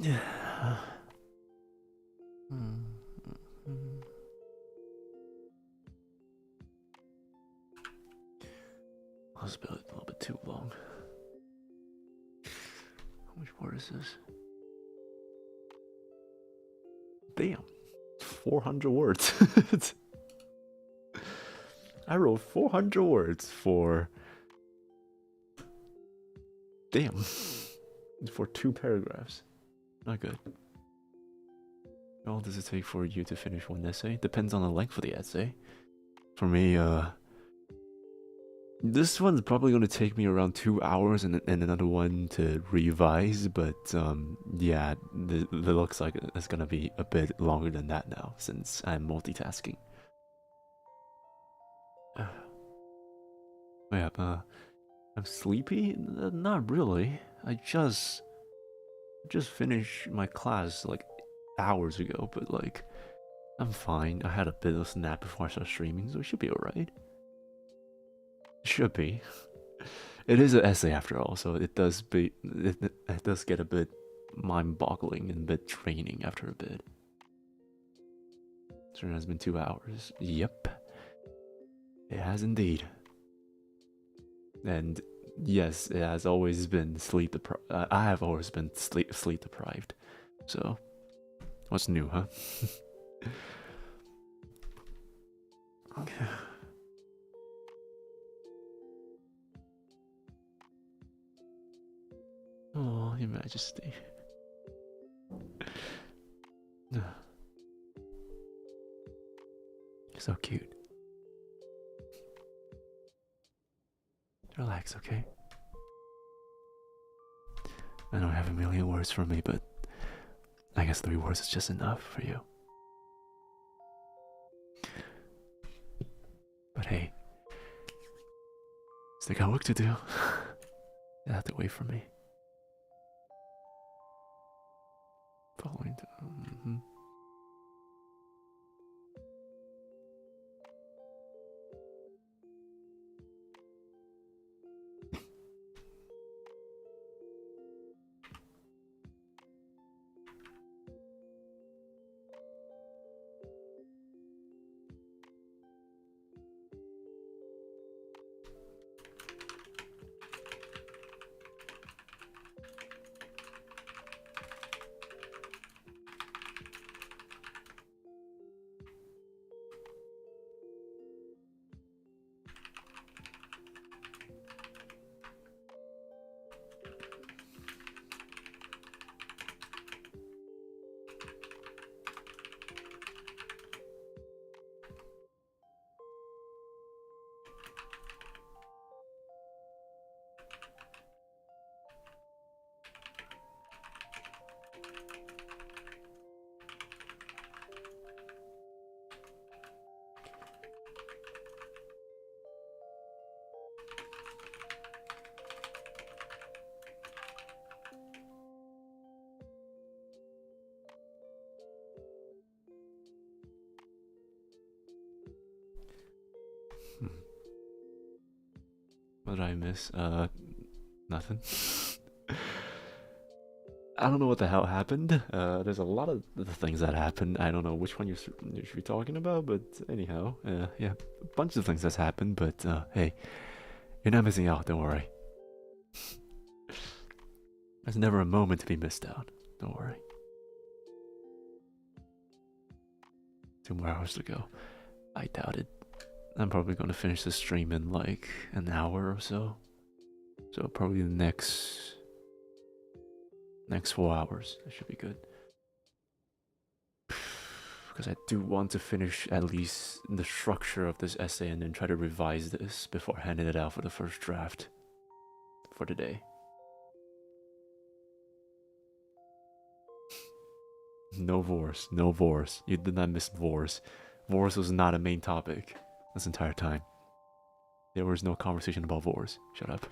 Yeah. That's a little bit too long. How much word is this? Damn. 400 words. I wrote 400 words for... Damn. For 2 paragraphs. Not good. How long does it take for you to finish one essay? Depends on the length of the essay. For me, this one's probably going to take me around 2 hours and another one to revise, but yeah, it looks like it's going to be a bit longer than that now, since I'm multitasking. Yeah, I'm sleepy? Not really. I just finished my class like hours ago, but like I'm fine. I had a bit of a nap before I started streaming, so it should be alright. Should be. It is an essay after all, so it does get a bit mind-boggling and a bit draining after a bit. So it has been 2 hours. Yep. It has indeed. And yes, it has always been sleep deprived. I have always been sleep deprived. So, what's new, huh? Okay. Oh, Your Majesty. You're so cute. Relax, okay? I don't have a million words for me, but I guess 3 words is just enough for you. But hey, still got work to do. You have to wait for me. Following. What did I miss? Nothing. I don't know what the hell happened. There's a lot of things that happened. I don't know which one you should be talking about, but anyhow, yeah, a bunch of things that's happened. But hey, you're not missing out. Don't worry. There's never a moment to be missed out. Don't worry. 2 more hours to go. I doubt it. I'm probably gonna finish the stream in like an hour or so. So probably the next 4 hours. That should be good. Because I do want to finish at least the structure of this essay and then try to revise this before handing it out for the first draft for today. No Vors, no Vors. You did not miss Vors. Vors was not a main topic this entire time. There was no conversation about Vors. Shut up.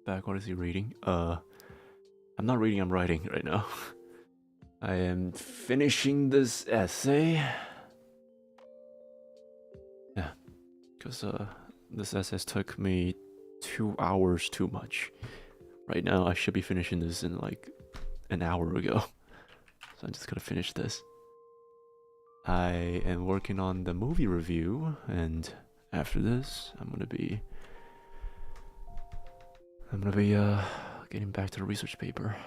Back, what is he reading? I'm not reading, I'm writing right now. I am finishing this essay. Yeah, because this essay took me 2 hours too much. Right now, I should be finishing this in like an hour ago. So I'm just gonna finish this. I am working on the movie review, and after this, I'm gonna be getting back to the research paper.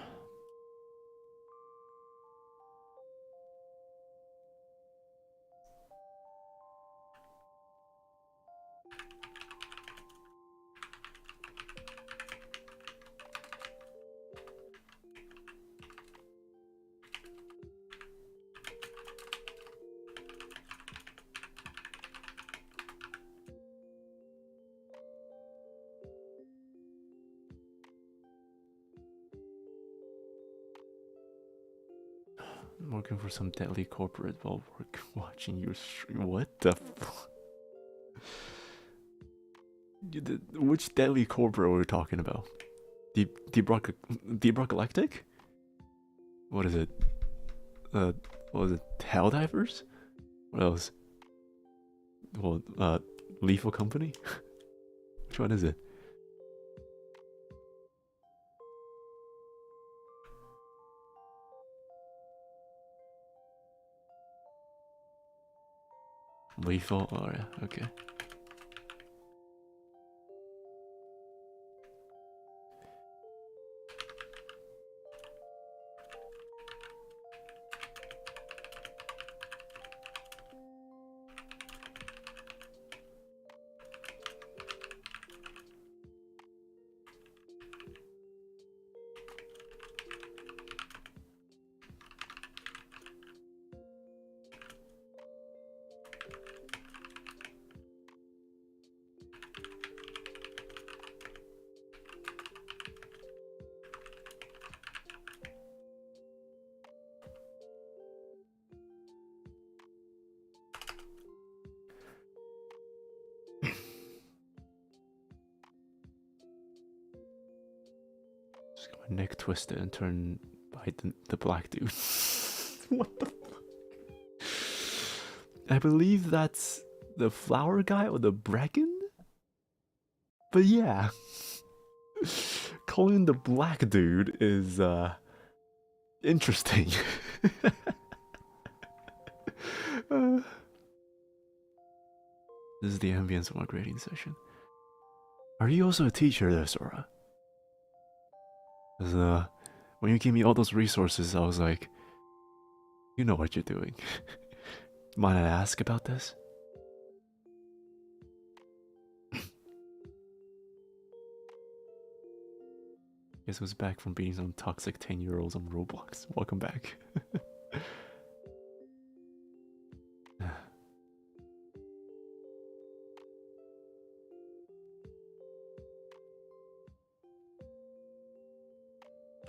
I'm working for some deadly corporate while watching your stream. What the fuck? Which deadly corporate were we talking about? Deep Rock Galactic? What is it? What was it? Helldivers? What else? Well, Lethal Company? Which one is it? Lethal? Oh yeah, okay. My neck twisted and turned by the black dude. What the fuck? I believe that's the flower guy or the bracken? But yeah. Calling the black dude is interesting. This is the ambience of our grading session. Are you also a teacher there, Sora? Because when you gave me all those resources, I was like, you know what you're doing. Might I ask about this? Guess who's back from being some toxic 10-year-olds on Roblox. Welcome back.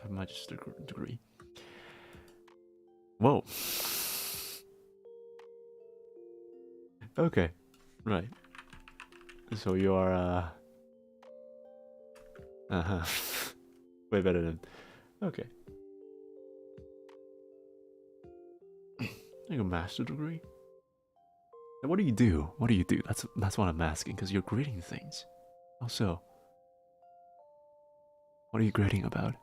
I might just degree. Whoa. Okay, right. So you are way better than. Okay. Like a master degree. And what do you do? What do you do? That's what I'm asking. Because you're grading things. Also, what are you grading about?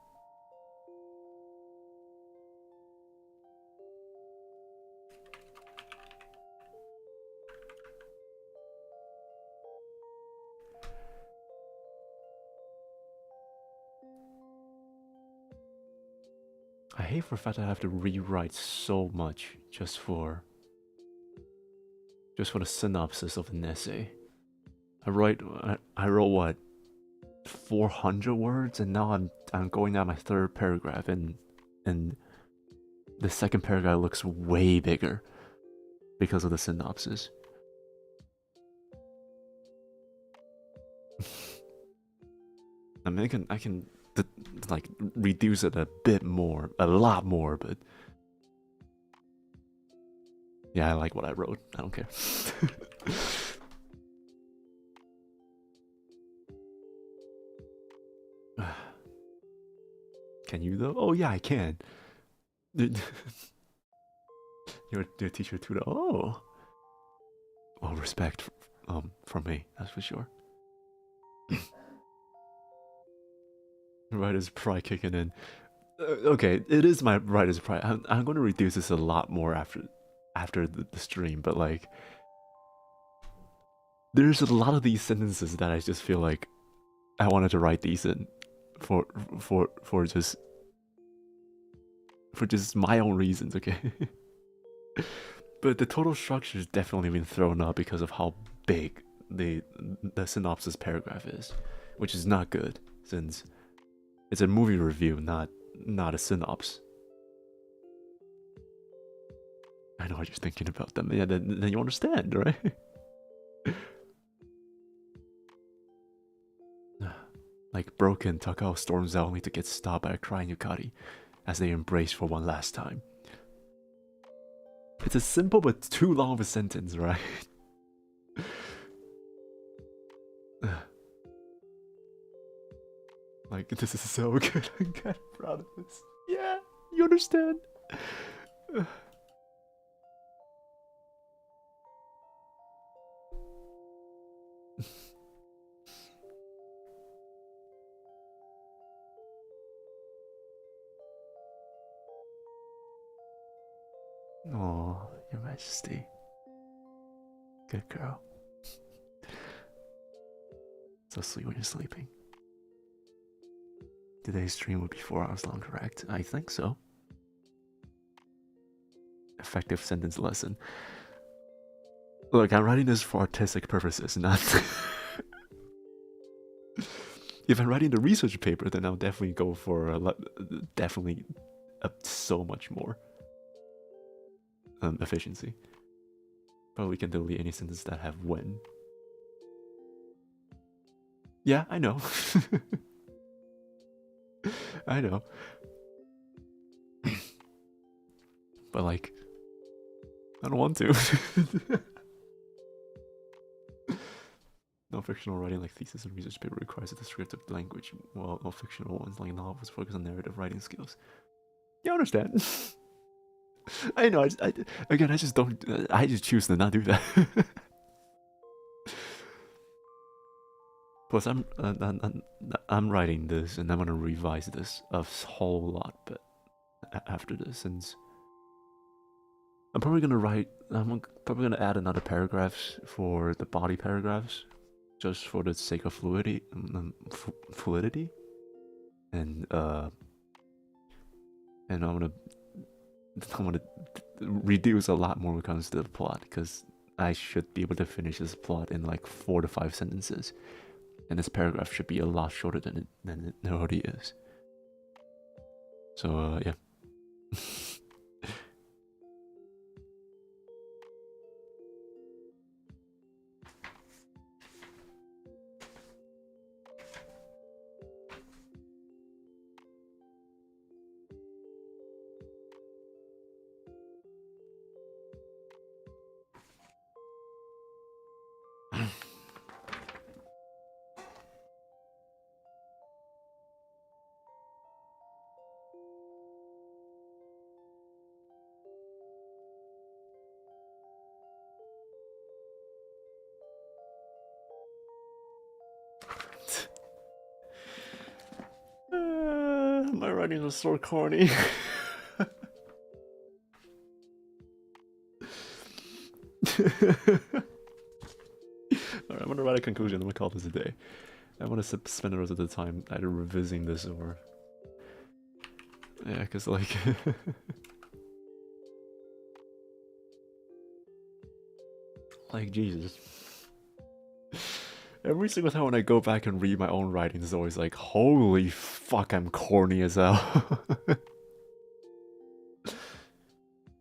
I hate for the fact that I have to rewrite so much just for the synopsis of an essay. I wrote what, 400 words, and now I'm going down my third paragraph, and the second paragraph looks way bigger because of the synopsis. I mean, I can like reduce it a bit more, a lot more, but yeah, I like what I wrote. I don't care. Can you though? Oh yeah, I can. You're a teacher too. Oh, well, respect from me, that's for sure. Writer's pride kicking in. Okay, it is my writer's pride. I'm going to reduce this a lot more after the stream, but like, there's a lot of these sentences that I just feel like I wanted to write these in for just my own reasons, okay? But the total structure has definitely been thrown up because of how big the synopsis paragraph is, which is not good since it's a movie review, not a synopsis. I know what you're thinking about them. Yeah, then you understand, right? Like Broken, Takao storms out only to get stopped by a crying Yukari as they embrace for one last time. It's a simple but too long of a sentence, right? Like, this is so good. I'm kind of proud of this. Yeah, you understand. Oh, Your Majesty. Good girl. So sleep when you're sleeping. Today's stream will be 4 hours long, correct? I think so. Effective sentence lesson. Look, I'm writing this for artistic purposes, not... If I'm writing the research paper, then I'll definitely go for so much more efficiency. But we can delete any sentence that have when. Yeah, I know. I know. But like, I don't want to. No, non-fictional writing like thesis and research paper requires a descriptive language, while fictional ones like novels focus on narrative writing skills. Yeah, I understand. I know. Again, I just don't. I just choose to not do that. Plus, I'm writing this, and I'm gonna revise this a whole lot. But after this, since I'm probably gonna add another paragraphs for the body paragraphs, just for the sake of fluidity, and I'm gonna reduce a lot more when it comes to the plot, because I should be able to finish this plot in like 4 to 5 sentences, and this paragraph should be a lot shorter than it already is. So yeah. My writing is so corny. Alright, I'm gonna write a conclusion. I'm gonna call this a day. I want to spend the rest of the time either revisiting this or... Yeah, because like... like, Jesus. Every single time when I go back and read my own writing, it's always like, holy fuck, I'm corny as hell.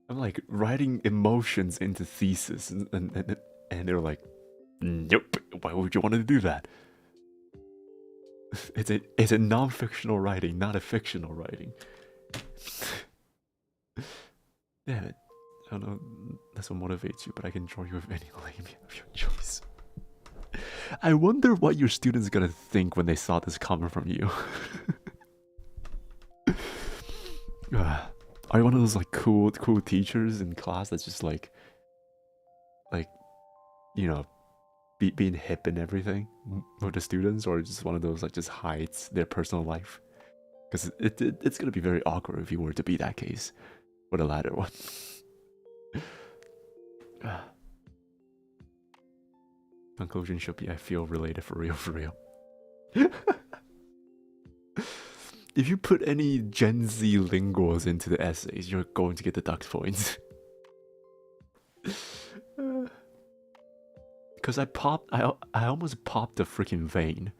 I'm like writing emotions into thesis, and they're like, nope, why would you want to do that? It's a non-fictional writing, not a fictional writing. Damn it. I don't know, that's what motivates you, but I can draw you with any lame of your choice. I wonder what your students gonna think when they saw this coming from you. Are you one of those like cool teachers in class that's just like you know, being hip and everything with the students, or just one of those like just hides their personal life? Because it's gonna be very awkward if you were to be that case, or the latter one. Conclusion should be, I feel related for real. If you put any Gen Z lingos into the essays, you're going to get the duck points. Because I almost popped a freaking vein.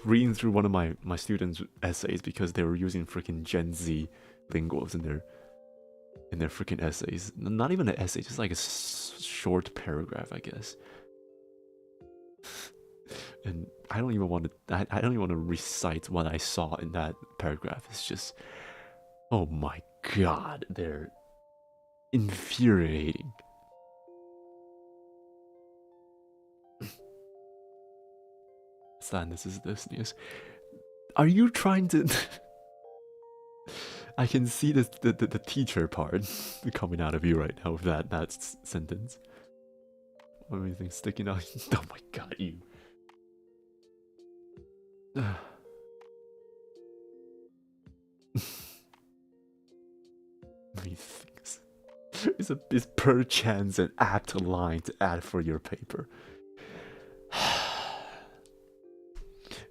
Reading through one of my students' essays because they were using freaking Gen Z lingos in their freaking essays. Not even an essay, just like a short paragraph, I guess. And I don't even want to recite what I saw in that paragraph. It's just, oh my god, they're infuriating. Stan, this is this news. Are you trying to? I can see the teacher part coming out of you right now with that sentence. What do you think sticking out? Oh my god, you. Methinks. It's per chance an apt line to add for your paper.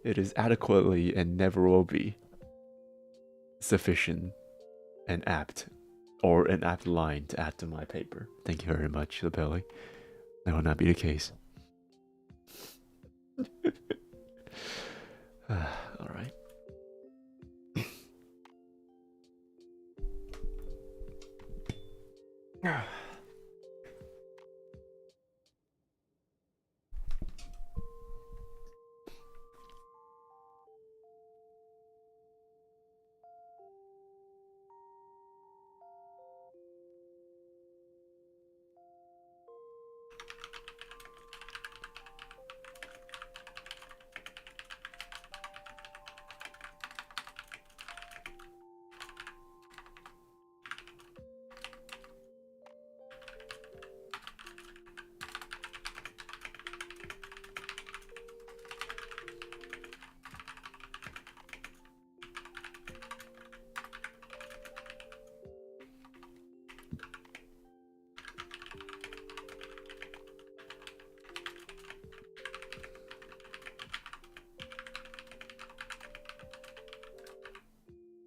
It is adequately and never will be sufficient and apt, or an apt line to add to my paper. Thank you very much, Labelli. That will not be the case. Alright.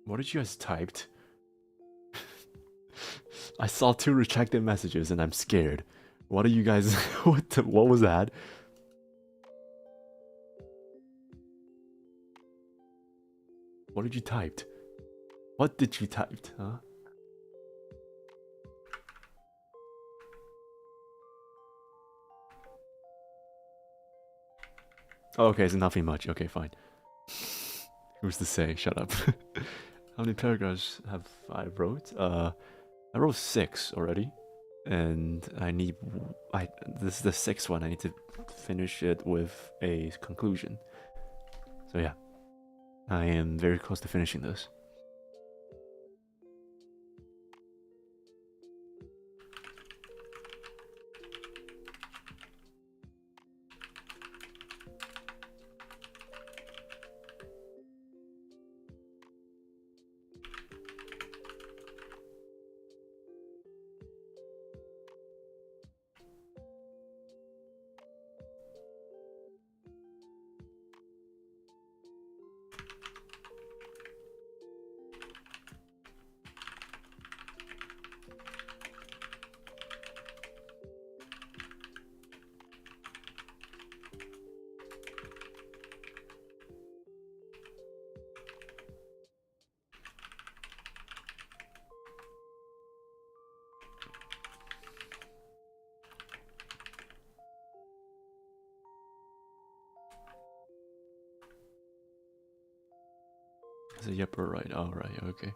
What did you guys typed? I saw 2 rejected messages and I'm scared. What are you guys? What was that? What did you typed? What did you typed? Huh? Oh, okay, so nothing much. Okay, fine. Who's to say? Shut up. How many paragraphs have I wrote? I wrote 6 already, and this is the 6th one. I need to finish it with a conclusion. So yeah, I am very close to finishing this. Is it yep or right? Oh, right, okay.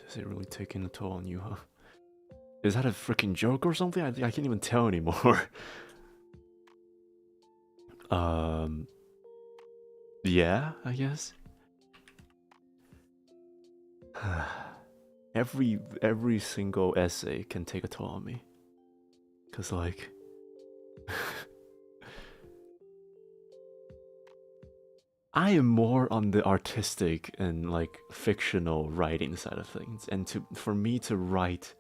Is it really taking a toll on you, huh? Is that a freaking joke or something? I can't even tell anymore. Yeah, I guess. Every single essay can take a toll on me. 'Cause like I am more on the artistic and like fictional writing side of things, and for me to write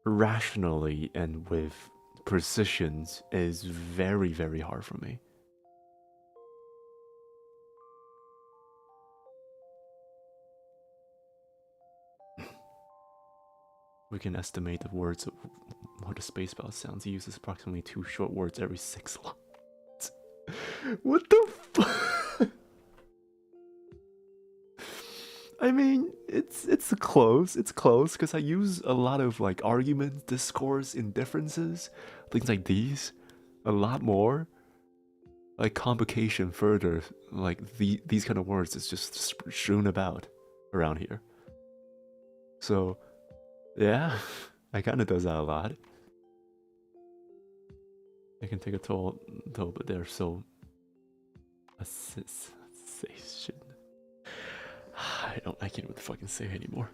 rationally and with precisions is very, very hard for me. We can estimate the words of what a spacebar sounds. He uses approximately 2 short words every 6 lines. What the fuck? I mean, it's close. It's close because I use a lot of like arguments, discourse, indifferences, things like these, a lot more. Like complication further, like these kind of words is just strewn about around here. So, yeah, I kind of does that a lot. They can take a toll though, but they're so assassination. I can't even fucking say anymore.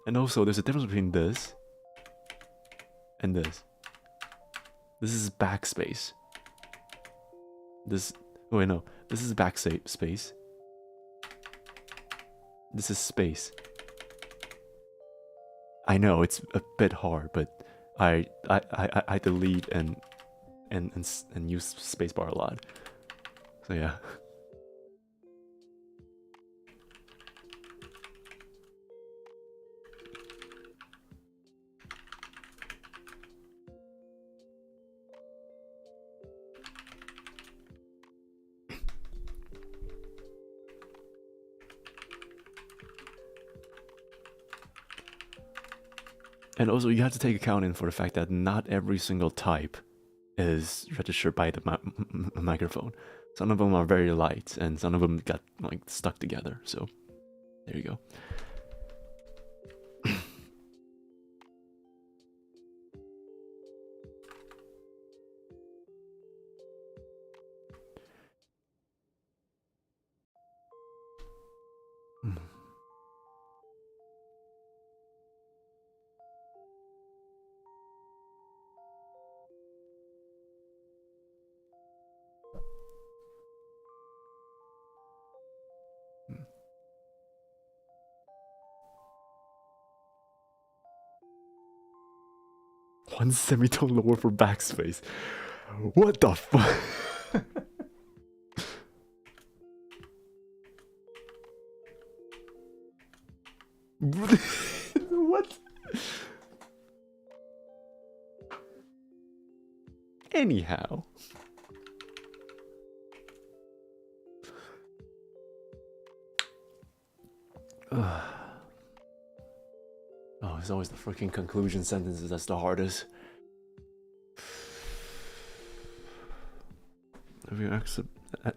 And also, there's a difference between this and this. This is backspace. This, oh wait, no. This is backspace. This is space. I know it's a bit hard, but I delete and use spacebar a lot. So yeah. And also, you have to take account in for the fact that not every single type is registered by the microphone. Some of them are very light, and some of them got like stuck together. So there you go. One semitone lower for backspace. What the fuck? What? Anyhow. Oh, it's always the freaking conclusion sentences that's the hardest. If you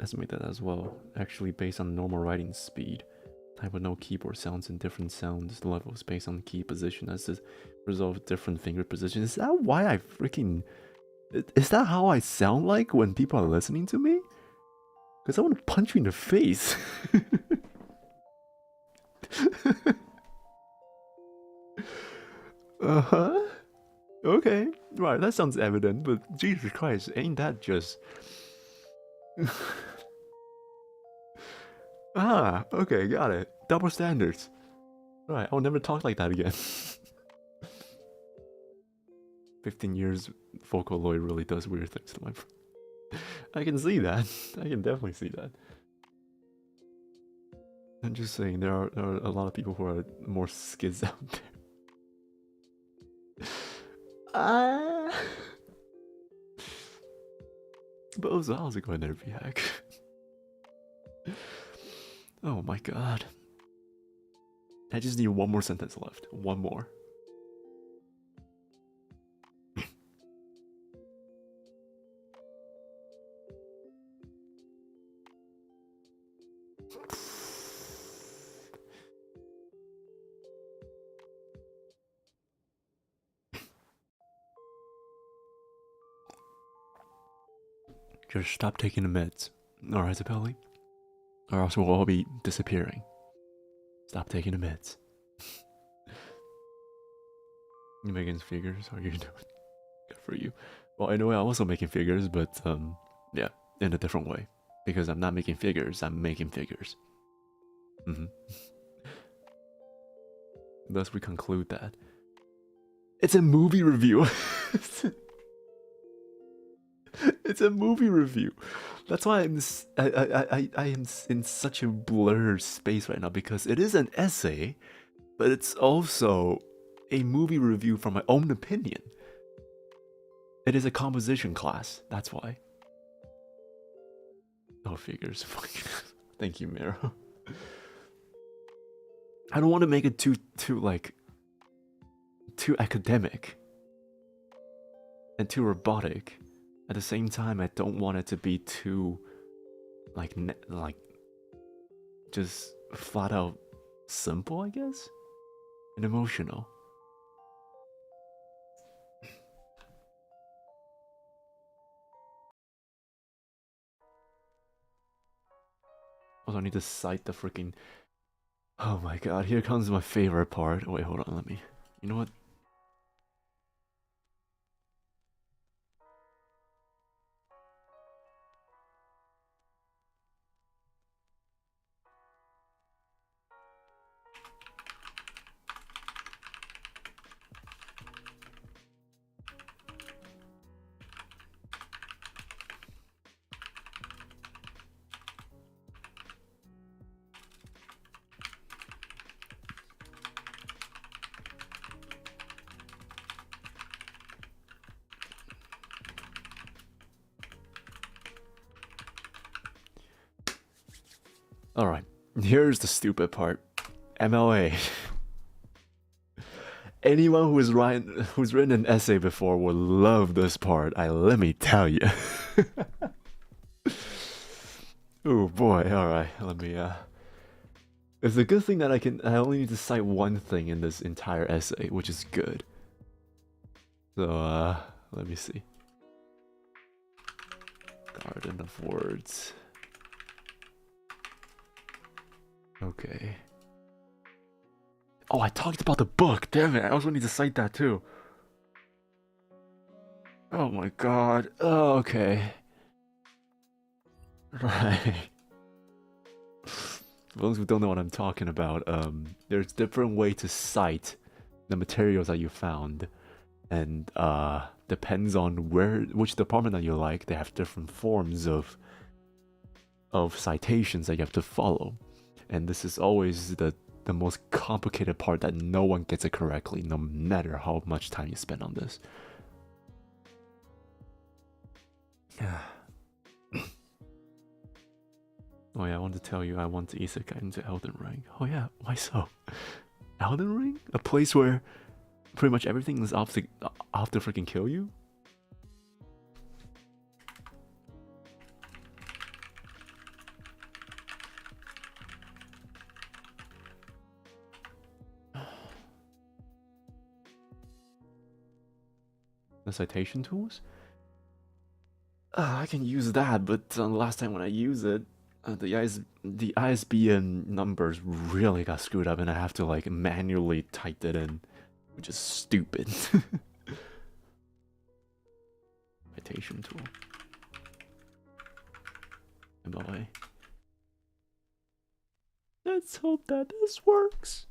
estimate that as well, actually based on normal writing speed, type with no keyboard sounds and different sounds levels based on key position as the result of different finger positions. Is that why I freaking... Is that how I sound like when people are listening to me? Because I want to punch you in the face. Uh-huh. Okay. Right, that sounds evident, but Jesus Christ, ain't that just... Ah, okay, got it. Double standards. Right, I'll never talk like that again. 15 years Vocaloid really does weird things to my brain. I can see that. I can definitely see that. I'm just saying, there are a lot of people who are more skids out there. But also, how's it going there, VHack? Oh my god. I just need one more sentence left. One more. Just stop taking the meds. Alright, Zapelli? Or else we'll all be disappearing. Stop taking the meds. You making figures? How are you doing? Good for you. Well, in a way, I'm also making figures, but yeah, in a different way. Because I'm not making figures, I'm making figures. Thus, we conclude that it's a movie review. It's a movie review. That's why I am in such a blurred space right now, because it is an essay, but it's also a movie review from my own opinion. It is a composition class, that's why. Oh, figures. Thank you, Miro. I don't want to make it too academic and too robotic. At the same time, I don't want it to be too like just flat out simple, I guess, and emotional. Also, I need to cite the freaking Oh my god, here comes my favorite part. Wait, hold on, let me. You know what? Alright, here's the stupid part. MLA. Anyone who's written an essay before will love this part. Let me tell you. Oh boy, alright, let me it's a good thing that I only need to cite one thing in this entire essay, which is good. So let me see. Garden of Words. Okay. Oh, I talked about the book. Damn it, I also need to cite that too. Oh my god. Oh, okay. Right. For those who don't know what I'm talking about, there's different way to cite the materials that you found, and depends on which department that you like. They have different forms of citations that you have to follow, and this is always the most complicated part that no one gets it correctly, no matter how much time you spend on this. Oh yeah, I want to tell you, I want to isekai into Elden Ring. Oh yeah, why so? Elden Ring? A place where pretty much everything is out to freaking kill you? The citation tools? I can use that, but last time when I used it, the ISBN numbers really got screwed up, and I have to like manually type it in, which is stupid. Citation tool. MLA. Let's hope that this works.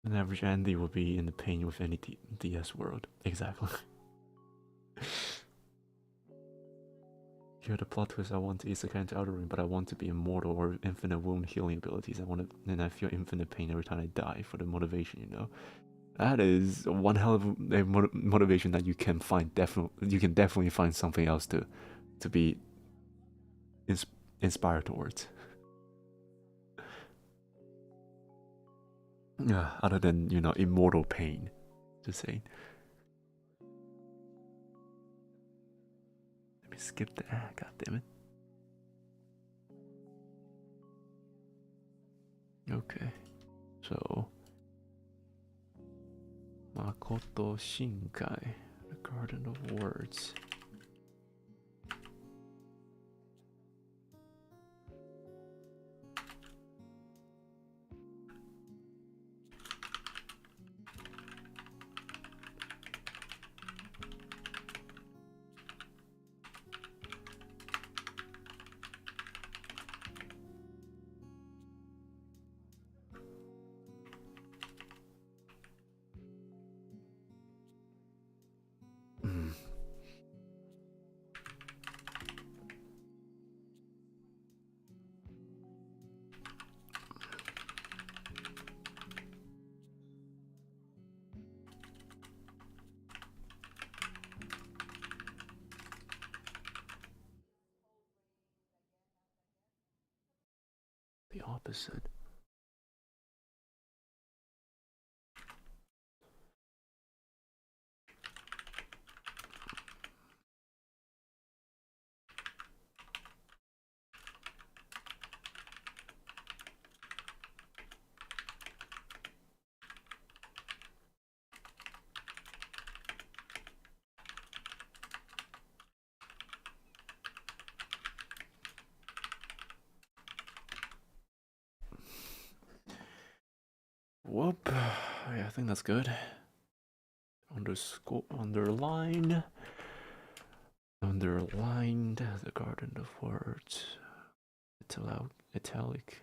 An average Andy will be in the pain with any DS world. Exactly. Here the plot twist: I want to isekai into Outer Ring, but I want to be immortal or infinite wound healing abilities. And I feel infinite pain every time I die for the motivation, you know. That is one hell of a motivation that you can find. You can definitely find something else to be inspired towards. Other than, you know, immortal pain. Just saying. Let me skip that. God damn it. Okay. So Makoto Shinkai, the Garden of Words. The opposite. Whoop. Yeah, I think that's good. Underlined the garden of words. Italic.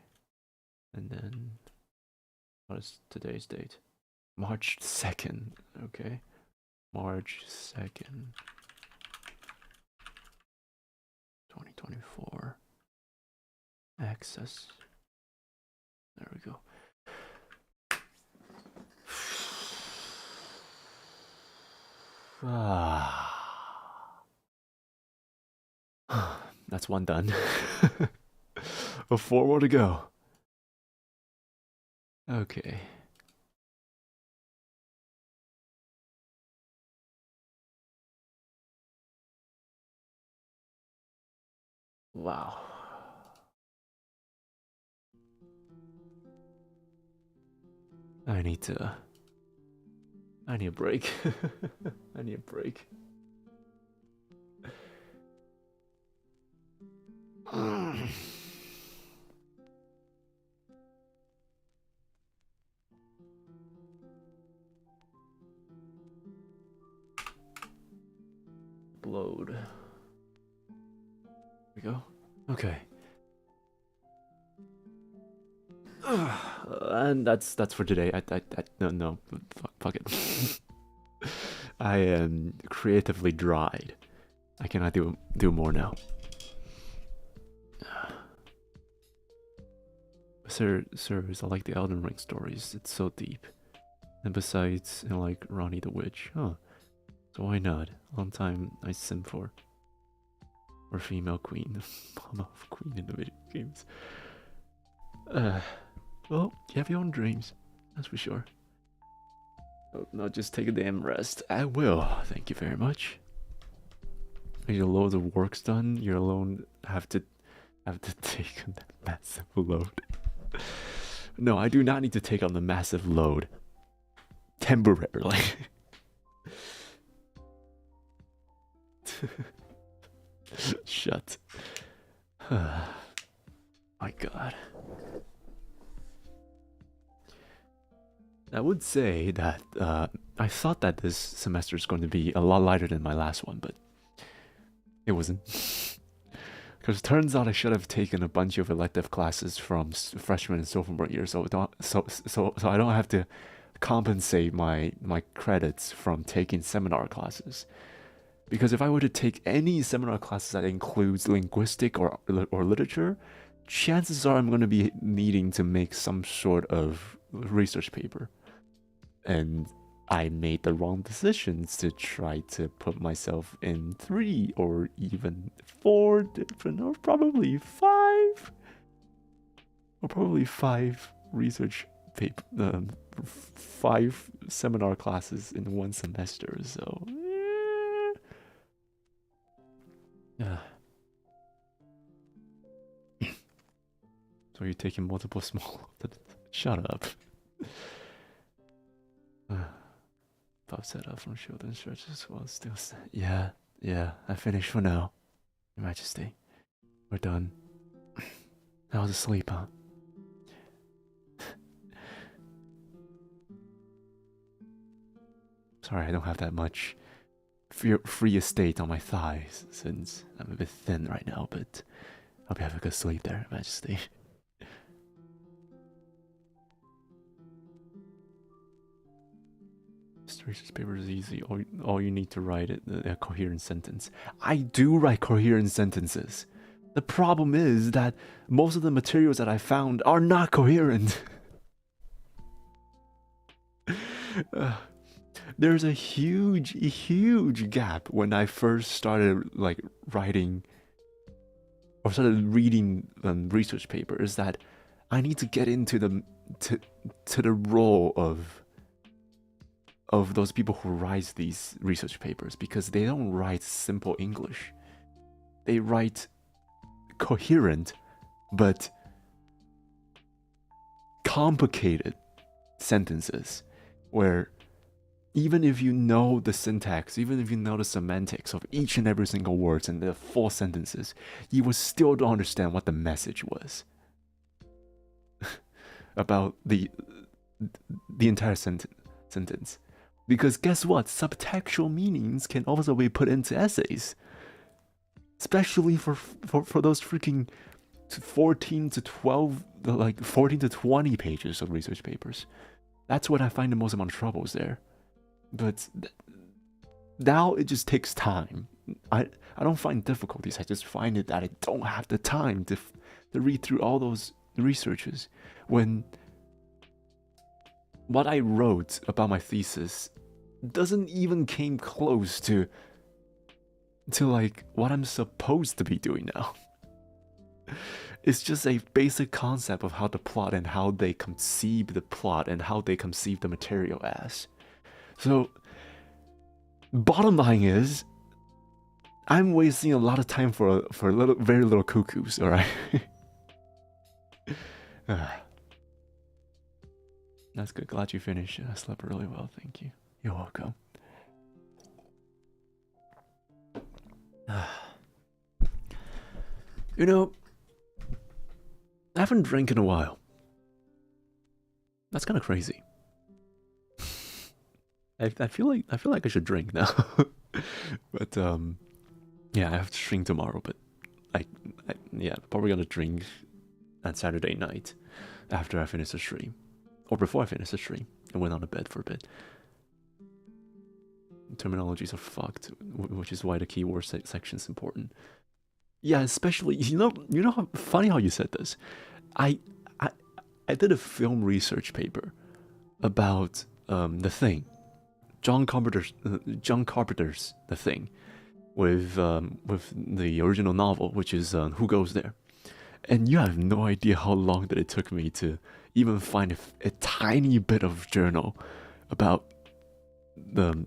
And then, what is today's date? March 2nd. Okay. March 2nd. 2024. Access. There we go. That's one done. 4 more to go. Okay. Wow. I need a break. I need a break. Load. Here we go. Okay. And that's for today. No, fuck it. I am creatively dried. I cannot do more now. Sirs, I like the Elden Ring stories. It's so deep. And besides, I like Ronnie the Witch. Huh. So why not? Long time I sim for. Or female queen. Mama of queen in the video games. Well, you have your own dreams. That's for sure. Oh, no, just take a damn rest. I will. Thank you very much. Your loads of work's done. You alone have to take on that massive load. No, I do not need to take on the massive load. Temporarily. Shut. My god. I would say that I thought that this semester is going to be a lot lighter than my last one, but it wasn't. Because it turns out I should have taken a bunch of elective classes from freshman and sophomore year, so I don't have to compensate my credits from taking seminar classes. Because if I were to take any seminar classes that includes linguistic or literature, chances are I'm going to be needing to make some sort of research paper. And I made the wrong decisions to try to put myself in 3 or even 4 different, or probably 5. Or probably 5 research paper, 5 seminar classes in one semester, so... Yeah. So you're taking multiple small... Shut up. Pop set up from shoulder and stretches while still... Yeah, I finished for now. Your Majesty. We're done. I was asleep, huh? Sorry, I don't have that much free estate on my thighs, since I'm a bit thin right now, but I'll be having a good sleep there, Your Majesty. Research paper is easy. All you need to write it a coherent sentence. I do write coherent sentences. The problem is that most of the materials that I found are not coherent. There's a huge gap when I first started like writing or started reading research papers, that I need to get into the role of those people who write these research papers, because they don't write simple English. They write coherent but complicated sentences where even if you know the syntax, even if you know the semantics of each and every single word and the full sentences, you would still don't understand what the message was about the the entire sentence. Because guess what? Subtextual meanings can also be put into essays. Especially for those freaking 14 to 12, like 14 to 20 pages of research papers. That's what I find the most amount of troubles there. But now it just takes time. I don't find difficulties. I just find it that I don't have the time to read through all those researches when what I wrote about my thesis doesn't even came close to like what I'm supposed to be doing now. It's just a basic concept of how to plot and how they conceive the plot and how they conceive the material as. So, bottom line is, I'm wasting a lot of time for very little cuckoos, alright? That's good, glad you finished. I slept really well, thank you. You're welcome. You know, I haven't drank in a while. That's kind of crazy. I feel like I should drink now. But yeah, I have to stream tomorrow. But yeah, probably gonna drink on Saturday night after I finish the stream, or before I finish the stream. I went on to bed for a bit. Terminologies are fucked, which is why the keyword section is important. Yeah, especially you know how funny how you said this. I did a film research paper about The Thing, John Carpenter's The Thing, with the original novel, which is Who Goes There, and you have no idea how long that it took me to even find a tiny bit of journal about the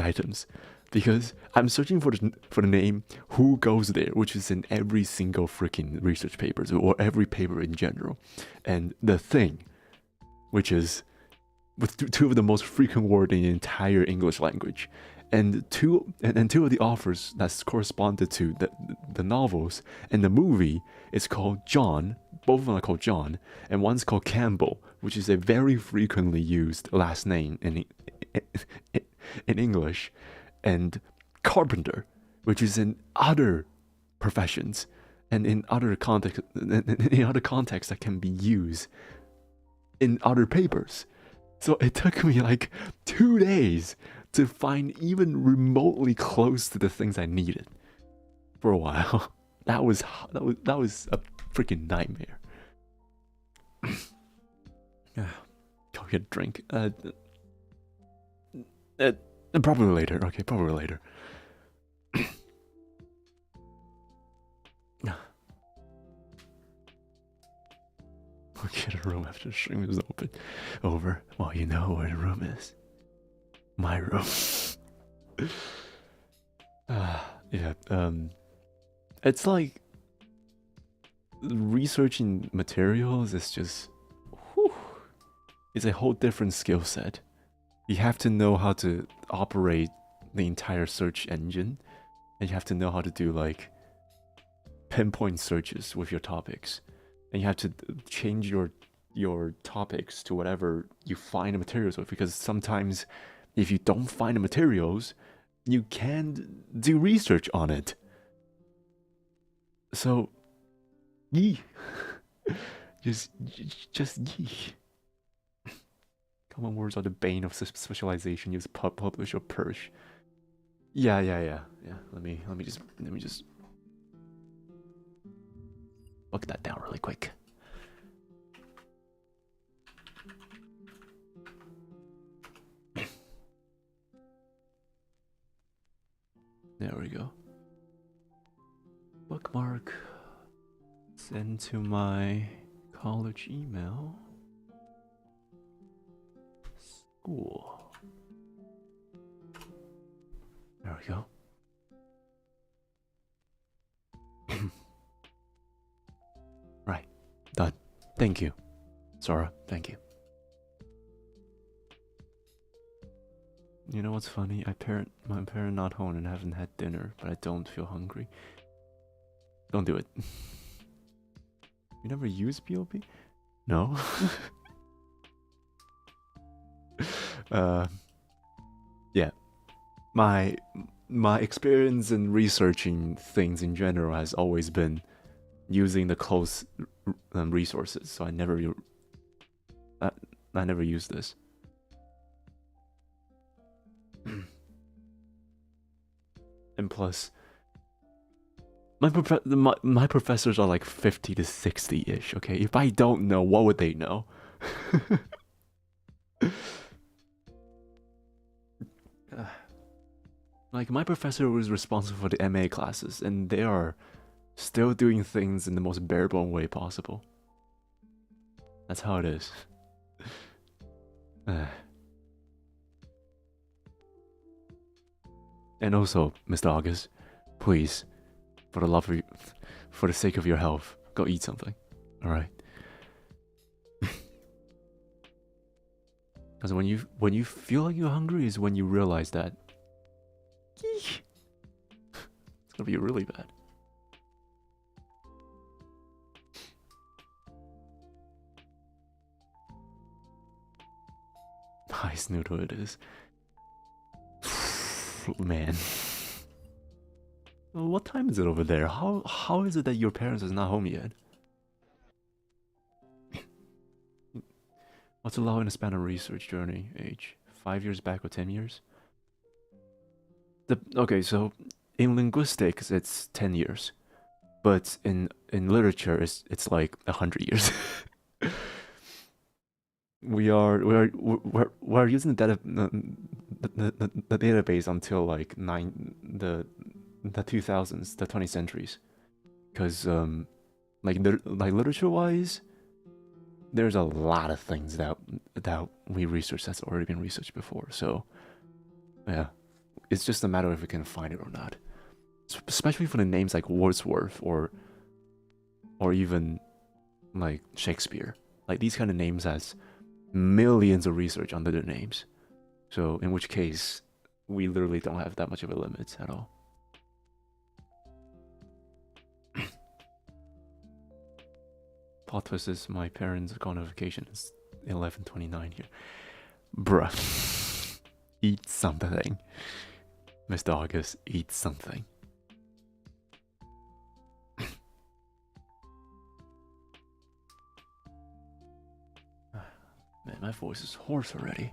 items, because I'm searching for the name Who Goes There, which is in every single freaking research papers or every paper in general, and The Thing, which is with two of the most frequent words in the entire English language, and two of the authors that's corresponded to the novels, and the movie is called John. Both of them are called John, and one's called Campbell, which is a very frequently used last name in English, and Carpenter, which is in other professions and in other contexts that can be used in other papers. So it took me like 2 days to find even remotely close to the things I needed for a while. That was a freaking nightmare. Go get a drink. Probably later. Okay, probably later. We'll get a room after the stream is over. Well, you know where the room is. My room. Yeah. It's like researching materials is just, whew, it's a whole different skill set. You have to know how to operate the entire search engine, and you have to know how to do like pinpoint searches with your topics, and you have to change your topics to whatever you find the materials with, because sometimes if you don't find the materials, you can't do research on it. So, yee. just yee. Common words are the bane of specialization. Use publish or purge. Yeah. Let me just look that down really quick. There we go. Bookmark. Send to my college email. School. There we go. Right. Done. Thank you. Sora, thank you. You know what's funny? My parent not home and haven't had dinner, but I don't feel hungry. Don't do it. You never use POP? No? Yeah, my experience in researching things in general has always been using the close resources. So I never use this. And plus, my professors are like 50 to 60-ish, okay? If I don't know, what would they know? Like, my professor was responsible for the MA classes, and they are still doing things in the most bare-bone way possible. That's how it is. And also, Mr. August, please, for the sake of your health, go eat something. All right. Because when you feel like you're hungry is when you realize that it's gonna be really bad. Nice noodle it is. Man. Well, what time is it over there? How is it that your parents is not home yet? What's allowed in a span of research journey age? 5 years back or 10 years? Okay, so in linguistics it's 10 years, but in literature it's like 100 years. We're using the database until like the 2000s, the 20th centuries, because like literature wise, there's a lot of things that we research that's already been researched before. So yeah, it's just a matter of if we can find it or not. Especially for the names like Wordsworth or even like Shakespeare. Like these kind of names has millions of research under their names. So in which case, we literally don't have that much of a limit at all. Plot twist is my parents are gone on vacation. It's 11:29 here. Bruh. Eat something. Mr. August, eat something. Man, my voice is hoarse already.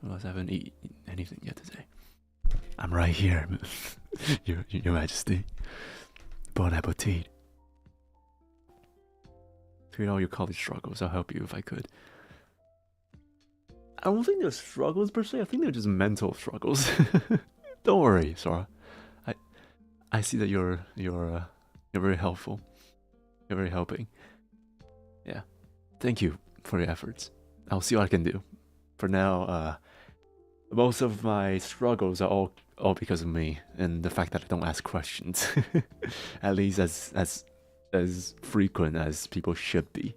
Well, I haven't eaten anything yet today. I'm right here, Your Majesty. Bon appetit. Treat all your college struggles. I'll help you if I could. I don't think they're struggles per se. I think they're just mental struggles. Don't worry, Sora. I see that you're very helpful. You're very helping. Yeah. Thank you for your efforts. I'll see what I can do. For now, most of my struggles are all because of me and the fact that I don't ask questions. At least as frequent as people should be.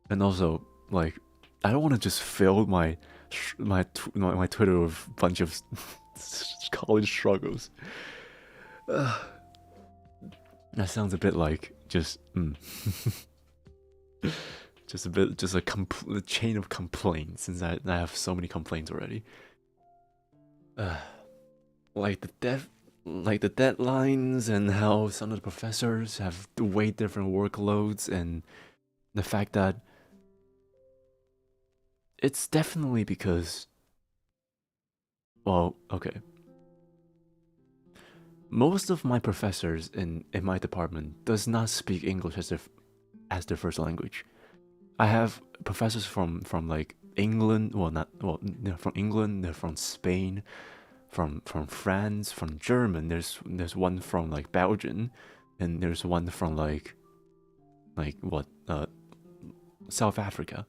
And also, like, I don't want to just fill my Twitter with a bunch of college struggles. That sounds a bit like just just a chain of complaints, since I have so many complaints already. Like the deadlines and how some of the professors have way different workloads, and the fact that it's definitely because, well, okay. Most of my professors in my department does not speak English as their first language. I have professors from like England, they're from England, they're from Spain, from France, from German. There's one from like Belgium, and there's one from like South Africa,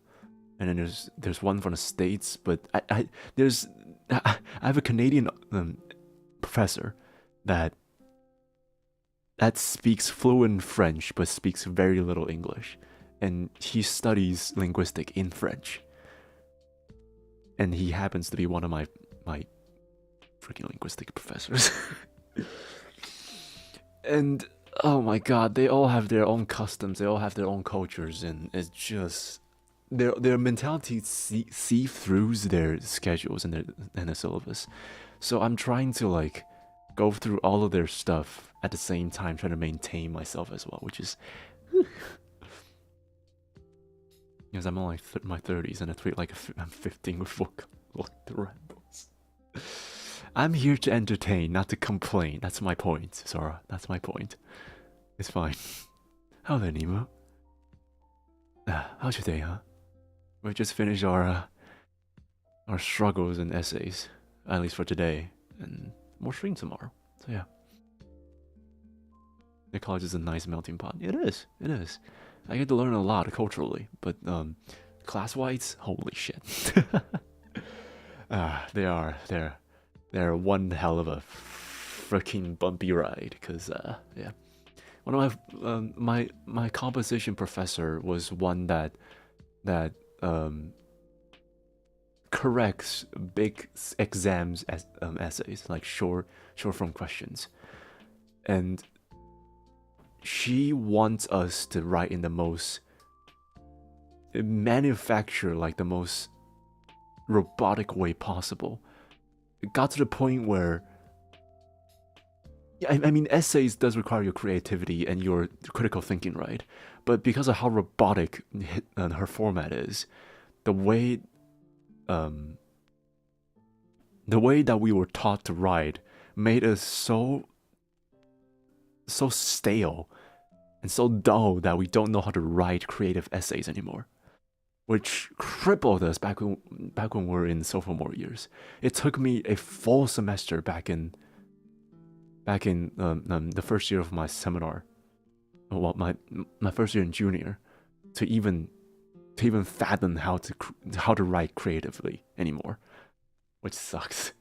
and then there's one from the States. But I have a Canadian professor that that speaks fluent French but speaks very little English, and he studies linguistic in French. And he happens to be one of my freaking linguistic professors. And oh my god, they all have their own customs, they all have their own cultures, and it's just their mentality see through their schedules and their syllabus. So I'm trying to like go through all of their stuff at the same time, trying to maintain myself as well, which is because I'm only my 30s and I feel like I'm 15 with the rambles. I'm here to entertain, not to complain. That's my point, Sora. That's my point. It's fine. How there, Nemo? How's your day, huh? We just finished our struggles and essays, at least for today, and more stream tomorrow. So yeah, the college is a nice melting pot. It is. It is. I get to learn a lot culturally, but class-wise, holy shit. They're one hell of a freaking bumpy ride. Cause yeah, one of my composition professor was one that corrects big exams as essays, like short form questions, and she wants us to write in the most manufacture, like the most robotic way possible. It got to the point where, I mean, essays does require your creativity and your critical thinking, right? But because of how robotic her format is, the way that we were taught to write made us so stale and so dull that we don't know how to write creative essays anymore, which crippled us back when we were in sophomore years. It took me a full semester back in the first year of my seminar, well, my first year in junior, to even fathom how to write creatively anymore, which sucks.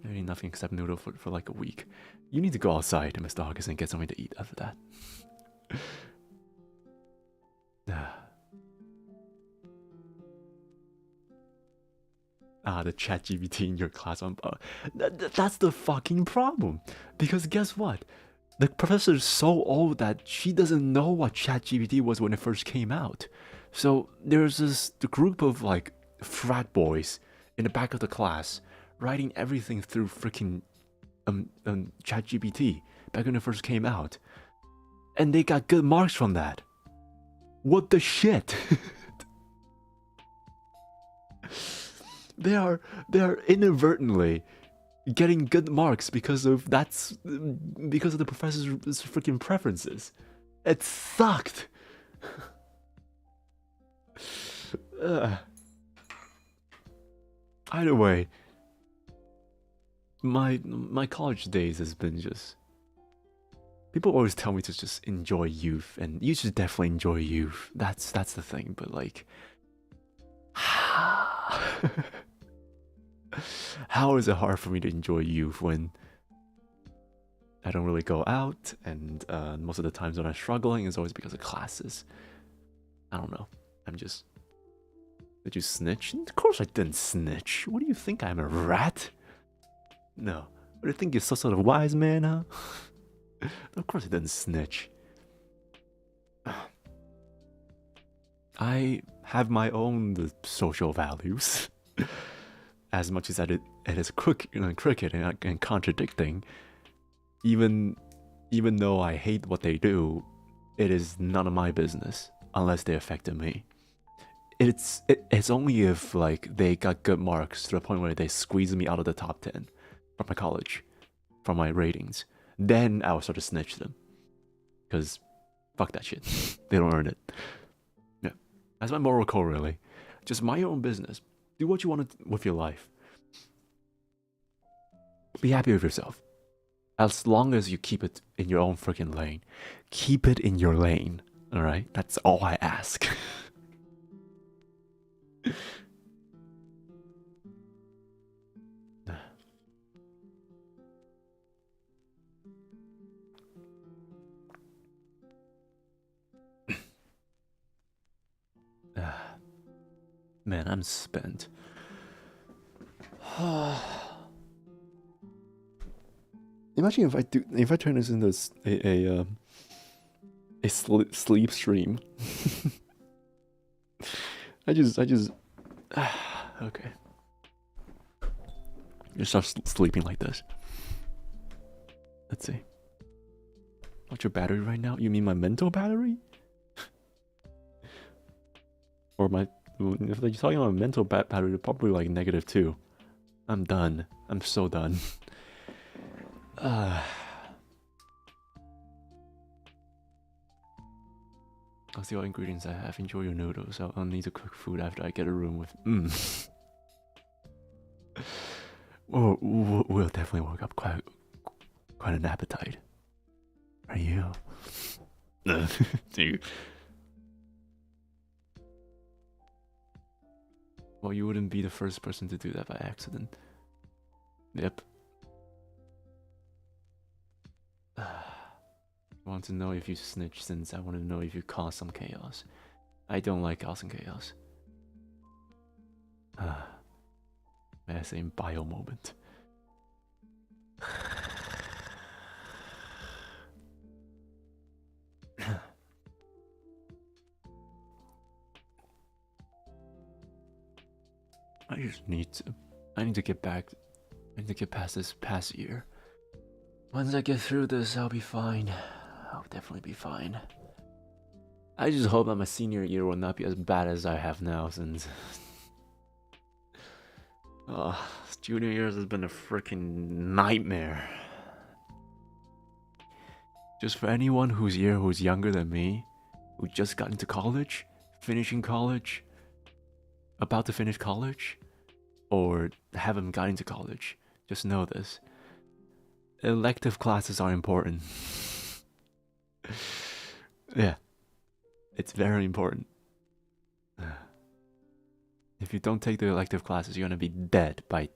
Maybe nothing except noodle for like a week. You need to go outside, Mr. August, and get something to eat after that. The chat GPT in your class on that's the fucking problem. Because guess what? The professor is so old that she doesn't know what chat GPT was when it first came out. So there's the group of like frat boys in the back of the class writing everything through freaking chat GPT back when it first came out. And they got good marks from that. What the shit? They are inadvertently getting good marks because of the professor's freaking preferences. It sucked. Either way, my college days has been just. People always tell me to just enjoy youth, and you should definitely enjoy youth. That's the thing, but like, how is it hard for me to enjoy youth when I don't really go out, and most of the times when I'm struggling is always because of classes. I don't know. Did you snitch? Of course I didn't snitch. What do you think, I'm a rat? No. What do you think, you're some sort of wise man, huh? Of course I didn't snitch. I have my own social values. As much as it is crooked and contradicting, even though I hate what they do, it is none of my business unless they affected me. It's only if like they got good marks to the point where they squeeze me out of the top 10 from my college, from my ratings, then I'll start to snitch them. Cause fuck that shit. They don't earn it. Yeah. That's my moral core, really. Just mind your own business. Do what you want with your life. Be happy with yourself. As long as you keep it in your own freaking lane. Keep it in your lane. Alright? That's all I ask. Man, I'm spent. Imagine if I turn this into a sleep stream. I just okay. Just start sleeping like this. Let's see. What's your battery right now? You mean my mental battery? Or my... If you're talking about mental battery, probably like -2. I'm done. I'm so done. I'll see what ingredients I have. Enjoy your noodles. I'll need to cook food after I get a room with... We'll definitely work up quite an appetite. Are you? Dude. Well, you wouldn't be the first person to do that by accident. Yep. I want to know if you snitch, since I want to know if you cause some chaos. I don't like causing chaos. May I say in bio moment. I need to get back. I need to get past this past year. Once I get through this, I'll be fine. I'll definitely be fine. I just hope that my senior year will not be as bad as I have now, since... junior years has been a freaking nightmare. Just for anyone who's younger than me, who just got into college, finishing college, about to finish college, or haven't got into college, just know this. Elective classes are important. Yeah. It's very important. If you don't take the elective classes, you're gonna be dead by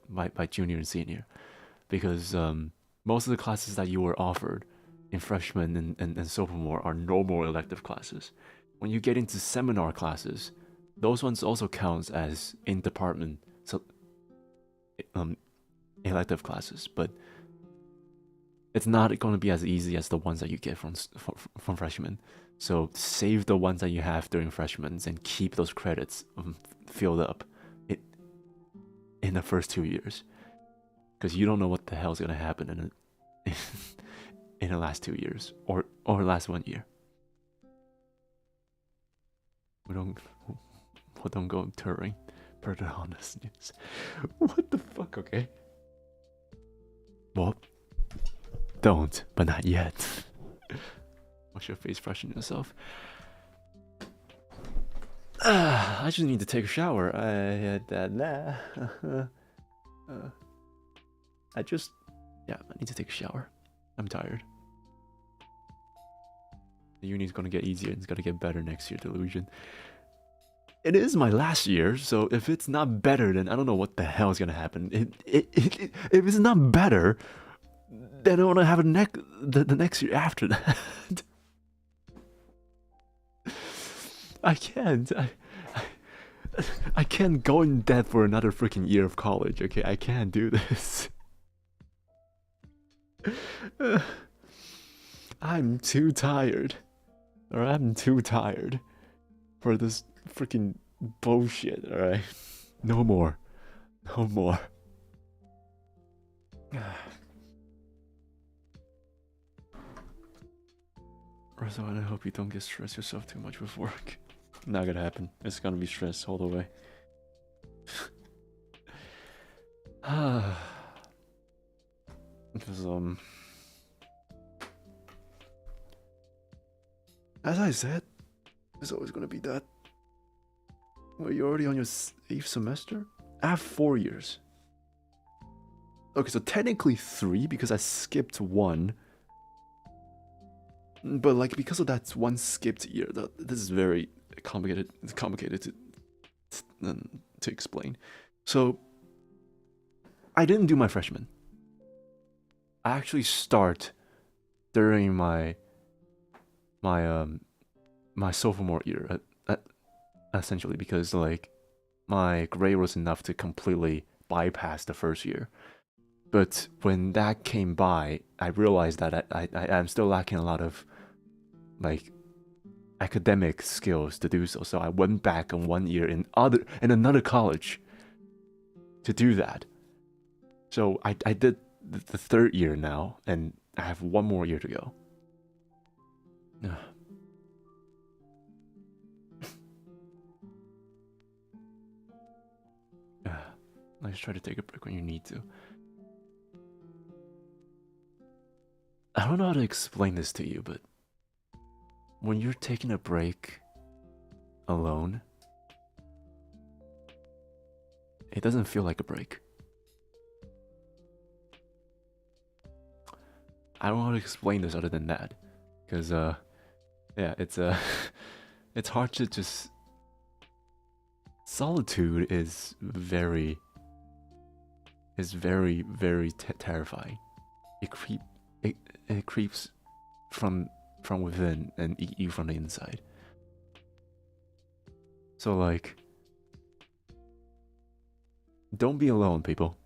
junior and senior. Because most of the classes that you were offered in freshman and sophomore are normal elective classes. When you get into seminar classes, those ones also counts as in-department elective classes, but it's not going to be as easy as the ones that you get from freshmen. So save the ones that you have during freshmen and keep those credits filled up in the first 2 years, because you don't know what the hell's going to happen in the last 2 years or last 1 year. We don't go touring per the honest news. What the fuck? Okay. Well, don't, but not yet. Wash your face, freshen yourself. I just need to take a shower. I need to take a shower. I'm tired. The uni's gonna get easier and it's gonna get better next year, delusion. It is my last year, so if it's not better, then I don't know what the hell is gonna happen. If it's not better, then I want to have the next year after that. I can't. I can't go in debt for another freaking year of college. Okay, I can't do this. I'm too tired. Or I'm too tired for this freaking bullshit, alright? No more. No more. Russell, I hope you don't get stressed yourself too much with work. Not gonna happen. It's gonna be stress all the way. Because, as I said, it's always gonna be that. Well, you're already on your 8th semester? I have 4 years. Okay, so technically 3 because I skipped 1. But like because of that one skipped year, this is very complicated. It's complicated to explain. So I didn't do my freshman. I actually start during my sophomore year, essentially, because like my grade was enough to completely bypass the first year. But when that came by, I realized that I'm still lacking a lot of like academic skills to do so. So I went back on 1 year in another college to do that. So I did the third year now, and I have 1 more year to go. Let's try to take a break when you need to. I don't know how to explain this to you, but when you're taking a break alone, it doesn't feel like a break. I don't know how to explain this other than that, because yeah, it's it's hard to just. Solitude is very terrifying. It creeps from within and eat you from the inside. So like, don't be alone, people.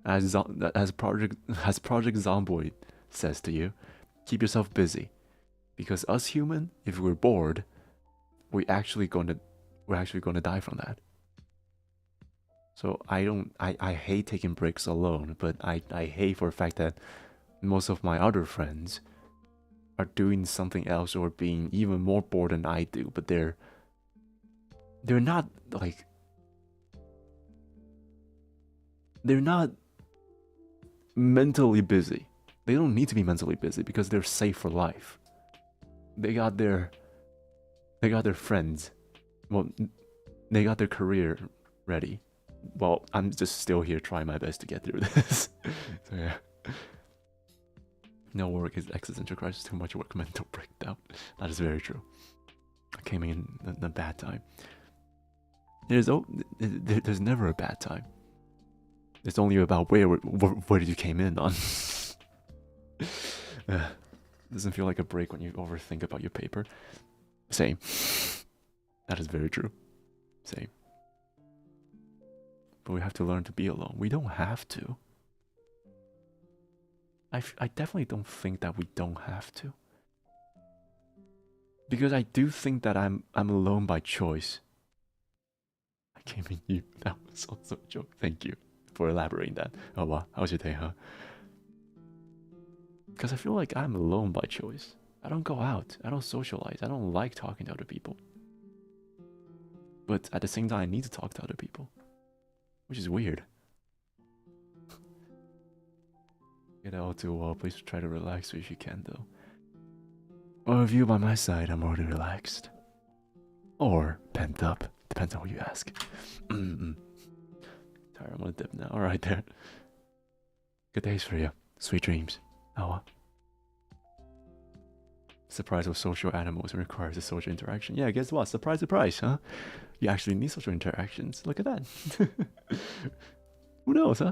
As Project Zomboid says to you, keep yourself busy, because us human, if we're bored, we're actually gonna die from that. So I hate taking breaks alone, but I hate for the fact that most of my other friends are doing something else or being even more bored than I do, but they're not like, they're not mentally busy. They don't need to be mentally busy because they're safe for life. They got their friends. Well, they got their career ready. Well, I'm just still here trying my best to get through this. So yeah. No work is existential crisis, too much work, mental breakdown. That is very true. I came in a bad time. There's never a bad time. It's only about where did you came in on. Doesn't feel like a break when you overthink about your paper. Same. That is very true. Same. But we have to learn to be alone. We don't have to. I definitely don't think that we don't have to. Because I do think that I'm alone by choice. I came in you. That was also a joke. Thank you for elaborating that. Oh wow, how was your day, huh? Because I feel like I'm alone by choice. I don't go out. I don't socialize. I don't like talking to other people. But at the same time, I need to talk to other people. Which is weird. Get all too well. Please try to relax if you can, though. Well, with you by my side, I'm already relaxed. Or pent up. Depends on what you ask. Tired, I'm gonna dip now. Alright, there. Good days for you. Sweet dreams. Oh. Surprise with social animals requires a social interaction. Yeah, guess what? Surprise, surprise, huh? You actually need social interactions. Look at that. Who knows, huh?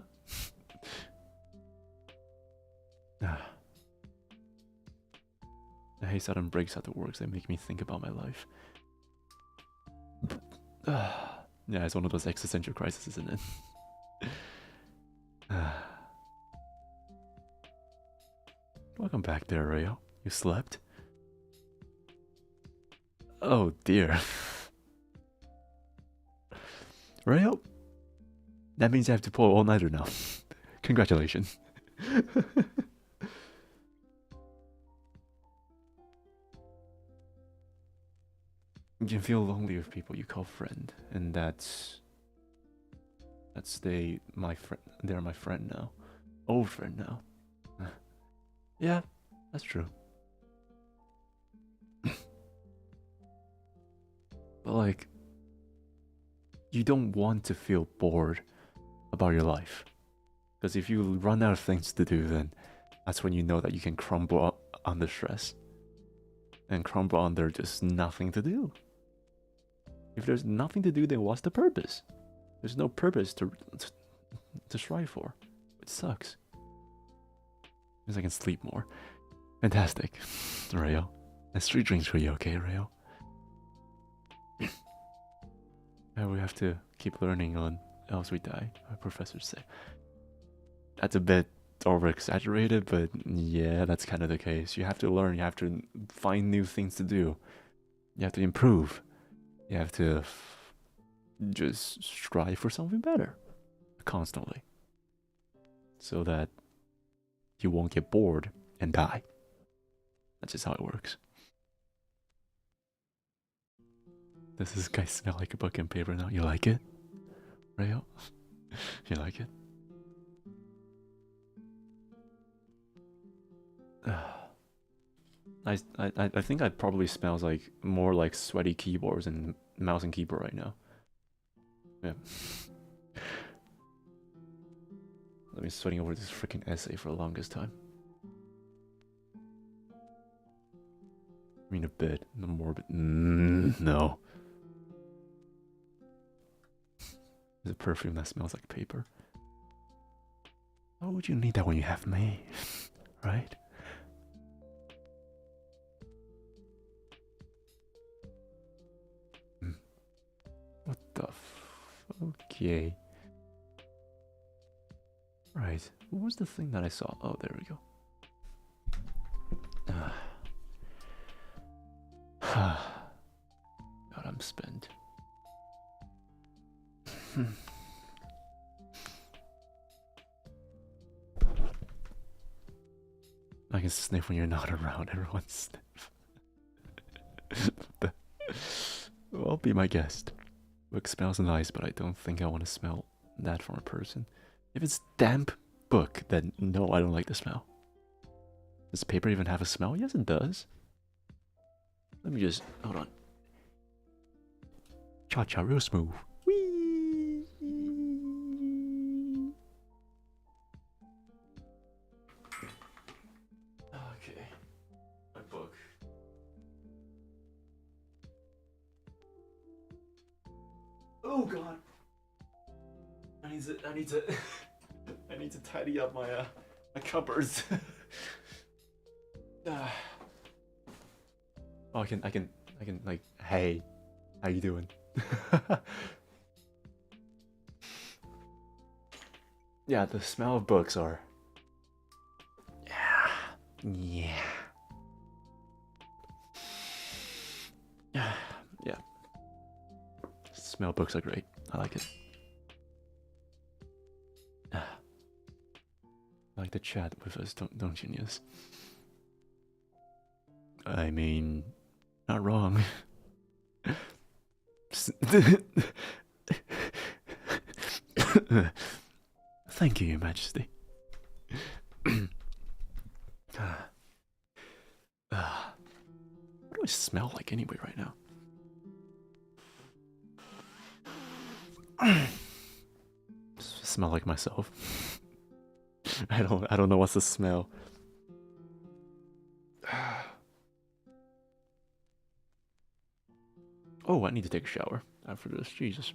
I hate sudden breaks after works. They make me think about my life. Yeah, it's one of those existential crises, isn't it? Welcome back there, Rayo. You slept? Oh dear. Rayo? That means I have to pull all-nighter now. Congratulations. You can feel lonely with people you call friend, and they're my friend now. Old friend now. Yeah, that's true. But like, you don't want to feel bored about your life. Because if you run out of things to do, then that's when you know that you can crumble under stress. And crumble under just nothing to do. If there's nothing to do, then what's the purpose? There's no purpose to strive for. It sucks. Means I can sleep more. Fantastic. Rayo. And street drinks for you, okay, Rayo? And we have to keep learning on else we die, our professors say. That's a bit over exaggerated, but yeah, that's kind of the case. You have to learn, you have to find new things to do. You have to improve. You have to just strive for something better constantly. So that you won't get bored and die. That's just how it works. Does this guy smell like a book and paper now? You like it? Rayo? You like it? I think it probably smells like more like sweaty keyboards and mouse and keyboard right now. Yeah. I've been sweating over this freaking essay for the longest time. I mean a bit, no more, but no. There's a perfume that smells like paper. Why would you need that when you have me? Right? What the okay. Right. What was the thing that I saw? Oh, there we go. God, I'm spent. I can sniff when you're not around. Everyone sniff. Well, be my guest. Book smells nice, but I don't think I want to smell that from a person. If it's damp book, then no, I don't like the smell. Does paper even have a smell? Yes, it does. Let me just hold on. Cha-cha, real smooth. Whee! Okay, my book. Oh God! I need to I need to tidy up my my cupboards. Oh, I can like, hey, how you doing? Yeah, the smell of books are. Yeah. Yeah. Smell books are great. I like it. I like to chat with us, don't you, Nious? I mean, not wrong. Thank you, Your Majesty. What do I smell like anyway right now? Smell like myself. I don't know what's the smell. Oh, I need to take a shower after this. Jesus.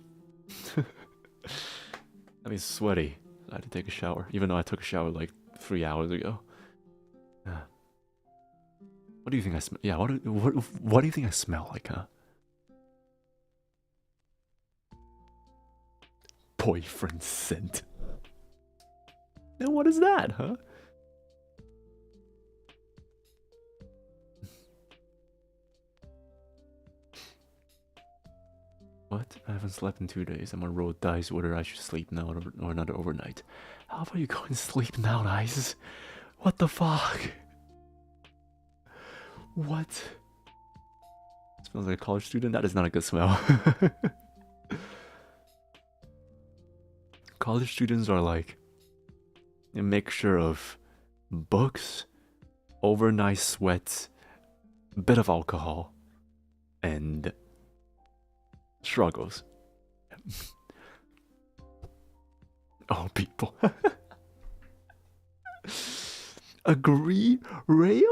I mean, sweaty. I had to take a shower, even though I took a shower like 3 hours ago. What do you think I smell? Yeah, what do you think I smell like, huh? Boyfriend scent. Now what is that, huh? What? I haven't slept in 2 days. I'm on roll dice whether I should sleep now or another overnight. How about you go and sleep now, Dice? What the fuck? What? Smells like a college student? That is not a good smell. College students are like a mixture of books, overnight sweat, a bit of alcohol, and struggles. Oh, people. Agree, Rayo?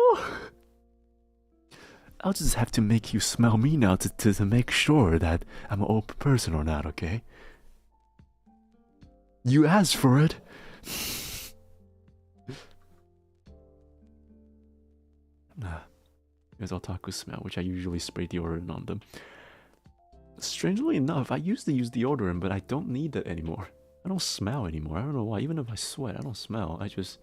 I'll just have to make you smell me now to make sure that I'm an open person or not, okay? You asked for it. Here's otaku smell, which I usually spray deodorant on them. Strangely enough, I used to use deodorant, but I don't need that anymore. I don't smell anymore. I don't know why. Even if I sweat, I don't smell. I just...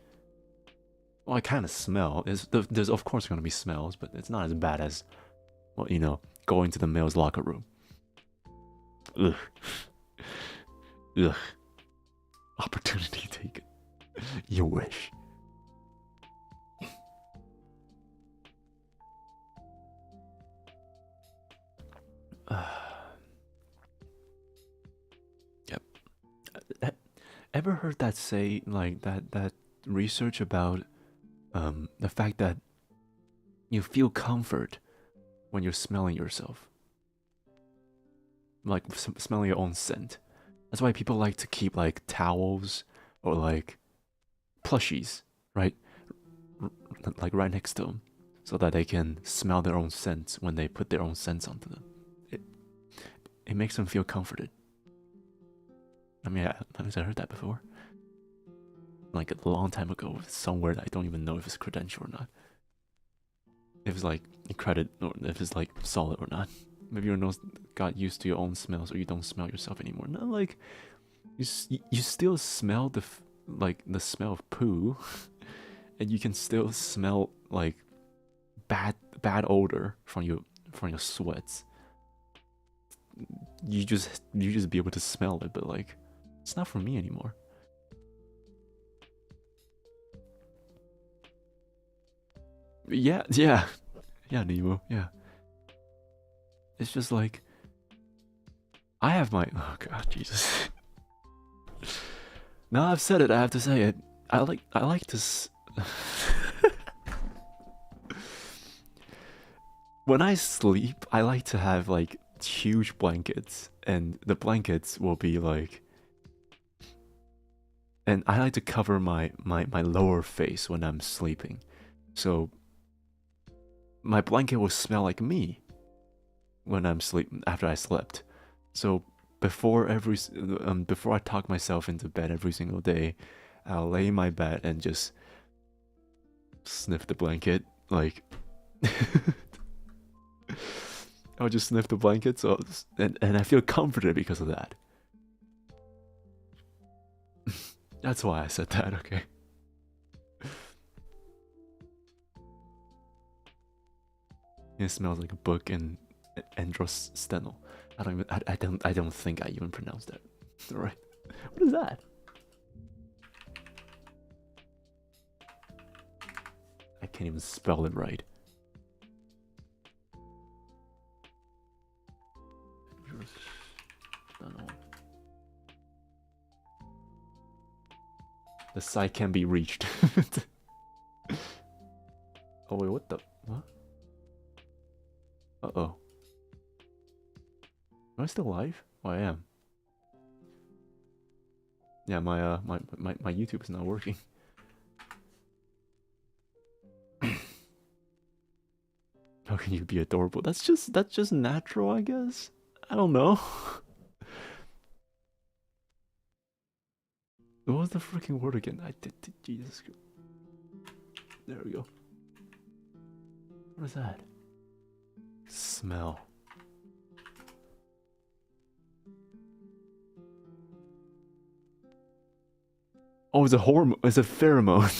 Well, I kind of smell. There's of course going to be smells, but it's not as bad as, well, you know, going to the male's locker room. Ugh. Ugh. Opportunity taken. You wish. Yep. Ever heard that say, like, that research about the fact that you feel comfort when you're smelling yourself, like smelling your own scent? That's why people like to keep like towels or like plushies, right, like right next to them, so that they can smell their own scents when they put their own scents onto them. It makes them feel comforted. I mean, I heard that before, like a long time ago, somewhere that I don't even know if it's credential or not. If it's like a credit or if it's like solid or not. Maybe your nose got used to your own smells, or you don't smell yourself anymore. Not like you still smell the smell of poo, and you can still smell like bad odor from your sweats. You just be able to smell it, but like it's not for me anymore. Yeah, Nemo, yeah. It's just like I have my, oh god, Jesus. Now I've said it, I have to say it. I like to when I sleep, I like to have like huge blankets, and the blankets will be like, and I like to cover my lower face when I'm sleeping, so my blanket will smell like me when I'm sleeping after I slept. So before I talk myself into bed every single day, I'll lay in my bed and just sniff the blanket, like I'll just sniff the blanket, so and I feel comforted because of that. That's why I said that, okay. It smells like a book and Andros Steno. I don't think I even pronounced that. Alright. What is that? I can't even spell it right. The site can be reached. Oh wait, what the what? Uh-oh. Am I still live? Oh, I am. Yeah, my YouTube is not working. How can you be adorable? That's just natural, I guess. I don't know. What was the freaking word again? Jesus. There we go. What is that? Smell. Oh, it's a hormone. It's a pheromone.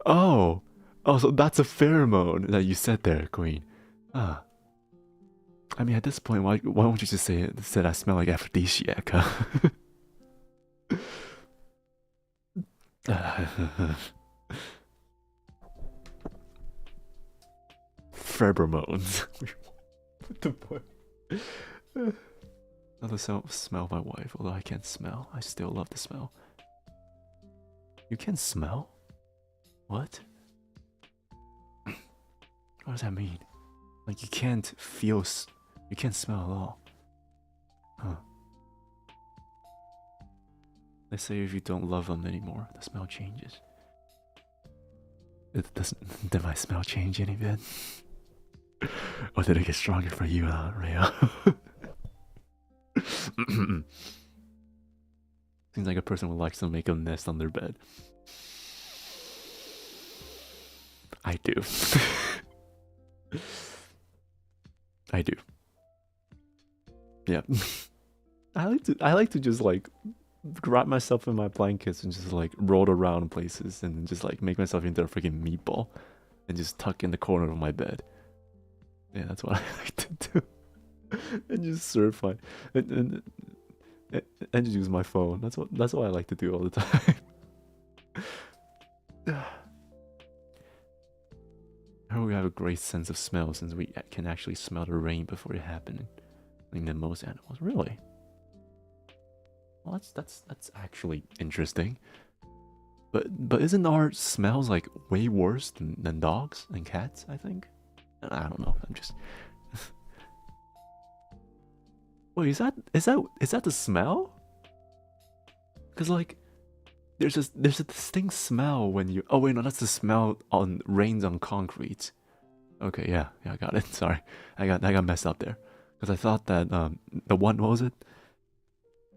Oh, so that's a pheromone that you said there, Queen. Ah. I mean, at this point, why won't you just say it? Said I smell like aphrodisiac, huh? Pheromones. What the fuck? Another smell of my wife, although I can't smell. I still love the smell. You can smell? What? What does that mean? Like you can't feel, you can't smell at all. Huh. They say if you don't love them anymore, the smell changes. Did my smell change any bit? Or did it get stronger for you, Rhea? Seems like a person would like to make a nest on their bed. I do. I do. Yeah. I like to just like wrap myself in my blankets and just like roll around places and then just like make myself into a freaking meatball and just tuck in the corner of my bed. Yeah, that's what I like to do. And just surf my and just use my phone. That's what I like to do all the time. How we have a great sense of smell since we can actually smell the rain before it happening. I think than most animals. Really? Well, that's actually interesting. But isn't our smells like way worse than dogs and cats? I think. I don't know. I'm just. Wait, is that the smell? Cause like, there's a distinct smell when you. Oh wait, no, that's the smell on rains on concrete. Okay, yeah, I got it. Sorry, I got messed up there. Cause I thought that the one, what was it?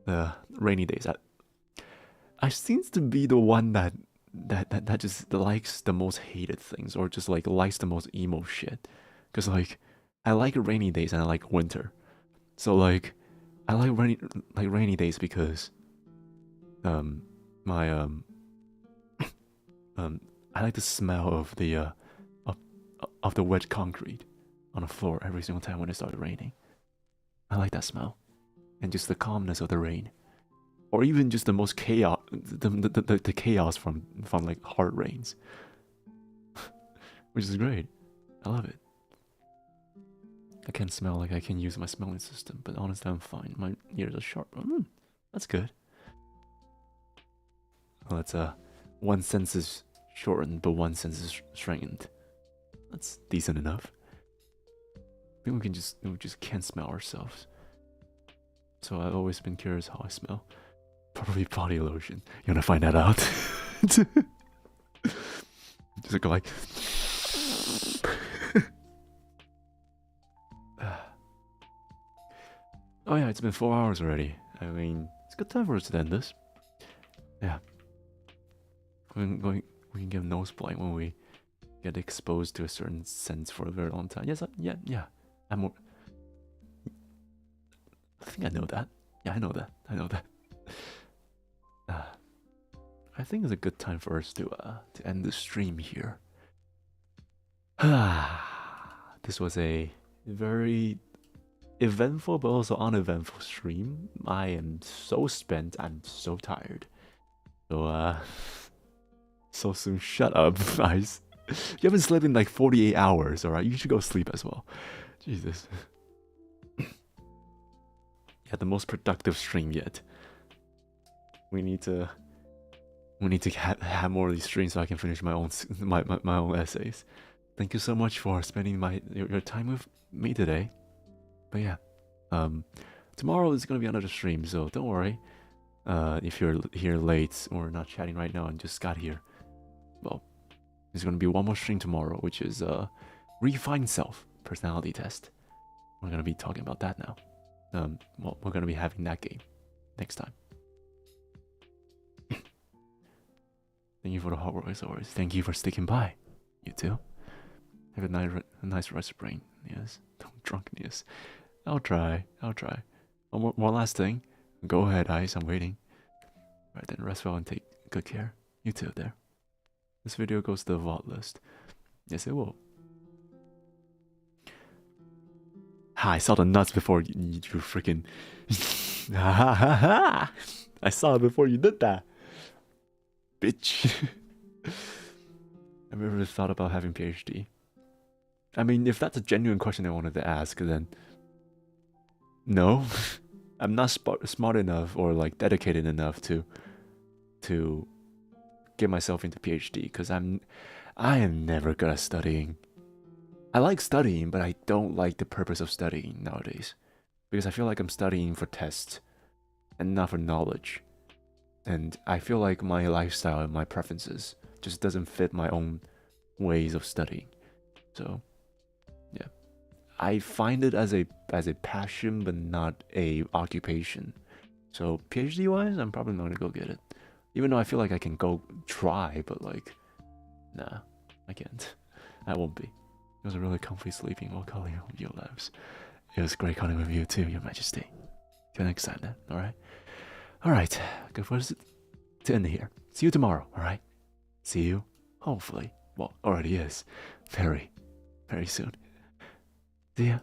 The rainy days. I seems to be the one that just likes the most hated things, or just like likes the most emo shit. Cause like, I like rainy days and I like winter. So like, I like rainy days because my I like the smell of the wet concrete on the floor every single time when it started raining. I like that smell, and just the calmness of the rain, or even just the most chaos, the chaos from like hard rains, which is great. I love it. I can't smell like I can use my smelling system, but honestly, I'm fine. My ears are sharp. That's good. Well, that's one sense is shortened, but one sense is strengthened. That's decent enough. I think we just can't smell ourselves. So I've always been curious how I smell. Probably body lotion. You wanna find that out? Just go like. Oh yeah, it's been 4 hours already. I mean, it's a good time for us to end this. Yeah. We can get nosebleed when we get exposed to a certain sense for a very long time. Yes, yeah. I'm more. I think I know that. Yeah, I know that. I think it's a good time for us to end the stream here. This was a very eventful but also uneventful stream. I am so spent. I'm so tired. So so soon. Shut up, guys. You haven't slept in like 48 hours. All right, you should go sleep as well. Jesus. Yeah, the most productive stream yet. We need to have more of these streams so I can finish my own my own essays. Thank you so much for spending your time with me today. But yeah, tomorrow is gonna be another stream, so don't worry. If you're here late or not chatting right now and just got here, well, there's gonna be one more stream tomorrow, which is Refined Self personality test. We're gonna be talking about that now. Well, we're gonna be having that game next time. Thank you for the hard work as always. Thank you for sticking by. You too. Have a nice rest brain. Yes. Don't drunkenness. I'll try. One last thing. Go ahead, Ice. I'm waiting. Right then, rest well and take good care. You too there. This video goes to the VOD list. Yes, it will. I saw the nuts before you freaking. I saw it before you did that. Bitch. I've never thought about having PhD. I mean, if that's a genuine question I wanted to ask, then no. I'm not smart enough or like dedicated enough to get myself into PhD because I am never good at studying. I like studying, but I don't like the purpose of studying nowadays because I feel like I'm studying for tests and not for knowledge. And I feel like my lifestyle and my preferences just doesn't fit my own ways of studying. So, yeah. I find it as a passion, but not a occupation. So, PhD-wise, I'm probably not gonna go get it. Even though I feel like I can go try, but like, nah, I can't. I won't be. It was a really comfy sleeping while cuddling with your lives. It was great cuddling with you too, Your Majesty. Till next time then, alright? Alright, good for us to end here. See you tomorrow, alright? See you, hopefully, well, already is, very, very soon. See ya.